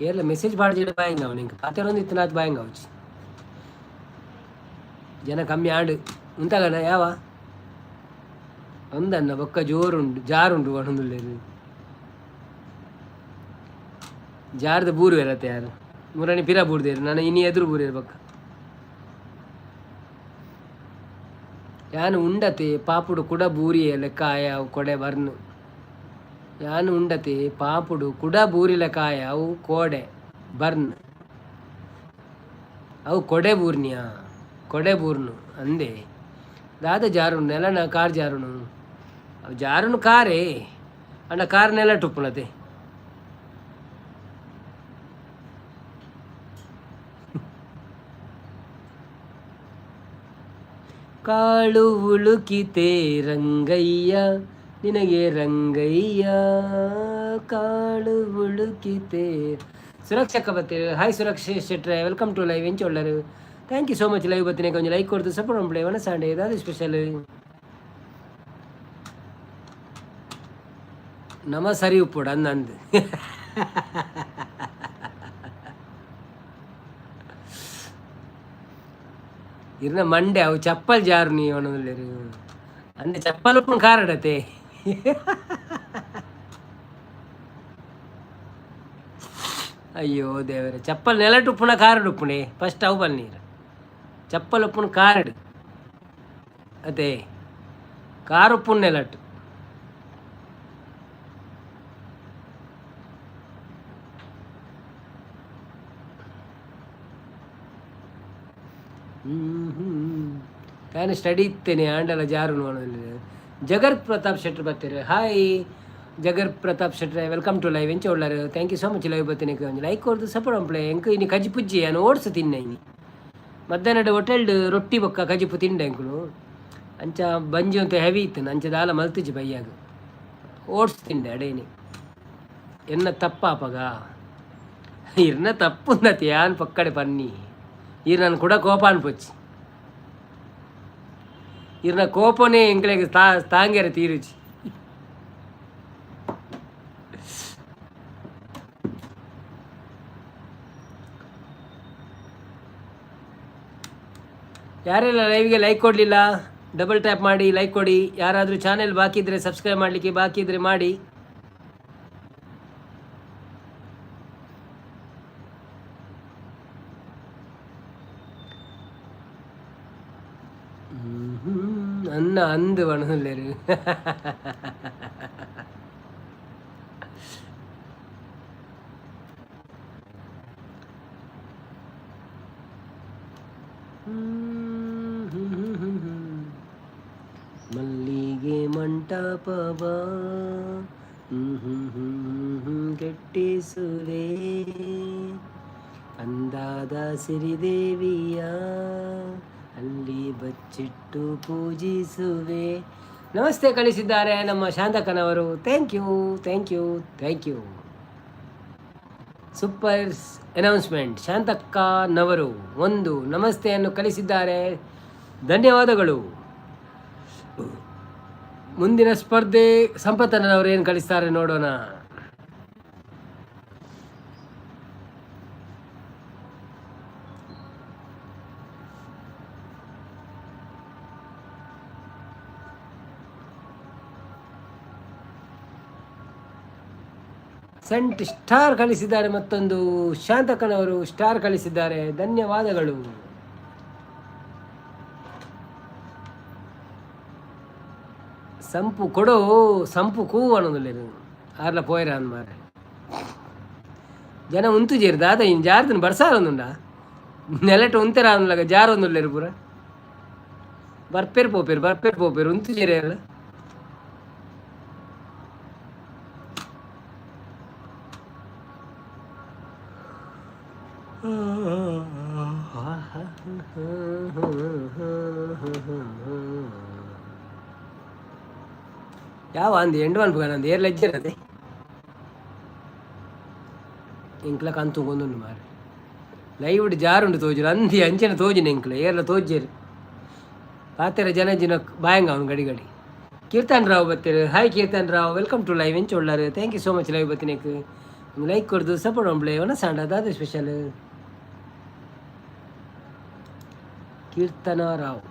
ಏರ್ಲ ಮೆಸೇಜ್ ಮಾಡಿದ್ರೆ ಬಾಯಿಂಗ್ ಅವ ನಿಂಗೆ ಪಾತೆರೊಂದು ಇತ್ತು ನಾತ್ ಬಾಯಿಂಗ್ ಅವಚ್ಚಿ ಜನ ಕಮ್ಮಿ ಆಡು ಉಂತಾಗಣ ಯಾವ ಒಂದನ್ನ ಬೊಕ್ಕ ಜೋರುಂಡು ಜಾರುಂಡು ಒಣೊಂದುಲ್ಲೇನು ಜಾರ್ದ ಬೂರು ಇರತ್ತೆ ಯಾರು ಮುರಣಿ ಪಿರ ಬೂರ್ದೇರು ನಾನು ಇನಿ ಎದುರು ಬೂರೇರು ಬೊಕ್ಕ ಯಾನು ಉಂಡತೆ ಪಾಪುಡು ಕುಡ ಬೂರಿಯ ಲೆಕ್ಕಾಯ ಅವು ಕೊಡೆ ಬರ್ನು ಯಾನು ಉಂಡತೆ ಪಾಪುಡು ಕುಡ ಬೂರಿ ಲೆಕ್ಕಾಯ ಅವು ಕೋಡೆ ಬರ್ನ್ ಅವು ಕೊಡೆ ಬೂರ್ನಿಯಾ ಕೊಡೆ ಬೂರ್ನು ಅಂದೆ ದಾದ ಜಾರುನು ನೆಲನ ಕಾರ್ ಜಾರುನು ಅವು ಜಾರುನು ಕಾರೇ ಅಣ್ಣ ಕಾರ್ ನೆಲ ಟುಪ್ಪುನತೆ ಕಾಳು ಉಳುಕಿತೆ ರಂಗಯ್ಯ ನಿನಗೆ ರಂಗಯ್ಯ ಕಾಳು ಉಳುಕಿತೆ. ಸುರಕ್ಷಕ ಬರ್ತೀರಿ. ಹಾಯ್ ಸುರಕ್ಷ ಶೆಟ್ರೆ, ವೆಲ್ಕಮ್ ಟು ಲೈವ್. ಎಂಚ ಒಳ್ಳರು, thank you so much. Live ಬರ್ತೀನಿ, ಕೊಂಚ ಲೈಕ್ ಕೊಡ್ತು ಸಪೋರ್ಟ್ ಮಾಡ್ಬಿಡಿ. ಒಣ ಸಂಡೇ ಏದಾದ್ರು ಸ್ಪೆಷಲ್ ನಮ ಸರಿ ಉಪ್ಪುಡು ಅಂದಂದು ಇರ್ನ ಮಂಡೆ ಅವು ಚಪ್ಪಲ್ ಜಾರು ನೀ ಒಣದಲ್ಲಿ ಅಂದೆ ಚಪ್ಪಲ್ ಉಪ್ಪು ಕಾರಡತೆ ಅಯ್ಯೋ ದೇವರೇ, ಚಪ್ಪಲ್ ನೆಲಟು ಉಪ್ಪುನ ಕಾರಡು ಉಪ್ಪುಣೆ ಫಸ್ಟ್ ಅವು ಬನ್ನೀರು. ಚಪ್ಪಲ್ ಉಪ್ಪುನ ಕಾರಡು ಅದೇ ಕಾರು ಉಪ್ಪುನ ನೆಲಟು. ನಾನು ಸ್ಟಡಿ ಇತ್ತೇನೆ ಆಂಡಲ ಜಾರು ನೋಡೋದಿಲ್ಲ. ಜಗರ್ ಪ್ರತಾಪ್ ಶೆಟ್ರ್ ಬರ್ತೀರಿ. ಹಾಯ್ ಜಗರ್ ಪ್ರತಾಪ್ ಶೆಟ್ರೆ, ವೆಲ್ಕಮ್ ಟು ಲೈವ್. ಎಂಚ ಒಳ್ಳಾರು, thank you so much. Live ಬರ್ತೀನಿ, ಕೊಂಚ ಲೈಕ್ ಕೊಡ್ದು ಸಪೋರ್ಟ್ ಮಾಡ್ಬಿಳೆ. ಎಂಕು ಇನ್ನು ಕಜಿ ಪುಜ್ಜಿ ನಾನು ಓಡಿಸು ತಿನ್ನ ಇನಿ ಮಧ್ಯಾಹ್ನ ಹೋಟೆಲ್ಡ್ ರೊಟ್ಟಿ ಬೊಕ್ಕ ಕಜಿಪು ತಿಂಡೆ ಎಂಕುಲು ಅಂಚ ಬಂಜಿ ಅಂತ ಹೆವಿ ಇತ್ತು ಅಂಚ ದಾಲ ಮಲ್ತಿಜಿ ಬೈಯಾಗ ಓಟ್ಸ್ ತಿಂಡೆ ಅಡೇನಿ. ಎನ್ನ ತಪ್ಪಾಪಗ ಇರ್ನ ತಪ್ಪು ನತಿ ಯಾನ್ ಪಕ್ಕಡೆ ಪನ್ನಿ ಇರ್ ನಾನು ಕೂಡ ಕೋಪ ಅನ್ಪೊಚ್ಚಿ ಇರ್ನ ಕೋಪನೇ ಎಂಕ್ಲೆಗೆ ತಾಂಗೆರೆ ತೀರುಚಿ. ಯಾರೆಲ್ಲ ಲೈವ್ಗೆ ಲೈಕ್ ಕೊಡಲಿಲ್ಲ ಡಬಲ್ ಟ್ಯಾಪ್ ಮಾಡಿ ಲೈಕ್ ಕೊಡಿ. ಯಾರಾದರೂ ಚಾನೆಲ್ ಬಾಕಿ ಇದ್ದರೆ ಸಬ್ಸ್ಕ್ರೈಬ್ ಮಾಡಲಿಕ್ಕೆ ಬಾಕಿ ಇದ್ದರೆ ಮಾಡಿ. ಅನ್ನ ಅಂದು ಬಣಲ್ಲೇರು ಮಲ್ಲಿಗೆ ಮಂಟಪವ ಕೆಟ್ಟಿಸುವೆ ಅಂದಾದ ಸಿರಿದೇವಿಯ ಅಲ್ಲಿ ಬಚ್ಚಿಟ್ಟು ಪೂಜಿಸುವೆ. ನಮಸ್ತೆ ಕಳಿಸಿದ್ದಾರೆ ನಮ್ಮ ಶಾಂತಕನವರು. Thank you thank you thank you. Super announcement. ಶಾಂತಕ್ಕನವರು ಒಂದು ನಮಸ್ತೆಯನ್ನು ಕಳಿಸಿದ್ದಾರೆ, ಧನ್ಯವಾದಗಳು. ಮುಂದಿನ ಸ್ಪರ್ಧೆ ಸಂಪತ್ತನವರು ಏನು ಕಳಿಸ್ತಾರೆ ನೋಡೋಣ. ಸೆಂಟ್ ಸ್ಟಾರ್ ಕಳಿಸಿದ್ದಾರೆ. ಮತ್ತೊಂದು ಶಾಂತಕನವರು ಸ್ಟಾರ್ ಕಳಿಸಿದ್ದಾರೆ, ಧನ್ಯವಾದಗಳು. ಸಂಪು ಕೊಡು ಸಂಪು ಕೂ ಅನ್ನೋದಿಲ್ಲ ಆರ್ಲ ಪೋಯ್ರ ಅಂದ್ ಮಾರೆ ಜನ ಉಂತು ಜೇರು ದಾದ ಇನ್ನು ಜಾರ್ದನ್ ಬಡ್ಸಾರೊಂದುಂಡ ನೆಲಟು ಉಂತೆರ ಅನ್ನಲಾಗ ಜಾರೊಂದುಲ್ಲೇರು ಪೂರ ಬರ್ಪೇರು ಪೋಪೇರು ಉಂತು ಜೇರಿ ಅಲ್ಲ. ಯಾವ ಅಂದು ಎಂಡು ಅನ್ಪಗ ನಂದು ಏರ್ ಲಜ್ಜರದೆ ಇಂಕ್ಲ ಕಂತು ಕೊಂದುಂಡು ಮಾರೆ ಲೈವ್ ಜಾರುಂಡು ತೋಜರು ಅಂದಿ ಅಂಚೆನ ತೋಜಿನ ಇಂಕ್ಲ ಏರ್ಲ ತೋಜರು ಪಾತೆರ ಜನಜಿನ ಬಾಯಂಗ ಅವನು ಗಡಿ ಗಡಿ. ಕೀರ್ತನ್ ರಾವ್ ಬತ್ತೇರು. Hi Keerthan Rao, welcome to live. ಎಂಚ ಒಳ್ಳಾರು, thank you so much. Live ಬತ್ತಿನಕ್ಕೆ ಲೈಕ್ ಕೊಡ್ದು ಸಪೋರ್ಟ್ ಮಾಡ್ಬಿಳೆ. ಒಣ ಸಾಂಡ ಅದಾದ ಸ್ಪೆಷಲ್. ಕೀರ್ತನ ರಾವ್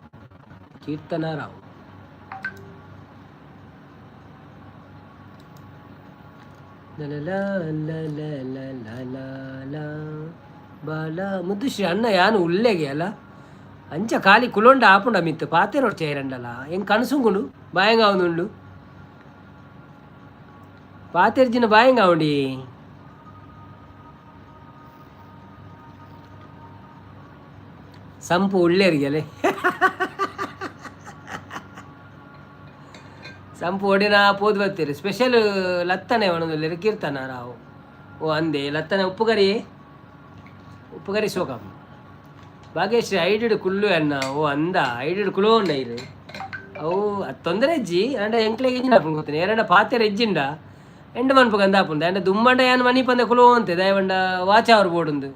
ಬಾಲ ಮುದ್ದುಶ್ರೀ ಅಣ್ಣ ಯಾನು ಉಲ್ಲೆಗೆ ಅಲ್ಲ ಅಂಚ ಖಾಲಿ ಕುಲೊಂಡ ಆಪುಂಡ ಮಿತ್ತು ಪಾತೆ ನೋಡ್ ಚೇರಂಡಲ್ಲ ಹೆಂಗೆ ಕನಸುಂಗುಂಡು ಬಾಯಂಗ ಅವನುಂಡು ಪಾತೆರ್ಜಿನ ಬಾಯಂಗ ಅವಡಿ ಸಂಪು ಉಳ್ಳೇರಿಗೆಲೆ ಸಂಪು ಒಡಿನ ಪೋದು ಬರ್ತೀರಿ ಸ್ಪೆಷಲ್ ಲತ್ತನೆ ಒಣದಲ್ಲಿ ಕೀರ್ತನ ರಾವು ಓ ಅಂದೆ ಲತ್ತನೆ ಉಪ್ಪುಗರಿ ಸೋಕಮ್ಮ ಭಾಗ್ಯಶ್ರೀ ಐಡಿಡ್ ಕುಲ್ಲು ಅನ್ನ ಓ ಅಂದ ಐಡಿಡ್ ಕುಲೋ ಉಂಡ ಇದು ಅವು ಅದು ತೊಂದರೆ ಇಜ್ಜಿ ಅಂಡ ಎಂಕ್ಲೆಗೆ ಇಜ್ಜಿನ ಹಾಪುಂಡು ಗೊತ್ತಿನ ಎರಡ ಪಾತೆರ ಇಜ್ಜಿಂಡ ಎಂಡು ಮನ್ಪು ಗಂಧ ಹಾಪುಂಡು ಅಂಡ ದುಮ್ಮಂಡ ಏನು ಮನಿ ಪಂದ ಕುಲೋ ಅಂತೆ ದಯವಂಡ ವಾಚ ಅವ್ರು ಬೋಡುಂದು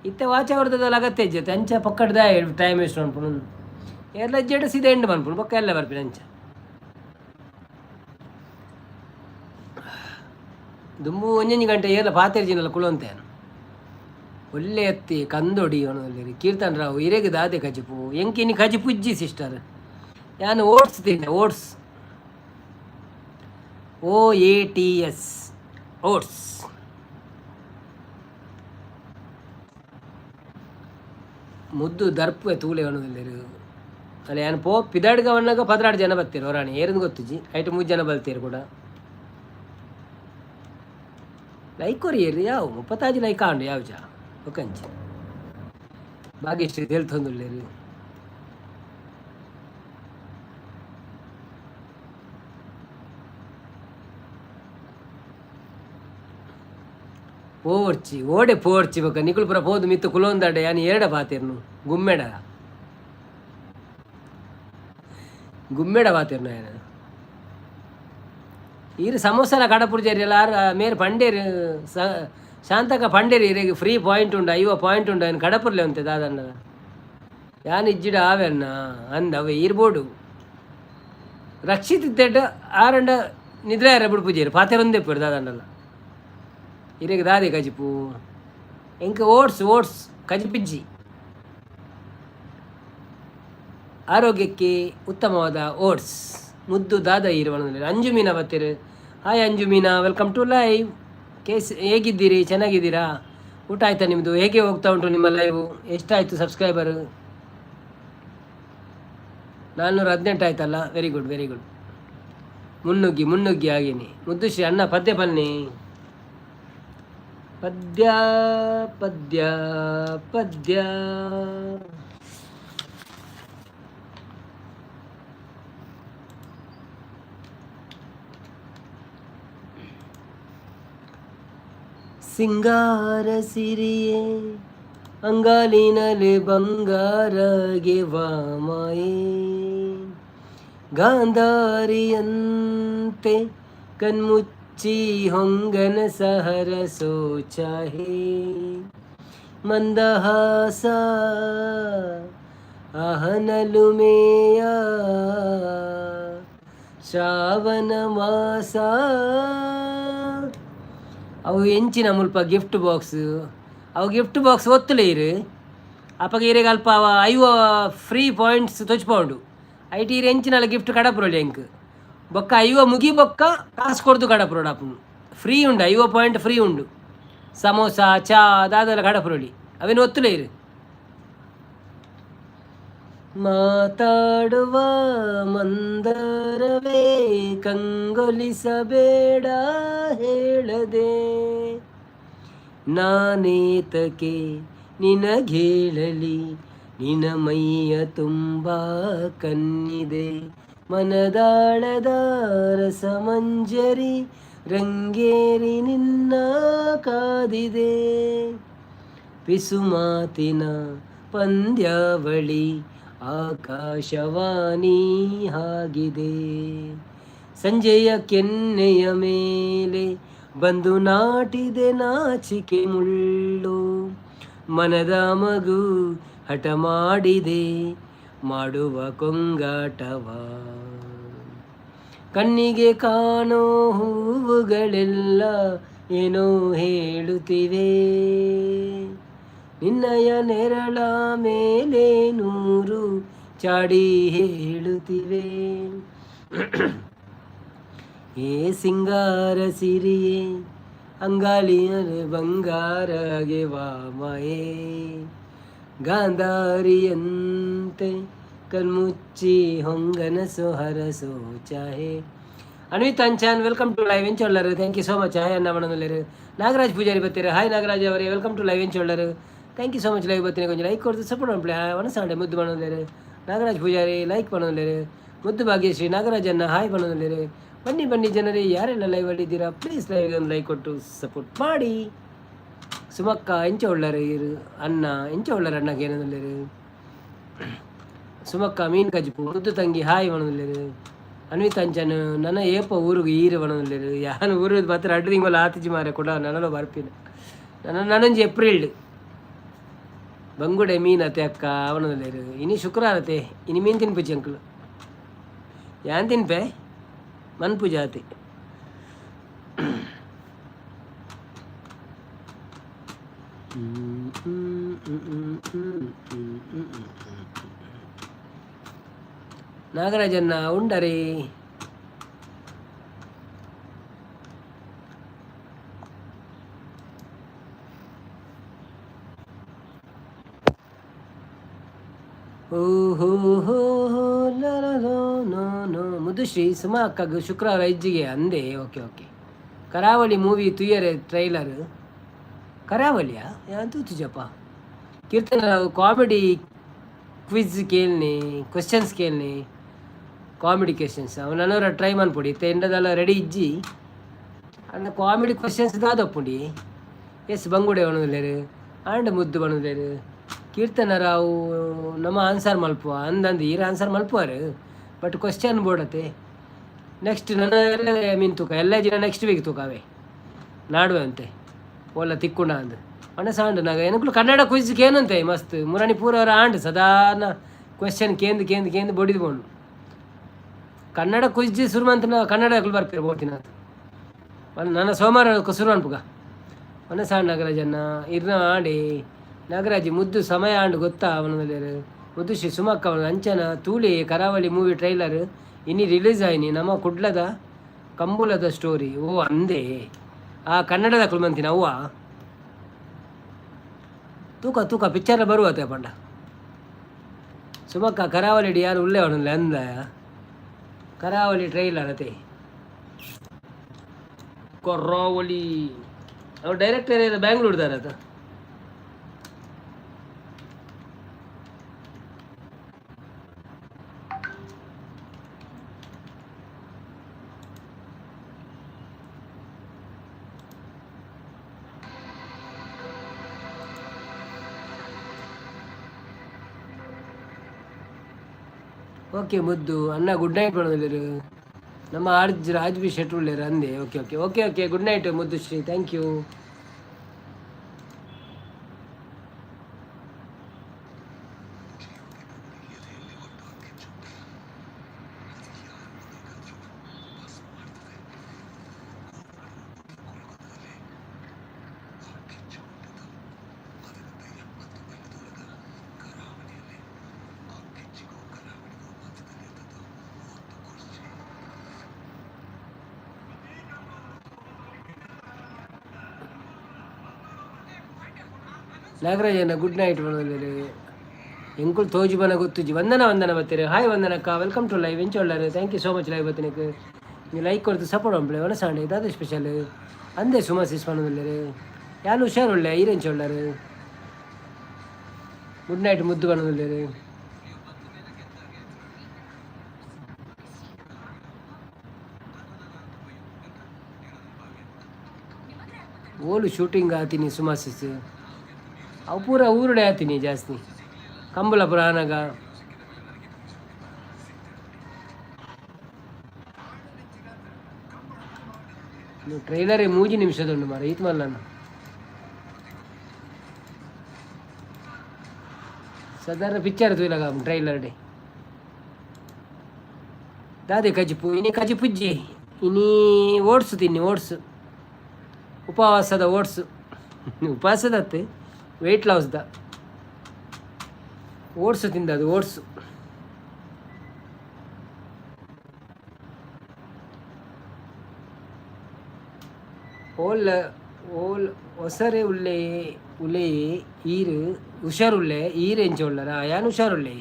ಇತ್ತೆ ವಾಚ ಅವ್ರದ್ದು ಅಗತ್ಯ ಇಜ್ಜತ್ತೆ ಅಂಚ ಪಕ್ಕಡ್ದ ಟೈಮ್ ವೇಸ್ಟ್ ಅನ್ಪುಣು ಎಲ್ಲ ಇಜ್ಜೆಡು ಸೀದಾ ಎಂಡು ಮನ್ಪುಣು ಪಕ್ಕ ಎಲ್ಲ ಬರ್ಪಿನ ಅಂಚ ದುಂಬು ಒಂಜೊಂಜಿ ಗಂಟೆ ಏರ್ಲ ಪಾತೆರ್ಜಿನಲ್ಲ ಕುಳಂತೆ ಒಳ್ಳೆ ಎತ್ತಿ ಕಂದೊಡಿ ಅವನಲ್ಲಿ ಕೀರ್ತನ್ ರಾವ್ ಇರೆಗೆ ದಾದೆ ಕಜಿಪು ಎಂಕಿನಿ ಕಜಿಪು ಇಜ್ಜಿ ಸಿಸ್ಟರ್ ಯಾನು ಓಟ್ಸ್ ತಿಂದೆ ಓಟ್ಸ್ OATS ಓಟ್ಸ್ ಮುದ್ದು ದರ್ಪೆ ತೂಲೆ ಅವನದಲ್ಲಿ ಅಲ್ಲಿ ಏನು ಪೋ ಪಿದಾಡ್ಗವನ್ನಾಗ 16 ಜನ ಬರ್ತೀರಿ ಹೊರಾಣಿ ಏರಿಂದ ಗೊತ್ತುಜಿ ಐಟು 3 ಜನ ಬಲ್ತೀರಿ ಕೂಡ ಲೈಕ್ ಕೊರಿಯರಿ ಯಾವ 35 ಲೈಕ್ ಆಂಡು ಯಾವ ಜಾ ಒಕ್ಕಂಚಿ ಭಾಗ್ಯಶ್ರೀ ಹೇಳ್ತಂದುಳ್ಳೇರಿ ಪೋರ್ಚಿ ಓಡೆ ಪೋರ್ಚಿ ಬೊಕ್ಕ ನಿಕುಲ್ಪುರ ಪೋದು ಮಿತ್ತು ಕುಲೊಂದಾಡೆ ಯಾನು ಎರಡ ಪಾತಿರ್ನು ಗುಮ್ಮೆಡ ಪಾತಿರ್ನು ಏನು ಈರು ಸಮೋಸಲ ಕಡಪುರ್ಜೇರಿ ಎಲ್ಲ ಮೇರೆ ಪಂಡೇರಿ ಶಾಂತಕ ಪಂಡೇರಿ ಇರೆಗೆ ಫ್ರೀ ಪಾಯಿಂಟ್ ಉಂಡು 50 ಪಾಯಿಂಟ್ ಉಂಡು ಏನು ಕಡಪುರ್ಲೆ ಅಂತೆ ದಾದಣ್ಣ ಯಾನು ಇಜ್ಜಿಡ ಆವೆನ್ನ ಅಂದ ಅವೇ ಇರ್ಬೋಡು ರಕ್ಷಿತ್ ಇತ್ತೆಡ್ಡ ಆರಂಡ ನಿದ್ರೆ ಯಾರ ಬಿಡು ಪೂಜೇರಿ ಪಾತೆರೊಂದೇ ಪೇರು ದಾದಣ್ಣಲ್ಲ ಇರೆಗೆ ದಾದೆ ಕಜಿಪು ಎಂಕ ಓಟ್ಸ್ ಕಜಿಪಿಜ್ಜಿ ಆರೋಗ್ಯಕ್ಕೆ ಉತ್ತಮವಾದ ಓಟ್ಸ್ ಮುದ್ದು ದಾದ ಇರುವಲ್ಲಿ ಅಂಜುಮೀನ ಬರ್ತೀರಿ ಹಾಯ್ ಅಂಜುಮೀನ ವೆಲ್ಕಮ್ ಟು ಲೈವ್ ಹೇಗಿದ್ದೀರಿ ಚೆನ್ನಾಗಿದ್ದೀರಾ ಊಟ ಆಯ್ತಾ ನಿಮ್ಮದು ಹೇಗೆ ಹೋಗ್ತಾ ಉಂಟು ನಿಮ್ಮ ಲೈವು ಎಷ್ಟಾಯಿತು ಸಬ್ಸ್ಕ್ರೈಬರು 418 ಆಯ್ತಲ್ಲ ವೆರಿ ಗುಡ್ ಮುನ್ನುಗ್ಗಿ ಆಗೇನಿ ಮುದ್ದುಶ್ರೀ ಅಣ್ಣ ಪದ್ಯ ಬನ್ನಿ ಪದ್ಯ ಸಿಂಗಾರ ಸಿರಿಯೇ ಅಂಗಾಲಿನಲ್ಲಿ ಬಂಗಾರಗೆ ವಾಮಾಯೇ ಗಾಂಧಾರಿಯಂತೆ ಕಣ್ಮುಚ್ಚಿ ಹೊಂಗನ ಸಹರ ಸೋಚಾಹೇ ಮಂದಹಾಸ ಅಹನಲುಮೇಯ ಶ್ರಾವಣ ಮಾಸ ಅವು ಎಂಚಿನ ಮುಲ್ಪ ಗಿಫ್ಟ್ ಬಾಕ್ಸ್ ಅವು ಗಿಫ್ಟ್ ಬಾಕ್ಸ್ ಒತ್ತಲೇ ಇರು ಅಪ್ಪಗೆ ಇರೆಗೆ ಅಲ್ಪ ಅವ ಫ್ರೀ ಪಾಯಿಂಟ್ಸ್ ತೊಚ್ಪೌಂಡು ಐಟಿ ಇರು ಎಂಚಿನಲ್ಲ ಗಿಫ್ಟ್ ಕಡಪುರೋಳಿ ಎಂಕ್ ಬೊಕ್ಕ 50 ಮುಗಿ ಬೊಕ್ಕ ಕಾಸು ಕೊಡ್ದು ಕಡಪುರೋಡು ಅಪ್ಪನು ಫ್ರೀ ಉಂಡು 50 ಪಾಯಿಂಟ್ ಫ್ರೀ ಉಂಡು ಸಮೋಸ ಚಾ ಅದಾದೆಲ್ಲ ಕಡಪುರೋಳಿ ಅವೇನು ಒತ್ತಲೇ ಇರು ಮಾತಾಡುವ ಮಂದರವೇ ಕಂಗೊಲಿಸಬೇಡ ಹೇಳದೆ ನಾನೇತಕ್ಕೆ ನಿನಗೇಳಲಿ ನಿನ ಮೈಯ ತುಂಬ ಕಣ್ಣಿದೆ ಮನದಾಳದ ರಸಮಂಜರಿ ರಂಗೇರಿ ನಿನ್ನ ಕಾದಿದೆ ಪಿಸುಮಾತಿನ ಪಂದ್ಯಾವಳಿ ಆಕಾಶವಾಣಿ ಆಗಿದೆ ಸಂಜೆಯ ಕೆನ್ನೆಯ ಮೇಲೆ ಬಂದು ನಾಟಿದೆ ನಾಚಿಕೆ ಮುಳ್ಳು ಮನದ ಮಗು ಹಠ ಮಾಡಿದೆ ಮಾಡುವ ಕೊಂಗಾಟವ ಕಣ್ಣಿಗೆ ಕಾಣೋ ಹೂವುಗಳೆಲ್ಲ ಏನೋ ಹೇಳುತ್ತಿವೆ ನಿನ್ನಯ ನೆರಳ ಮೇಲೆ 100 ಚಾಡಿ ಹೇಳುತ್ತಿವೆ ಏ ಸಿಂಗಾರ ಸಿರಿಯೇ ಅಂಗಾಲಿಯರೆ ಬಂಗಾರಗೆ ವಾಮಯೇ ಗಾಂಧಾರಿಯಂತೆ ಕಣ್ಮುಚ್ಚಿ ಹೊಂಗನ ಸೊಹರ ಸೋಚಾಹೆ Anvith Anchan welcome to live ಎಂಚೊಳ್ಳರು thank you so much hi ಅನ್ನ ಮನಲ್ಲರು ನಾಗರಾಜ್ ಪೂಜಾರಿ ಬರ್ತೀರಾ ಹಾಯ್ ನಾಗರಾಜ್ ಅವರೇ ವೆಲ್ಕಮ್ ಟು ಲೈವ್ ಎಂಚೊಳ್ಳರು thank you so much live ಬರ್ತೀನಿ ಕೊಂಚ ಲೈಕ್ ಕೊಡ್ತು ಸಪೋರ್ಟ್ ಮಾಡ್ಬಿಡಿ ಮನಸ್ಸಾಂಡೆ ಮುದ್ದು ಮಾಡೋದಿಲ್ಲ ನಾಗರಾಜ್ ಪೂಜಾರಿ ಲೈಕ್ ಮಾಡೋದಿಲ್ಲ ಮುದ್ದು ಭಾಗ್ಯಶ್ರೀ ನಾಗರಾಜನ್ನ ಹಾಯ್ ಮಾಡೋದಿಲ್ಲ ಬನ್ನಿ ಜನರೇ ಯಾರೆಲ್ಲ ಲೈವ್ ಅಲ್ಲಿದ್ದೀರಾ ಪ್ಲೀಸ್ ಲೈವ್ ಒಂದು ಲೈಕ್ ಕೊಟ್ಟು ಸಪೋರ್ಟ್ ಮಾಡಿ ಸುಮಕ್ಕ ಎಂಚ ಉಳ್ಳರು ಇರು ಅನ್ನ ಎಂಚ ಉಳ್ಳರು ಅಣ್ಣಗೆ ಏನಂದಿರು ಸುಮಕ್ಕ ಮೀನು ಕಜ್ಪು ಮುದ್ದು ತಂಗಿ ಹಾಯ್ ಮನದಿಲ್ಲೇರು ಅನ್ವಿತ್ ಅಂಚನ್ ನನ್ನ ಏಪ ಊರಿಗೆ ಈರು ಮನದಿಲ್ಲೇರು ಯಾನು ಊರು ಮಾತ್ರ ಅಡ್ಡು ತಿಂಗಳು ಆತಿಜಿ ಮಾರೆ ಕೊಡ ನನ್ನలో ಬರ್ಪಿನ ನನ್ನೊಂಜಿ ಏಪ್ರಿಲ್ ಬಂಗುಡೆ ಮೀನು ಅತ್ತೆ ಅಕ್ಕ ಅವನದಿಲ್ಲೇರು ಇನಿ ಶುಕ್ರವಾರ ಅತ್ತೆ ಇನಿ ಮೀನು ತಿನ್ಪುಜಿ ಅಂಕಲ್ ಯಾನ್ ತಿನ್ಪೆ ಮನ್ಪು ಜಾತಿ ನಾಗರಾಜನ್ನ ಉಂಡರಿ ಮುದುಶ್ರೀ ಸುಮಾ ಅಕ್ಕಗ ಶುಕ್ರವಾರ ಹೆಜ್ಜಿಗೆ ಅಂದೆ ಓಕೆ ಓಕೆ ಕರಾವಳಿ ಮೂವಿ ತುಯ್ಯರೆ ಟ್ರೈಲರ್ ಕರಾವಳಿಯಾ ಯಾಂತೂ ತುಜಪ್ಪ ಕೀರ್ತನ ಕಾಮಿಡಿ ಕ್ವಿಜ್ ಕೇಳ್ನಿ ಕ್ವೆಶನ್ಸ್ ಕೇಳ್ನಿ ಕಾಮಿಡಿ ಕ್ವೆಶನ್ಸ್ ಅವನವರ ಟ್ರೈ ಮನ್ಪೊಡಿ ಎಂಡದೆಲ್ಲ ರೆಡಿ ಇಜ್ಜಿ ಅನ್ನ ಕಾಮಿಡಿ ಕ್ವೆಶನ್ಸ್ ದಾದಪ್ಪುಂಡಿ ಎಸ್ ಬಂಗುಡೆ ಬಣದಲೇರು ಆಂಡ್ ಮುದ್ದು ಬಣದಲೇರು ಕೀರ್ತನರಾವು ನಮ್ಮ ಆನ್ಸರ್ ಮಲ್ಪುವ ಅಂದಂದು ಈರ ಆನ್ಸರ್ ಮಲ್ಪುವಾರು ಬಟ್ ಕ್ವಶನ್ ಬೋಡತ್ತೆ ನೆಕ್ಸ್ಟ್ ನನ್ನ ಎಲ್ಲ ಮೀನು ತೂಕ ಎಲ್ಲ ಜನ ನೆಕ್ಸ್ಟ್ ವೀಕ್ ತೂಕವೇ ನಾಡುವೆ ಅಂತೆ ಓಲ್ಲ ತಿಕ್ಕುಂಡ ಅಂದು ಮನಸಾಂಡು ನಾಗ ಏನಕ್ಕೂ ಕನ್ನಡ ಕ್ವಿಜ್ಗೆ ಏನಂತೆ ಮಸ್ತ್ ಮುರಾಣಿ ಪೂರವರ ಆಂಡ್ ಸಾಧಾರಣ ಕ್ವೆಶನ್ ಕೇಂದು ಕೇಂದು ಕೇಂದು ಬಡಿದು ಬೋಣು ಕನ್ನಡ ಕ್ವಿಜ್ ಶುರುವಂತ ಕನ್ನಡ ಬರ್ಪೇರು ಬೋಡ್ತೀನಿ ಅಂತ ನನ್ನ ಸೋಮವಾರ ಶುರು ಅನ್ಪುಗ ಮನಸಾಂಡ್ ನಾಗರಾಜನ್ನ ಇರ್ನ ಆಡಿ ನಾಗರಾಜಿ ಮುದ್ದು ಸಮಯ ಆಂಡು ಗೊತ್ತಾ ಅವನಲ್ಲಿ ಮುದ್ದು ಶ್ರೀ ಸುಮಕ್ಕ ಅವನ ಅಂಚನ ತೂಳಿ ಕರಾವಳಿ ಮೂವಿ ಟ್ರೈಲರ್ ಇನ್ನಿ ರಿಲೀಸ್ ಆಯ್ನಿ ನಮ್ಮ ಕುಡ್ಲದ ಕಂಬುಲದ ಸ್ಟೋರಿ ಓ ಅಂದೆ ಆ ಕನ್ನಡದ ಕುಳ್ಮಂತಿನ ಅವ್ವ ತೂಕ ತೂಕ ಪಿಕ್ಚರ್ ಬರುವತ್ತೆ ಪಂಡ ಸುಮಕ್ಕ ಕರಾವಳಿ ಯಾರು ಉಳ್ಳೆ ಅವನಲ್ಲ ಅಂದ ಕರಾವಳಿ ಟ್ರೈಲರ್ ಅತೆ ಕರಾವಳಿ ಅವ್ರು ಡೈರೆಕ್ಟರ್ ಬ್ಯಾಂಗ್ಳೂರ್ದಾರ ಅದು ಓಕೆ ಮುದ್ದು ಅಣ್ಣ ಗುಡ್ ನೈಟ್ ಮಾಡೋದಿಲ್ಲರು ನಮ್ಮ ರಾಜ್ ಬಿ ಶೆಟ್ರು ಉಳ್ಳೇರು ಅಂದೆ okay okay okay okay good night Muddu Shree thank you ನಾಗರಾಜನ ಗುಡ್ ನೈಟ್ ಮಾಡೋದಿಲ್ಲ ಎಂಕುಲ್ ತೋಜು ಬನ ಗೊತ್ತುಜಿ ವಂದನ ಬರ್ತೀರಿ ಹಾಯ್ ವಂದನಕ್ಕ ವೆಲ್ಕಮ್ ಟು ಲೈವ್ ಎಂಚೊಳ್ಳಾರು thank you so much live ಬತ್ತಿನಕ್ಕೆ ನೀವು ಲೈಕ್ ಕೊಡ್ತು ಸಪೋರ್ಟ್ ಮಾಡ್ಬಿಡಿ ಒಳಸಾಂಡೆ ಇದಾದ ಸ್ಪೆಷಲ್ ಅಂದೇ ಸುಮಾ ಸಿಸ್ ಮಾಡೋದಿಲ್ಲರು ಯಾರು ಹುಷಾರುಳ್ಳೆ ಈರೆಂಚೊಳ್ಳಾರು ಗುಡ್ ನೈಟ್ ಮುದ್ದು ಬಣ್ಣದಿಲ್ಲರು ಓಲು ಶೂಟಿಂಗ್ ಆತೀನಿ ಸುಮಾ ಸಿಸ್ ಅವು ಪೂರ ಊರುಡೆ ಆತೀನಿ ಜಾಸ್ತಿ ಕಂಬಳಪುರ ಆನಾಗ ಟ್ರೈಲರೇ 3 ನಿಮಿಷದುಂಡು ಮಾರ ಈತ್ ಮಲ್ಲನ ಸಾಧಾರಣ ಪಿಕ್ಚರ್ ತೂಲಾಗ ಟ್ರೈಲರ್ ಡೇ ದಾದೆ ಕಜಿಪು ಇನಿ ಕಜಿಪುಜ್ಜಿ ಇನಿ ಓಟ್ಸು ತಿನ್ನಿ ಓಟ್ಸು ಉಪವಾಸದ ಓಟ್ಸು ಉಪವಾಸದತ್ತೆ ವೆಯ್ಟ್ ಲಾಸ್ದ ಓಟ್ಸು ತಿಂದದು ಓಟ್ಸು ಓಲ್ ಹೊಸರೆ ಉಳ್ಳೆ ಉಲೆ ಈರು ಹುಷಾರುಳ್ಳೆ ಈರೆಂಚೊಳ್ಳರ ಯಾನು ಹುಷಾರುಳ್ಳೆ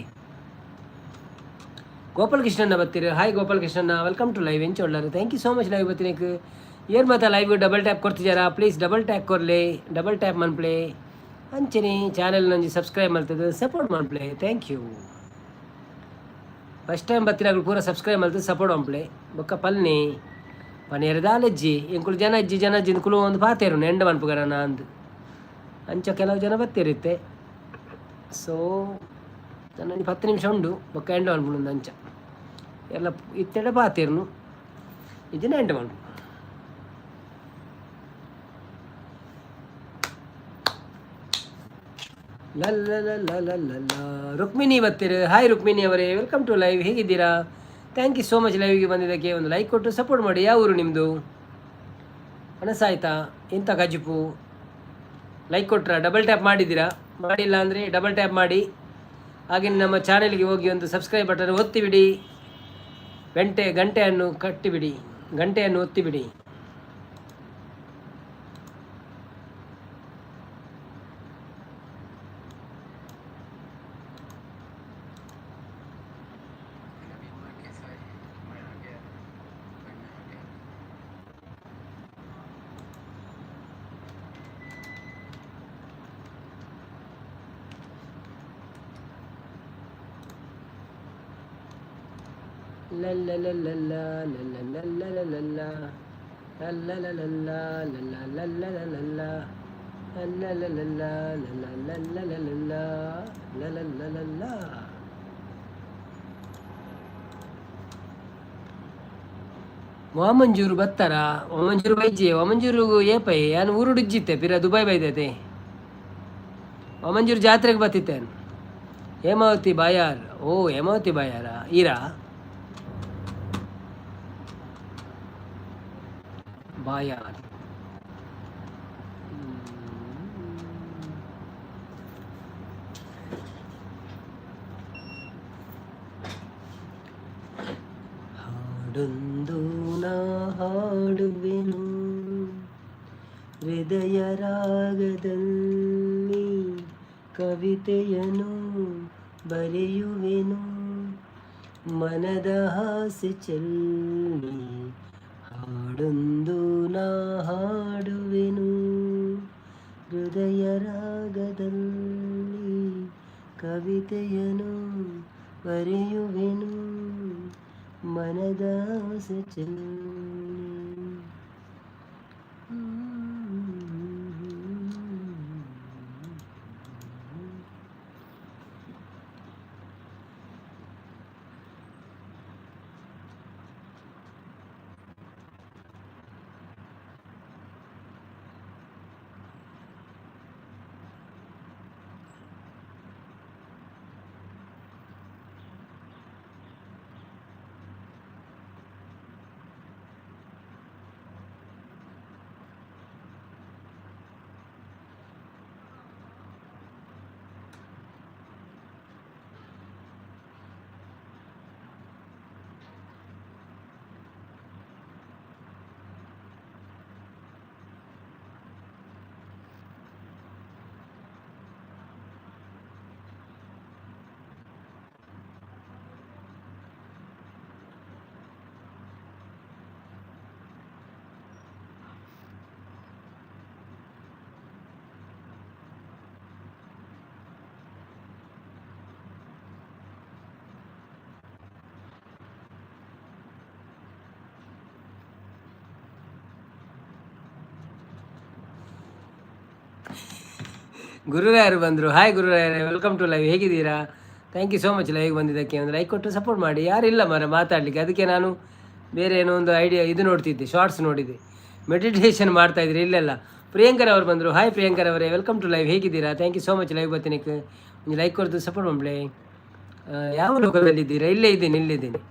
ಗೋಪಾಲ್ ಕೃಷ್ಣನ್ನ ಬರ್ತೀರಿ ಹಾಯ್ ಗೋಪಾಲ್ ಕೃಷ್ಣನ್ನ ವೆಲ್ಕಮ್ ಟು ಲೈವ್ ಎಂಚೊಳ್ಳರು thank you so much live ಬರ್ತೀನಿ ಏನು ಮಾತಾ ಲೈವ್ ಡಬಲ್ ಟ್ಯಾಪ್ ಕೊಡ್ತಿದ್ದಾರಾ ಪ್ಲೀಸ್ ಡಬಲ್ ಟ್ಯಾಪ್ ಕೊರಲಿ ಡಬಲ್ ಟ್ಯಾಪ್ ಮನ್ಪ್ಲೆ ಅಂಚನೆ ಚಾನೆಲ್ ನಂಜಿ ಸಬ್ಸ್ಕ್ರೈಬ್ ಮಾಡ್ತದೆ ಸಪೋರ್ಟ್ ಮನ್ಪ್ಲೆ ಥ್ಯಾಂಕ್ ಯು ಫಸ್ಟ್ ಟೈಮ್ ಬರ್ತಿರಾಗಲು ಪೂರ ಸಬ್ಸ್ಕ್ರೈಬ್ ಮಾಡ್ತದೆ ಸಪೋರ್ಟ್ ಮನ್ಪ್ಲೆ ಬೊಕ್ಕ ಪಲ್ನಿ ಪನೇರದಾಲಜ್ಜಿ ಎಂಕುಲು ಜನಜ್ಜಿ ಕುಲು ಒಂದು ಪಾತೇರು ಎಂಡ ಮನ್ಪುಗರ ಅಂದು ಅಂಚ ಕೆಲವು ಜನ ಬತ್ತಿರುತ್ತೆ. ಸೊ ನನಗೆ 10 ನಿಮಿಷ ಉಂಡು ಬೊಕ್ಕ ಎಂಡ ಮನ್ಪುಂಡು ಅಂಚ ಎಲ್ಲ ಇತ್ತೆಡೆ ಪಾತಿರ್ನು ಇದನ್ನ ಎಂಡ ಮನ್ಪು. ರುಕ್ಮಿಣಿ ಬತ್ತಿರು. ಹಾಯ್ ರುಕ್ಮಿಣಿ ಅವರೇ, ವೆಲ್ಕಮ್ ಟು ಲೈವ್. ಹೇಗಿದ್ದೀರಾ? ಥ್ಯಾಂಕ್ ಯು ಸೋ ಮಚ್ ಲೈವ್ಗೆ ಬಂದಿದ್ದಕ್ಕೆ. ಒಂದು ಲೈಕ್ ಕೊಟ್ಟು ಸಪೋರ್ಟ್ ಮಾಡಿ. ಯಾವ ಊರು ನಿಮ್ಮದು? ಮನಸ್ಸಾಯ್ತಾ? ಇಂಥ ಗಜಿಪು ಲೈಕ್ ಕೊಟ್ರಾ? ಡಬಲ್ ಟ್ಯಾಪ್ ಮಾಡಿದ್ದೀರಾ? ಮಾಡಿಲ್ಲ ಅಂದರೆ ಡಬಲ್ ಟ್ಯಾಪ್ ಮಾಡಿ. ಹಾಗೆ ನಮ್ಮ ಚಾನೆಲ್ಗೆ ಹೋಗಿ ಒಂದು ಸಬ್ಸ್ಕ್ರೈಬ್ ಬಟನ್ ಒತ್ತಿಬಿಡಿ. ಗಂಟೆಯನ್ನು ಕಟ್ಟಿಬಿಡಿ, ಗಂಟೆಯನ್ನು ಒತ್ತಿಬಿಡಿ. ವಾಮಂಜೂರು ಬತ್ತಾರ? ವಾಮಂಜೂರು ಬೈಜಿ ವಾಮಂಜೂರು ಏಪೈ ಯಾನು ಊರುಡಿಜ್ಜಿತ್ತೆ ಪಿರ ದುಬೈ ಬೈದೈತೆ. ವಾಮಂಜೂರು ಜಾತ್ರೆಗೆ ಬತ್ತಿತ್ತೇನು? ಹೇಮಾವತಿ ಬಾಯಾರ್. ಓ ಹೇಮಾವತಿ ಬಾಯಾರ ಈರಾ ಬಾಯಾರ್. ಹಾಡೊಂದು ನಾ ಹಾಡುವೆನು ಹೃದಯ ರಾಗದಲ್ಲಿ, ಕವಿತೆಯನು ಬರೆಯುವೆನು ಮನದ ಹಾಸ್ಯ ಚೆಲ್ಲಿ. ಹಾಡೊಂದು ನಾ ಹಾಡುವೆನು ಹೃದಯ ರಾಗದಲ್ಲಿ, ಕವಿತೆಯನು ಬರೆಯುವೆನು ಮನದ ಹಾಸ್ಯ ಚೆಲ್ಲಿ. ಗುರುರಾಯರು ಬಂದರು. ಹಾಯ್ ಗುರುರಾಯರೇ, ವೆಲ್ಕಮ್ ಟು ಲೈವ್. ಹೇಗಿದ್ದೀರಾ? Thank you so much live ಬಂದಿದ್ದಕ್ಕೆ. ಒಂದು ಲೈಕ್ ಕೊಟ್ಟು ಸಪೋರ್ಟ್ ಮಾಡಿ. ಯಾರಿಲ್ಲ ಮಾತಾಡಲಿಕ್ಕೆ, ಅದಕ್ಕೆ ನಾನು ಬೇರೆ ಏನೋ ಒಂದು ಐಡಿಯಾ ಇದು ನೋಡ್ತಿದ್ದೆ, ಶಾರ್ಟ್ಸ್ ನೋಡಿದ್ದೆ, ಮೆಡಿಟೇಷನ್ ಮಾಡ್ತಾಯಿದ್ರಿ ಇಲ್ಲೆಲ್ಲ. ಪ್ರಿಯಾಂಕರ್ ಅವರು ಬಂದರು. ಹಾಯ್ ಪ್ರಿಯಾಂಕರ್ ಅವರೇ, ವೆಲ್ಕಮ್ ಟು ಲೈವ್. ಹೇಗಿದ್ದೀರಾ? Thank you so much live ಬರ್ತೀನಿಕ್ಕೆ. ಒಂದು ಲೈಕ್ ಕೊಡ್ತು ಸಪೋರ್ಟ್ ಮಾಡ್ಬಳೆ. ಯಾವ ಲೋಕದಲ್ಲಿದ್ದೀರಾ? ಇಲ್ಲಿದ್ದೀನಿ.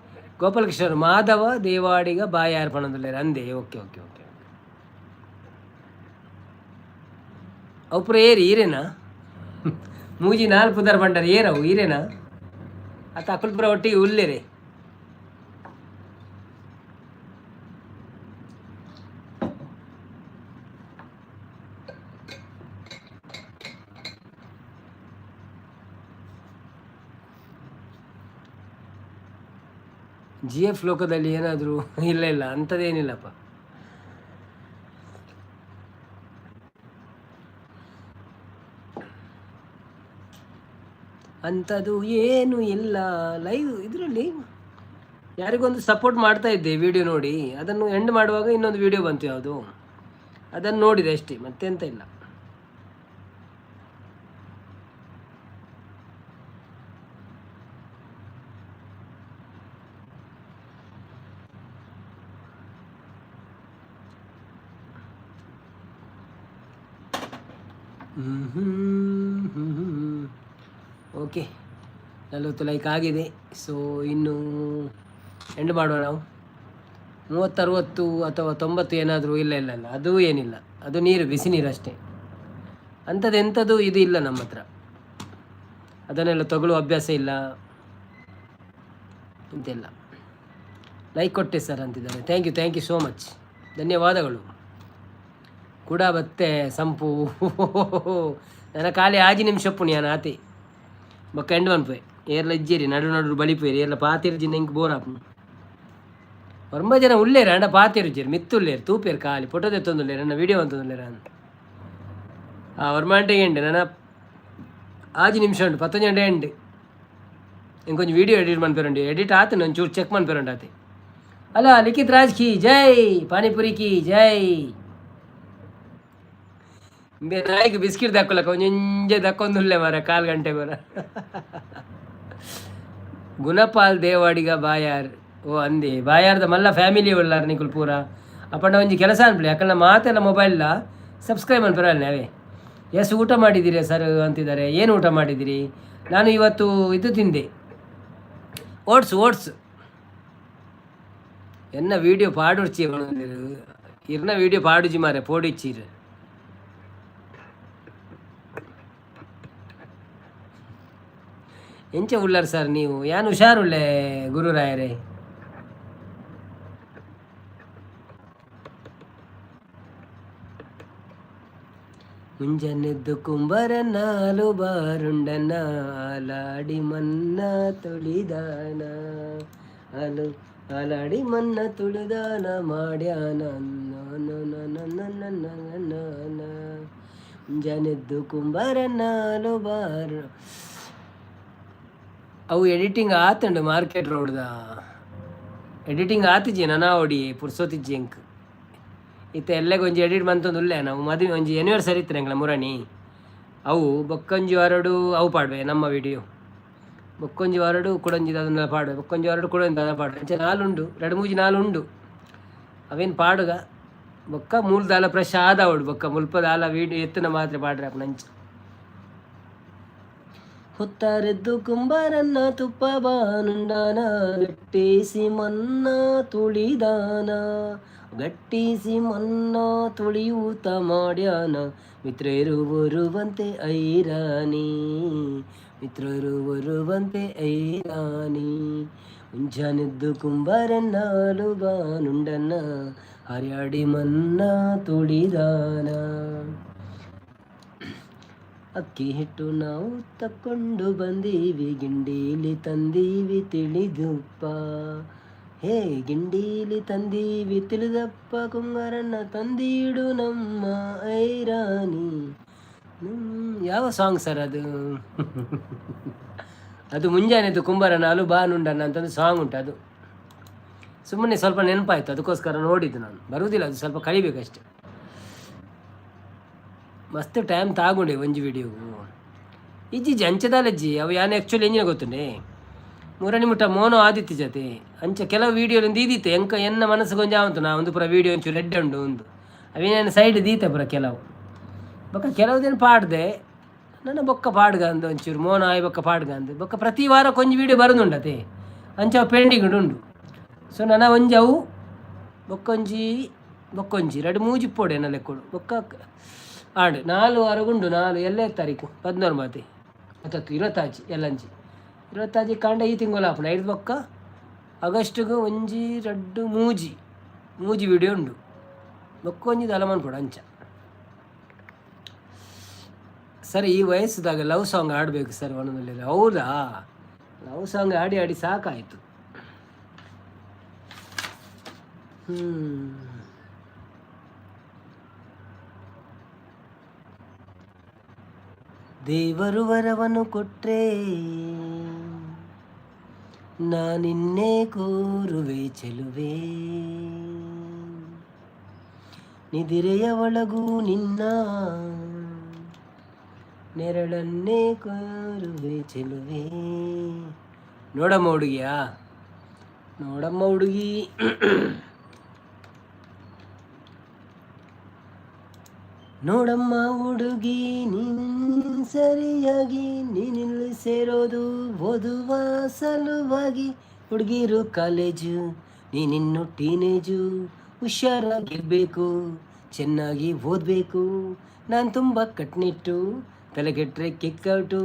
ಗೋಪಾಲಕೃಷ್ಣ ಮಾಧವ ದೇವಾಡಿಗ ಬಾಯಾರ್ಪಣದಲ್ಲ ಅಂದೆ. Okay okay okay. ಅವುಪುರ ಈರೇನಾ? ಮೂಜಿ 4 ಪುದರ್ ಬಂಡಾರ ಏರವು ಈರೇನಾ? ಅತ್ತ ಅಕ್ಕಲ್ಪುರ ಒಟ್ಟಿಗೆ ಉಲ್ಲೇರೆ. GF ಲೋಕದಲ್ಲಿ ಏನಾದರೂ ಇಲ್ಲ ಅಂಥದ್ದೇನಿಲ್ಲಪ್ಪ. ಅಂಥದ್ದು ಏನು ಇಲ್ಲ. ಲೈವ್ ಇದರಲ್ಲಿ ಯಾರಿಗೊಂದು ಸಪೋರ್ಟ್ ಮಾಡ್ತಾ ಇದ್ದೆ ವಿಡಿಯೋ ನೋಡಿ, ಅದನ್ನು ಎಂಡ್ ಮಾಡುವಾಗ ಇನ್ನೊಂದು ವಿಡಿಯೋ ಬಂತು ಯಾವುದು, ಅದನ್ನು ನೋಡಿದೆ ಅಷ್ಟೇ, ಮತ್ತೆಂತ ಇಲ್ಲ. ಓಕೆ, 40 ಲೈಕ್ ಆಗಿದೆ. ಸೊ ಇನ್ನು ಎಂಡ್ ಮಾಡುವ ನಾವು. 30, 60 ಅಥವಾ 90 ಏನಾದರೂ ಇಲ್ಲ ಇಲ್ಲ ಇಲ್ಲ, ಅದೂ ಏನಿಲ್ಲ, ಅದು ನೀರು, ಬಿಸಿ ನೀರು ಅಷ್ಟೇ. ಅಂಥದ್ದು ಎಂಥದ್ದು ಇದು ಇಲ್ಲ ನಮ್ಮ ಹತ್ರ, ಅದನ್ನೆಲ್ಲ ತಗೊಳ್ಳುವ ಅಭ್ಯಾಸ ಇಲ್ಲ ಅಂತೆಲ್ಲ. ಲೈಕ್ ಕೊಟ್ಟೆ ಸರ್ ಅಂತಿದ್ದಾರೆ. ಥ್ಯಾಂಕ್ ಯು ಸೋ ಮಚ್, ಧನ್ಯವಾದಗಳು. ಕೂಡ ಬತ್ತೆ ಸಂಪು ನನ್ನ ಖಾಲಿ 5 ನಿಮಿಷ ಪುಣ್ಯಾನ ಆತಿ ಬೊಕ್ಕ ಎಂಡ್ ಮನ್ಪೆ ಏರ್ಲ ಇಜ್ಜೇರಿ ನಡು ಬಲಿಪೇರಿ ಏರ್ಲ ಪಾತಿರ್ಜಿನ ಇಂಕ್ ಬೋರ್ ಆಪು ವರ್ಮ ಜನ ಉಳ್ಳೇರ ಅಂಡ ಪಾತಿರ್ಜೇರಿ ಮಿತ್ತುಳ್ಳೇರು ತೂಪೇರು ಖಾಲಿ ಫೋಟೋ ತೆತ್ತೊಂದುಳ್ಳೇರು ನನ್ನ ವೀಡಿಯೋ ಅಂತಂದುಳ್ಳೇರ ಅಂತ ವರ್ಮಾಂಟೆ ಎಂಡ್ ನನ್ನ 5 ನಿಮಿಷ ಉಂಟು 11 ಗಂಟೆ ಎಂಡ್ ಇಂಕೊಂಚು ವೀಡಿಯೋ ಎಡಿಟ್ ಮನ್ಪೇರುಂಡು ಎಡಿಟ್ ಆತು ನಾನು ಚೂರು ಚೆಕ್ ಮನ್ಪೇರುಂಡು ಆತಿ ಅಲ್ಲ ಲಿಖಿತ್ ರಾಜ್ ಕಿ ಜೈ ಪಾನಿಪುರಿ ಕಿ ಜೈ ನಾಯಿಗೆ ಬಿಸ್ಕಿಟ್ ದಕ್ಕೊಲಕ್ಕ ಒಂಜೆ ದಕ್ಕೊಂದುಲ್ಲೆ ಮರ 1/4 ಗಂಟೆ ಬರ ಗುಣಪಾಲ್ ದೇವಾಡಿಗ ಬಾಯಾರ್ ಓ ಅಂದೆ ಬಾಯಾರ್ದ ಮಲ್ಲ ಫ್ಯಾಮಿಲಿ ಉಳ್ಳಾರ ನಿಕುಲ್ ಪೂರ ಅಪ್ಪಣ್ಣ ಒಂಜಿ ಕೆಲಸ ಅನ್ಬಿಡಿ ಯಾಕಂದ್ರೆ ಮಾತೆಲ್ಲ ಮೊಬೈಲ್ನ ಸಬ್ಸ್ಕ್ರೈಬ್ ಅನ್ಪರಲ್ಲ ನಾವೇ ಎಸ್ ಊಟ ಮಾಡಿದ್ದೀರಿ ಸರ್ ಅಂತಿದ್ದಾರೆ. ಏನು ಊಟ ಮಾಡಿದ್ದೀರಿ? ನಾನು ಇವತ್ತು ಇದು ತಿಂದೆ, ಓಟ್ಸ್ ಎನ್ನ ವೀಡಿಯೋ ಪಾಡುಚ್ಚಿ ಇರ್ನ ವೀಡಿಯೋ ಪಾಡುಜಿ ಮಾರೆ ಪೋಡಿಚ್ಚೀರು ಎಂಚ ಉಳ್ಳಾರ ಸರ್ ನೀವು ಯಾನು ಹುಷಾರುಳ್ಳೆ ಗುರುರಾಯರೇ. ಮುಂಜಾನೆದ್ದು ಕುಂಬರನಾಲು ಬಾರುಂಡನ ಆಲಾಡಿ ಮನ್ನ ತುಳಿದಾನ ಆಲಾಡಿ ಮನ್ನ ತುಳಿದಾನ ಮಾಡ್ಯಾನ ಮುಂಜಾನೆದ್ದು ಕುಂಬರನಾಲು ಬಾರು ಅವು ಎಡಿಟಿಂಗ್ ಆತಂಡು ಮಾರ್ಕೆಟ್ ರೋಡ್ದ ಎಡಿಟಿಂಗ್ ಆತಿಜಿ ನನ ಓಡಿ ಪುರ್ಸೋತಿಜ್ಜಿ ಎಂಕ್ ಇತ್ತ ಎಲ್ಲಗೆ ಒಂಜಿ ಎಡಿಟ್ ಬಂತಂದುಲ್ಲೆ ನಾವು ಮದುವೆ ಒಂಜಿ ಆ್ಯನಿವರ್ಸರಿ ಇತ್ತು ಎಂಗ್ಲ ಮುರಣಿ ಅವು ಬೊಕ್ಕೊಂಜಿ 2 ಅವು ಪಾಡ್ವೆ ನಮ್ಮ ವಿಡಿಯೋ ಬೊಕ್ಕೊಂಜಿ 2 ಕುಡಂಜಿದ ಅದನ್ನೆಲ್ಲ ಪಾಡ್ವೆ ಬೊಕ್ಕೊಂಜಿ 2 ಕುಡಂಜಿದ ಅದನ್ನ ಪಾಡ್ವೆ ಅಂಚೆ 4 ಉಂಡು 2-3 ಉಂಡು ಅವೇನು ಪಾಡುಗ ಬೊಕ್ಕ ಮೂಲದಾಲ ಫ್ರೆಶ್ ಆದವಡು ಬೊಕ್ಕ ಮುಲ್ಪದಾಲ ವೀಡಿಯೋ ಎತ್ತನ ಮಾತ್ರ ಪಾಡ್ರೆ ಅಪ್ಪ ನಂಚ ಹೊತ್ತಾರೆದ್ದು ಕುಂಬಾರನ್ನ ತುಪ್ಪ ಬಾನುಂಡಾನ ಗಟ್ಟಿಸಿ ಮನ್ನ ತುಳಿದಾನ ಗಟ್ಟಿಸಿ ಮನ್ನ ತುಳಿಯೂತ ಮಾಡ್ಯಾನ ಮಿತ್ರರು ಬರುವಂತೆ ಐರಾನಿ ಮಿತ್ರರು ಬರುವಂತೆ ಐರಾನಿ ಮುಂಜಾನೆದ್ದು ಕುಂಬಾರನ್ನಾಲು ಬಾನುಂಡನ್ನ ಹರ್ಯಾಡಿ ಮನ್ನ ತುಳಿದಾನ ಅಕ್ಕಿ ಹಿಟ್ಟು ನಾವು ತಕ್ಕೊಂಡು ಬಂದೀವಿ ಗಿಂಡೀಲಿ ತಂದೀವಿ ತಿಳಿದುಪ್ಪ ಹೇ ಗಿಂಡೀಲಿ ತಂದೀವಿ ತಿಳಿದಪ್ಪ ಕುಂಬಾರನ್ನ ತಂದೀಡು ನಮ್ಮ ಐರಾನಿ. ಯಾವ ಸಾಂಗ್ ಸರ್ ಅದು? ಅದು ಮುಂಜಾನೆದು ಕುಂಬಾರನ ಅಲು ಬಾನುಂಡನ ಅಂತಂದು ಸಾಂಗ್ ಉಂಟು, ಅದು ಸುಮ್ಮನೆ ಸ್ವಲ್ಪ ನೆನಪಾಯಿತು ಅದಕ್ಕೋಸ್ಕರ ನೋಡಿದ್ದು ನಾನು. ಬರುವುದಿಲ್ಲ, ಅದು ಸ್ವಲ್ಪ ಕಲಿಬೇಕಷ್ಟೆ. ಮಸ್ತ್ ಟೈಮ್ ತಾಗೊಂಡೆ ಒಂಜಿ ವಿಡಿಯೋಗು ಇಜ್ಜಿ ಅಂಚದಾಲಜ್ಜಿ ಅವು ಯಾನು ಆ್ಯಕ್ಚುಲಿ ಎಂಜಿನ ಗೊತ್ತುಂಡೆ ಮೂರನೇ ಮುಟ್ಟ ಮೋನೋ ಆದಿತ್ಯ ಜೊತೆ ಅಂಚ ಕೆಲವು ವೀಡಿಯೋಲಿಂದ ಈದೀತೆ ಎಂಕ ಎನ್ನ ಮನಸ್ಸು ಗೊಂಜ ಆವಂತು ನಾ ಒಂದು ಪುರ ವೀಡಿಯೋ ಒಂಚೂರು ರೆಡ್ ಉಂಡು ಒಂದು ಅವೇನೇನು ಸೈಡ್ ದೀತೆ ಪುರ ಕೆಲವು ಬೊಕ್ಕ ಕೆಲವುದೇನು ಪಾಡ್ದೆ ನನ್ನ ಬೊಕ್ಕ ಪಾಡ್ಗ ಅಂದು ಒಂಚೂರು ಮೋನೋ ಆಯ್ ಬೊಕ್ಕ ಪಾಡ್ಗ ಅಂದು ಬೊಕ್ಕ ಪ್ರತಿ ವಾರ ಕೊಂಚ ವೀಡಿಯೋ ಬರೋದುಂಡತೆ ಅಂಚ ಅವು ಪೆಂಡಿಂಗ್ ಉಂಡು. ಸೊ ನನ್ನ ಒಂಜಿ ಅವು ಬೊಕ್ಕೊಂಜಿ 2-3 ಜಿಪ್ಪೋಡೆ ಎನ್ನ ಲೆಕ್ಕೊಡು ಬೊಕ್ಕ ಆಡು 4 ವಾರಗುಂಡು 4 ಎಲ್ಲೇ ತಾರೀಕು 14 ಮಾತಿ 20 ಎಲ್ಲಂಜಿ 20 ಕಾಂಡ ಈ ತಿಂಗಳು ಆಪಣ 5 ಬೊಕ್ಕ ಆಗಸ್ಟ್ಗೂ ಒಂಜಿ 2-3 ವೀಡಿಯೋ ಉಂಡು ಬೊಕ್ಕ ಒಂಜಿ ದಲಮನ್ ಕೊಡು ಅಂಚ. ಸರ್ ಈ ವಯಸ್ಸದಾಗ ಲವ್ ಸಾಂಗ್ ಆಡಬೇಕು ಸರ್ ಒಂದೊಂದಲ್ಲಿ. ಹೌದಾ, ಲವ್ ಸಾಂಗ್ ಆಡಿ ಸಾಕಾಯಿತು. ದೇವರು ವರವನ್ನು ಕೊಟ್ರೆ ನಾನಿನ್ನೇ ಕೋರುವೆ ಚೆಲುವೆ ನಿದಿರೆಯ ಒಳಗೂ ನಿನ್ನ ನೆರಳನ್ನೇ ಕೋರುವೆ ಚೆಲುವೆ. ನೋಡಮ್ಮ ಹುಡುಗಿಯಾ, ನೋಡಮ್ಮ ಹುಡುಗಿ ನೋಡಮ್ಮ ಹುಡುಗಿ ನೀನು ಸರಿಯಾಗಿ ನೀನಿಲ್ಲಿ ಸೇರೋದು ಓದುವ ಸಲುವಾಗಿ. ಹುಡುಗಿರು ಕಾಲೇಜು ನೀನಿನ್ನು ಟೀನೇಜು, ಹುಷಾರಾಗಿರ್ಬೇಕು, ಚೆನ್ನಾಗಿ ಓದಬೇಕು. ನಾನು ತುಂಬ ಕಟ್ನಿಟ್ಟು, ತಲೆಗೆಟ್ರೆ ಕಿಕ್ಕೌಟು.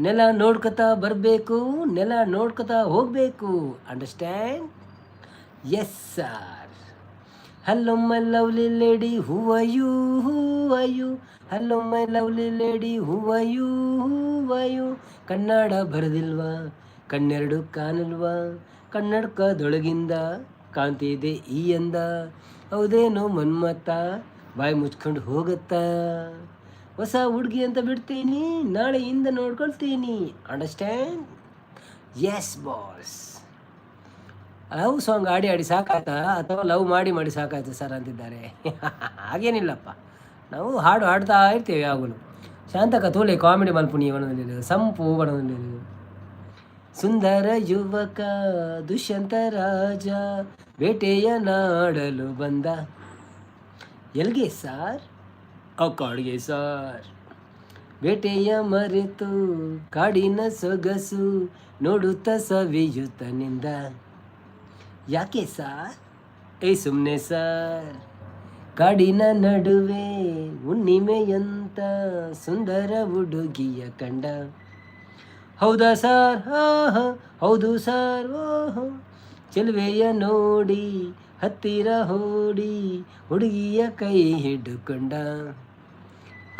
ನೆಲ ನೋಡ್ಕೊತಾ ಬರಬೇಕು, ನೆಲ ನೋಡ್ಕೊತಾ ಹೋಗಬೇಕು. Understand? Yes sir. Hello my lovely lady, who are you, who are you? Hello my lovely lady, who are you, who are you? Kannada ಬರದಿಲ್ವಾ, ಕಣ್ಣೆರಡು ಕಾಣಲ್ವಾ, ಕನ್ನಡಕದೊಳಗಿಂದ ಕಾಣ್ತಿದೆ ಈ ಅಂದ. ಹೌದೇನೋ ಮನ್ಮತ್ತ, ಬಾಯಿ ಮುಚ್ಕೊಂಡು ಹೋಗುತ್ತಾ. ಹೊಸ ಹುಡುಗಿ ಅಂತ ಬಿಡ್ತೀನಿ, ನಾಳೆಯಿಂದ ನೋಡ್ಕೊಳ್ತೀನಿ. Understand? Yes boss. Love song ಆಡಿ ಆಡಿ ಸಾಕಾಯ್ತಾ, ಅಥವಾ ಲವ್ ಮಾಡಿ ಮಾಡಿ ಸಾಕಾಯ್ತು ಸರ್ ಅಂತಿದ್ದಾರೆ. ಹಾಗೇನಿಲ್ಲಪ್ಪ, ನಾವು ಹಾಡು ಹಾಡ್ತಾ ಇರ್ತೇವೆ ಯಾವಾಗಲೂ. ಶಾಂತಕ ತೋಲೆ ಕಾಮಿಡಿ ಮಲ್ಪುಣಿ ಬಣದಲ್ಲಿ, ಸಂಪು ಬಣದಲ್ಲಿ. ಸುಂದರ ಯುವಕ ದುಷ್ಯಂತ ರಾಜ ಬೇಟೆಯ ನಾಡಲು ಬಂದ. ಎಲ್ಗೆ ಸಾರ್? ಕಾಡಿಗೆ ಸಾರ್. ಬೇಟೆಯ ಮರೆತು ಕಾಡಿನ ಸೊಗಸು ನೋಡುತ್ತ ಸವಿಯುತ್ತನಿಂದ. ಯಾಕೆ ಸಾರ್? ಸುಮ್ಮನೆ ಸಾರ್. ಕಾಡಿನ ನಡುವೆ ಹುಣ್ಣಿಮೆಯಂತ ಸುಂದರ ಹುಡುಗಿಯ ಕಂಡ. ಹೌದಾ ಸಾರ್? ಹೌದು ಸಾರ್. ಓಹೋ, ಚೆಲುವೆಯ ನೋಡಿ ಹತ್ತಿರ ಓಡಿ ಹುಡುಗಿಯ ಕೈ ಹಿಡ್ಕೊಂಡ.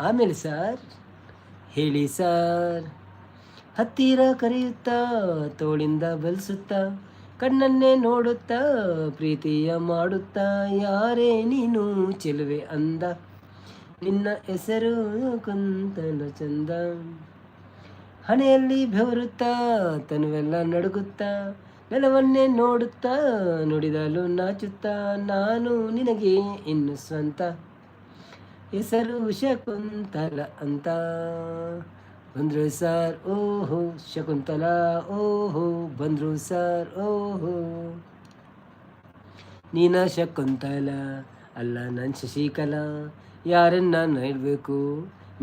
ಆಮೇಲೆ ಸಾರ್ ಹೇಳಿ ಸಾರ್. ಹತ್ತಿರ ಕರೆಯುತ್ತಾ ತೋಳಿಂದ ಬಲಿಸುತ್ತಾ, ಕಣ್ಣನ್ನೇ ನೋಡುತ್ತಾ ಪ್ರೀತಿಯ ಮಾಡುತ್ತಾ, ಯಾರೇ ನೀನು ಚೆಲುವೆ ಅಂದ. ನಿನ್ನ ಹೆಸರು ಕುಂತಲ ಚಂದ. ಹಣೆಯಲ್ಲಿ ಬೆವರುತ್ತಾ ತನುವೆಲ್ಲ ನಡುಗುತ್ತಾ, ನೆಲವನ್ನೇ ನೋಡುತ್ತಾ ನುಡಿದಲು ನಾಚುತ್ತಾ, ನಾನು ನಿನಗೆ ಇನ್ನು ಸ್ವಂತ. ಹೆಸರು ಶಕುಂತಲ ಅಂತ. ಬಂದ್ರು ಸರ್ ಓಹೋ, ಶಕುಂತಲಾ ಓಹೋ, ಬಂದ್ರು ಸರ್ ಓಹೋ. ನೀನ ಶಕುಂತಲ ಅಲ್ಲ ನನ್ನ ಶಶಿಕಲಾ, ಯಾರನ್ನ ನೋಡಬೇಕು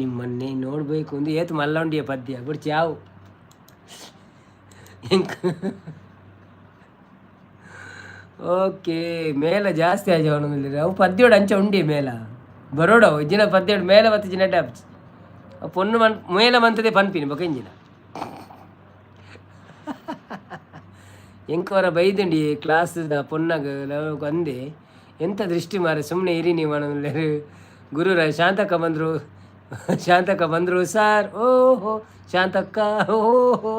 ನಿಮ್ಮನ್ನೇ ನೋಡಬೇಕು ಅಂದು ಏತು ಮಲ್ಲೊಂಡಿಯ ಪದ್ಯ ಬಿಡ್ತು ಯಾವ ಓಕೆ. ಮೇಲ ಜಾಸ್ತಿ ಆಜವನಿಲ್ಲ ಅವು ಪದ್ಯೋಡು ಅಂಚ ಉಂಡಿ ಮೇಲ ಬರೋಡವು ಇಜ್ಜಿನ ಪದ್ಯೋಡು ಮೇಲ ಮತ್ತು ಜಿನ ಡ್ಯಾಪ್ಸ್ ಪೊನ್ನು ಮೇಲ ಮಂತದೆ ಪನ್ಪಿನಿ ಬೊಕೆಂಜಿನ ಎಂಕವರ ಬೈದುಂಡಿ ಕ್ಲಾಸ್ದ ಪೊನ್ನಾಗ ಅಂದೆ ಎಂಥ ದೃಷ್ಟಿ ಮಾರೆ ಸುಮ್ಮನೆ ಇರಿ ನೀವು ಅನ್ನೋದು. ಗುರುರ ಶಾಂತಕ್ಕ ಬಂದರು ಸಾರ್ ಓಹೋ, ಶಾಂತಕ್ಕ ಓಹೋ.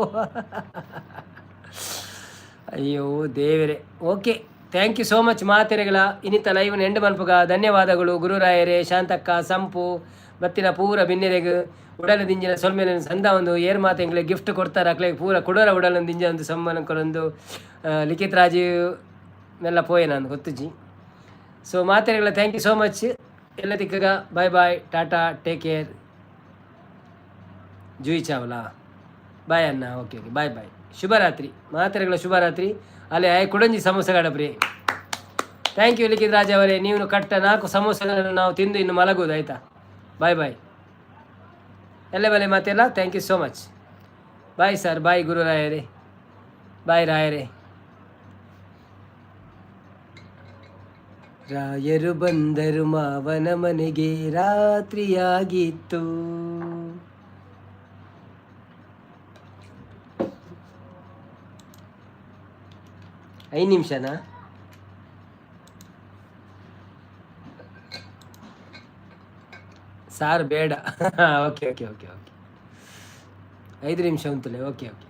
ಅಯ್ಯೋ ದೇವರೇ. Okay, thank you so much ಮಾತೆರೆಗಳ ಇನ್ನಿತ ಲೈವ್ನ ಎಂಡ್ ಮಲ್ಪಗ ಧನ್ಯವಾದಗಳು. ಗುರುರಾಯರೇ, ಶಾಂತಕ್ಕ, ಸಂಪು ಬತ್ತಿನ ಪೂರ ಬಿನ್ನೆರೆಗೆ ಉಡಲ ದಿಂಜಿನ ಸೊಲ್ಮೇಲೆ ಸಂದ ಒಂದು ಏರ್ ಮಾತು ಎಂಗ್ಳಿಗೆ ಗಿಫ್ಟ್ ಕೊಡ್ತಾರೆ. ಅಕ್ಳಿಗೆ ಪೂರ ಕೊಡೋರ ಉಡಲ ದಿಂಜ ಒಂದು ಸಮ್ಮನಕ್ಕೊಂದು ಲಿಖಿತ್ ರಾಜು ಎಲ್ಲ ಪೋಯೆ ನಾನು ಗೊತ್ತುಜಿ. ಸೊ ಮಾತೆರೆಗಳ ಥ್ಯಾಂಕ್ ಯು ಸೋ ಮಚ್. ಎಲ್ಲ ತಿಕ್ಕಗ bye bye, tata, take care, Juhi Chawla, bye ಅಣ್ಣ. ಓಕೆ ಓಕೆ, ಬಾಯ್ ಬಾಯ್, ಶುಭರಾತ್ರಿ ಮಾತೆರೆಗಳ ಶುಭರಾತ್ರಿ. ಅಲ್ಲಿ ಕುಡಂಜಿ ಸಮೋಸಗಾಡಬ್ರಿ. ಥ್ಯಾಂಕ್ ಯು ಲಿಖಿತ್ ರಾಜ್ ಅವರೇ, ನೀವು ಕಟ್ಟ 4 ಸಮೋಸಗಳನ್ನು ನಾವು ತಿಂದು ಇನ್ನು ಮಲಗೋದು ಆಯಿತಾ. ಬಾಯ್ ಬಾಯ್ ಎಲ್ಲ ಬಲೆ ಮಾತೆಲ್ಲ. Thank you so much. Bye sir, bye ಗುರುರಾಯರೇ, ಬಾಯ್ ರಾಯರೇ. ರಾಯರು ಬಂದರು ಮಾವನ ಮನೆಗೆ, ರಾತ್ರಿಯಾಗಿತ್ತು. ಐದು ನಿಮಿಷನಾ? ಸಾರ್ ಬೇಡ. ಓಕೆ ಓಕೆ ಓಕೆ ಓಕೆ, 5 ನಿಮಿಷ ಉಂಟಲೆ. Okay okay.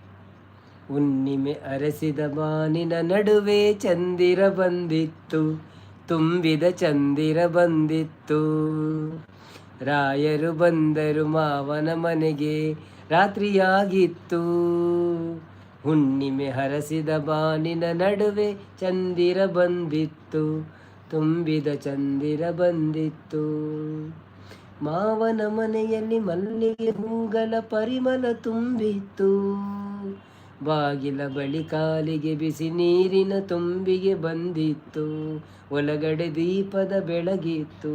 ಹುಣ್ಣಿಮೆ ಅರಸಿದ ಬಾನಿನ ನಡುವೆ ಚಂದಿರ ಬಂದಿತ್ತು, ತುಂಬಿದ ಚಂದಿರ ಬಂದಿತ್ತು. ರಾಯರು ಬಂದರು ಮಾವನ ಮನೆಗೆ, ರಾತ್ರಿಯಾಗಿತ್ತು. ಹುಣ್ಣಿಮೆ ಹರಸಿದ ಬಾನಿನ ನಡುವೆ ಚಂದಿರ ಬಂದಿತ್ತು, ತುಂಬಿದ ಚಂದಿರ ಬಂದಿತ್ತು. ಮಾವನ ಮನೆಯಲ್ಲಿ ಮಲ್ಲಿಗೆ ಹೂಗಳ ಪರಿಮಳ ತುಂಬಿತ್ತು. ಬಾಗಿಲ ಬಳಿ ಕಾಲಿಗೆ ಬಿಸಿ ನೀರಿನ ತುಂಬಿಗೆ ಬಂದಿತ್ತು. ಒಳಗಡೆ ದೀಪದ ಬೆಳಗಿತ್ತು.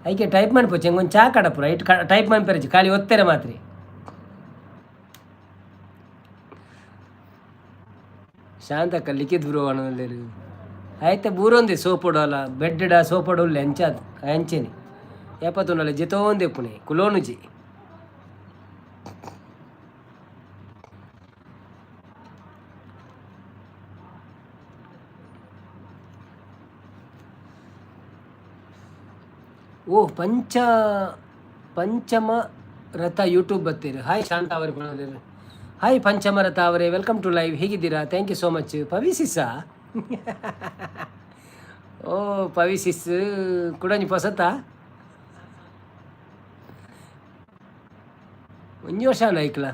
ಐಕೆ ಟೈಪ್ ಮನ್ಪೋಚೆ ಒಂದು ಚಾ ಕಡಪುರ ಇಟ್ಟು ಟೈಪ್ ಮನ್ಪೆರಚಿ ಖಾಲಿ ಒತ್ತೆರೆ ಮಾತ್ರ ಶಾಂತಕ್ಕ ಲಿಖಿತ್ ಬ್ರೋ ಅಣ್ಣಲ್ಲಿ ಆಯ್ತಾ ಬೂರೊಂದೆ ಸೋಪೊಡಲ್ಲ ಬೆಡ್ಡ ಸೋಪೊಡುಲ್ಲೆ ಹೆಂಚಾದ ಹೆಂಚೇನಿ ಎಪ್ಪತ್ತೊಂದಲ್ಲ ಜಿತೋಂದೆ ಪುಣೆ ಕುಲೋನುಜಿ ಓ ಪಂಚಮ ರಥ ಯೂಟ್ಯೂಬ್ ಬರ್ತೀರಿ ಹಾಯ್ ಶಾಂತ ಅವರೇ ಬಂದಿರಿ ಹಾಯ್ ಪಂಚಮ ರಥ ಅವರೇ ವೆಲ್ಕಮ್ ಟು ಲೈವ್ ಹೇಗಿದ್ದೀರಾ ಥ್ಯಾಂಕ್ ಯು ಸೋ ಮಚ್ ಪವಿಸಿಸ್ಸಾ ಓ ಪವಿಸಿಸ್ ಕುಡಂಜಿ ಪೊಸತಾ ಒಂಜಿ ವರ್ಷ ಐಕ್ಲ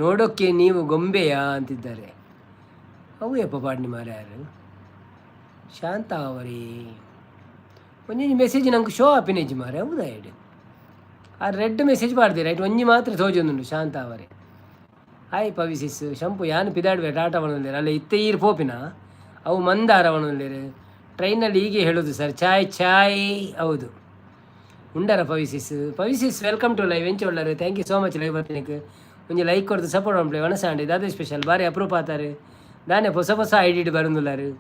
ನೋಡೋಕ್ಕೆ ನೀವು ಗೊಂಬೆಯಾ ಅಂತಿದ್ದಾರೆ ಅವು ಯಪ್ಪ ಪಾಡ್ನಿ ಮಾರ ಯಾರು ಶಾಂತ ಅವರೇ ಒಂಜಿ ಮೆಸೇಜ್ ನಂಗೆ ಶೋ ಆಪಿನೇಜ್ ಮಾರೆ ಹೌದಾ ಹೇಳಿ ಆ ರೆಡ್ ಮೆಸೇಜ್ ಪಾಡ್ದೆ ರೈಟ್ ಒಂಜಿ ಮಾತ್ರ ತೋಜೊಂದುಂಡು ಶಾಂತ ಅವರೇ ಹಾಯ್ ಪವಿಸಿಸ್ ಶಂಪು ಯಾನು ಪಿದಾಡ್ವೆ ಟಾಟಾ ಬಣ್ಣಲೇರು ಅಲ್ಲ ಇತ್ತೆ ಈರು ಪೋಪಿನ ಅವು ಮಂದಾರ ಬಣ್ಣಲೇರು ಟ್ರೈನಲ್ಲಿ ಹೀಗೆ ಹೇಳೋದು ಸರ್ ಚಾಯ್ ಚಾಯ್ ಹೌದು ಉಂಡರ ಪವಿಸಿಸ್ ವೆಲ್ಕಮ್ ಟು ಲೈವ್ ಎಂಚ ಒಳ್ಳಾರೆ thank you so much live ಬರ್ತೀನಿಕ್ಕೆ ಒಂಜಿ ಲೈಕ್ ಕೊಡ್ದು ಸಪೋರ್ಟ್ ಮಾಡ್ಲೆ ಒಣಸಾಂಡೆ ದಾದೇ ಸ್ಪೆಷಲ್ ಬಾರಿ ಅಪ್ರೂಪ್ ಆತಾರೆ ದಾನೆ ಹೊಸ ಐ ಡಿ ಬರೋದಿಲ್ಲಾರು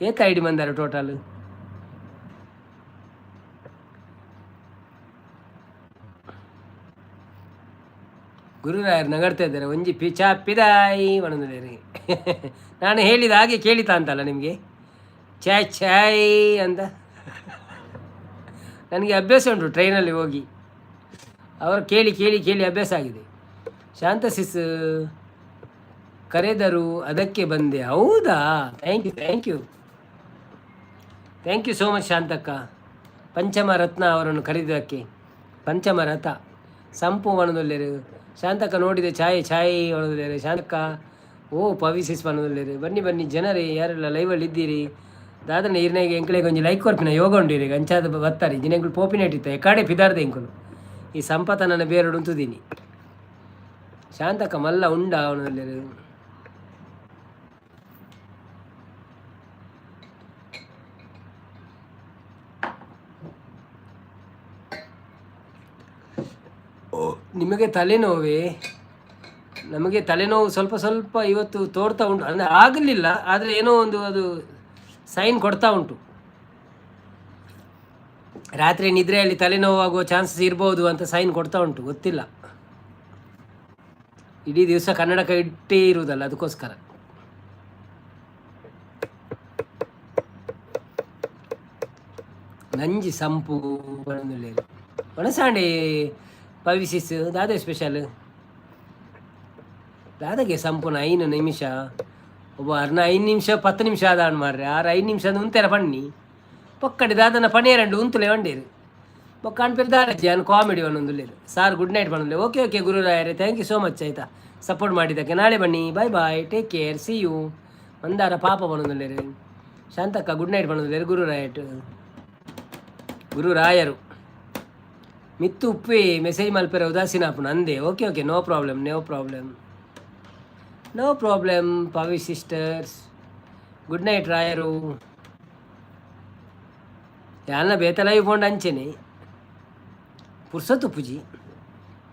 ಏತ ಐ ಡಿ ಬಂದಾರ ಟೋಟಲ್ ಗುರುರಾಯರು ನಗಡ್ತಾ ಇದ್ದಾರೆ ಒಂಜಿ ಚಾ ಪಿದಾಯಿ ಒಣದಿದ್ದಾರೆ ನಾನು ಹೇಳಿದ ಹಾಗೆ ಕೇಳಿತಾ ಅಂತಲ್ಲ ನಿಮಗೆ ಚಾಯ್ ಚಾಯ್ ಅಂತ ನನಗೆ ಅಭ್ಯಾಸ ಉಂಟು ಟ್ರೈನಲ್ಲಿ ಹೋಗಿ ಅವರು ಕೇಳಿ ಕೇಳಿ ಕೇಳಿ ಅಭ್ಯಾಸ ಆಗಿದೆ ಶಾಂತಸಿಸ್ ಕರೆದರು ಅದಕ್ಕೆ ಬಂದೆ ಹೌದಾ thank you so much Shantakka ಪಂಚಮ ರತ್ನ ಅವರನ್ನು ಕರೆದಕ್ಕೆ ಪಂಚಮ ರಥ ಸಂಪು ಒಣದೊಲ್ಲೆರು ಶಾಂತಕ್ಕ ನೋಡಿದೆ ಛಾಯ್ ಒಣದೊಲ್ಲೆರು ಶಾಂತಕ್ಕ ಓ ಪವಿಸಿಸ್ ಒಣದೊಲ್ಲೆರು ಬನ್ನಿ ಜನರೇ ಯಾರೆಲ್ಲ ಲೈವಲ್ಲಿ ಇದ್ದೀರಿ ದಾದನ ಇರ್ನಾಗೆ ಎಂಕ್ಲೆಗೆ ಒಂಜಿ ಲೈಕ್ ಕೊರ್ಪಿನ ಯೋಗ ಉಂಡಿರಿ ಅಂಚಾದ ಬತ್ತಾರೆ ಜಿನೆಂಗಳು ಪೋಪಿನೇಟಿತ್ತ ಎಕಾಡೆ ಪಿದಾರ್ದೆ ಎಂಕುಲು ಈ ಸಂಪತ ನನ್ನ ಬೇರೆಡು ಉಂತುದೀನಿ ಶಾಂತಕ್ಕ ಮಲ್ಲ ಉಂಡ ಅವನಲ್ಲೆರು ನಿಮಗೆ ತಲೆನೋವೇ ನಮಗೆ ತಲೆನೋವು ಸ್ವಲ್ಪ ಇವತ್ತು ತೋರ್ತಾ ಉಂಟು ಅಂದರೆ ಆಗಲಿಲ್ಲ ಆದರೆ ಏನೋ ಒಂದು ಅದು ಸೈನ್ ಕೊಡ್ತಾ ಉಂಟು ರಾತ್ರಿ ನಿದ್ರೆಯಲ್ಲಿ ತಲೆನೋವು ಆಗುವ ಚಾನ್ಸಸ್ ಇರ್ಬೋದು ಅಂತ ಸೈನ್ ಕೊಡ್ತಾ ಉಂಟು ಗೊತ್ತಿಲ್ಲ ಇಡೀ ದಿವಸ ಕನ್ನಡಕ ಇಟ್ಟೇ ಇರುವುದಲ್ಲ ಅದಕ್ಕೋಸ್ಕರ ನಂಜಿ ಸಂಪು ಒಣಸಾಂಡೆ ಪವಿಸಿಸ್ ದಾದ ಸ್ಪೆಷಲ್ ದಾದಾಗೆ ಸಂಪೂರ್ಣ 5 ನಿಮಿಷ ಒಬ್ಬ 5 ನಿಮಿಷ 10 ನಿಮಿಷ ಆದಾಣ ಮಾರ್ರೆ 5 ನಿಮಿಷ ಉಂತೆರ ಪಣ್ಣಿ ಪೊಕ್ಕಡೆ ದಾದನ ಪಣಿಯರಂಡು ಉಂತುಲೆ ಒಂಡೇರು ಪೊಕ್ಕ ಅನ್ಪೇರು ದಾರಜ್ಜಿ ಅನ್ ಕಾಮಿಡಿ ಒಂದೊಂದುಲ್ಲೇರು ಸಾರ್ ಗುಡ್ ನೈಟ್ ಬಂದಲೆ ಓಕೆ ಗುರುರಾಯರೇ ಥ್ಯಾಂಕ್ ಯು ಸೋ ಮಚ್ ಆಯಿತಾ ಸಪೋರ್ಟ್ ಮಾಡಿದ್ದಕ್ಕೆ ನಾಳೆ ಬನ್ನಿ bye take care see you ಮಂದಾರ ಪಾಪ ಬಂದೊಂದುಲ್ಲೇರು ಶಾಂತಕ್ಕ ಗುಡ್ ನೈಟ್ ಬಂದೊಂದುಲ್ಲೇರು ಗುರುರಾಯರು ಮಿತ್ತು ಉಪ್ಪಿ ಮೆಸೇಜ್ ಮಲ್ಪೆರ ಉದಾಸೀನ ಆಪುನ ಅಂದೆ okay no problem Pavi sisters good night ರಾಯರು ಯಾನ ಬೇತಲಾಯಿ ಬೋಂಡ್ ಅಂಚೆನೆ ಪುರ್ಸತ್ತು ಪೂಜಿ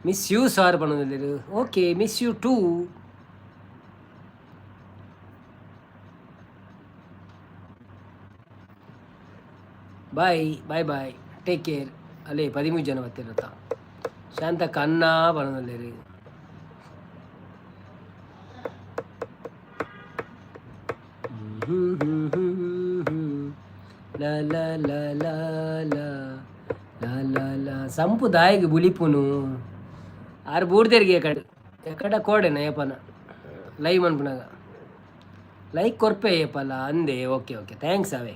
miss you sir ಬಣ್ಣದಲ್ಲಿರು okay miss you too bye take care ಅಲ್ಲೇ 13 ಜನ ಬರ್ತಿರತ್ತ ಶಾಂತಕ್ಕ ಅನ್ನ ಬಣ್ಣದಲ್ಲಿರಿ ಸಂಪು ದಾಯಿಗೆ ಬುಲಿಪುನು ಆರು ಬೂಡ್ದೇರಿಗೆ ಎಕಡ ಕೋಡೆನ ಏಪನ ಲೈವ್ ಅನ್ಪುನಾಗ ಲೈಕ್ ಕೊರ್ಪೆ ಏಪಲ್ಲ ಅಂದೆ ಓಕೆ ಥ್ಯಾಂಕ್ಸ್ ಅವೇ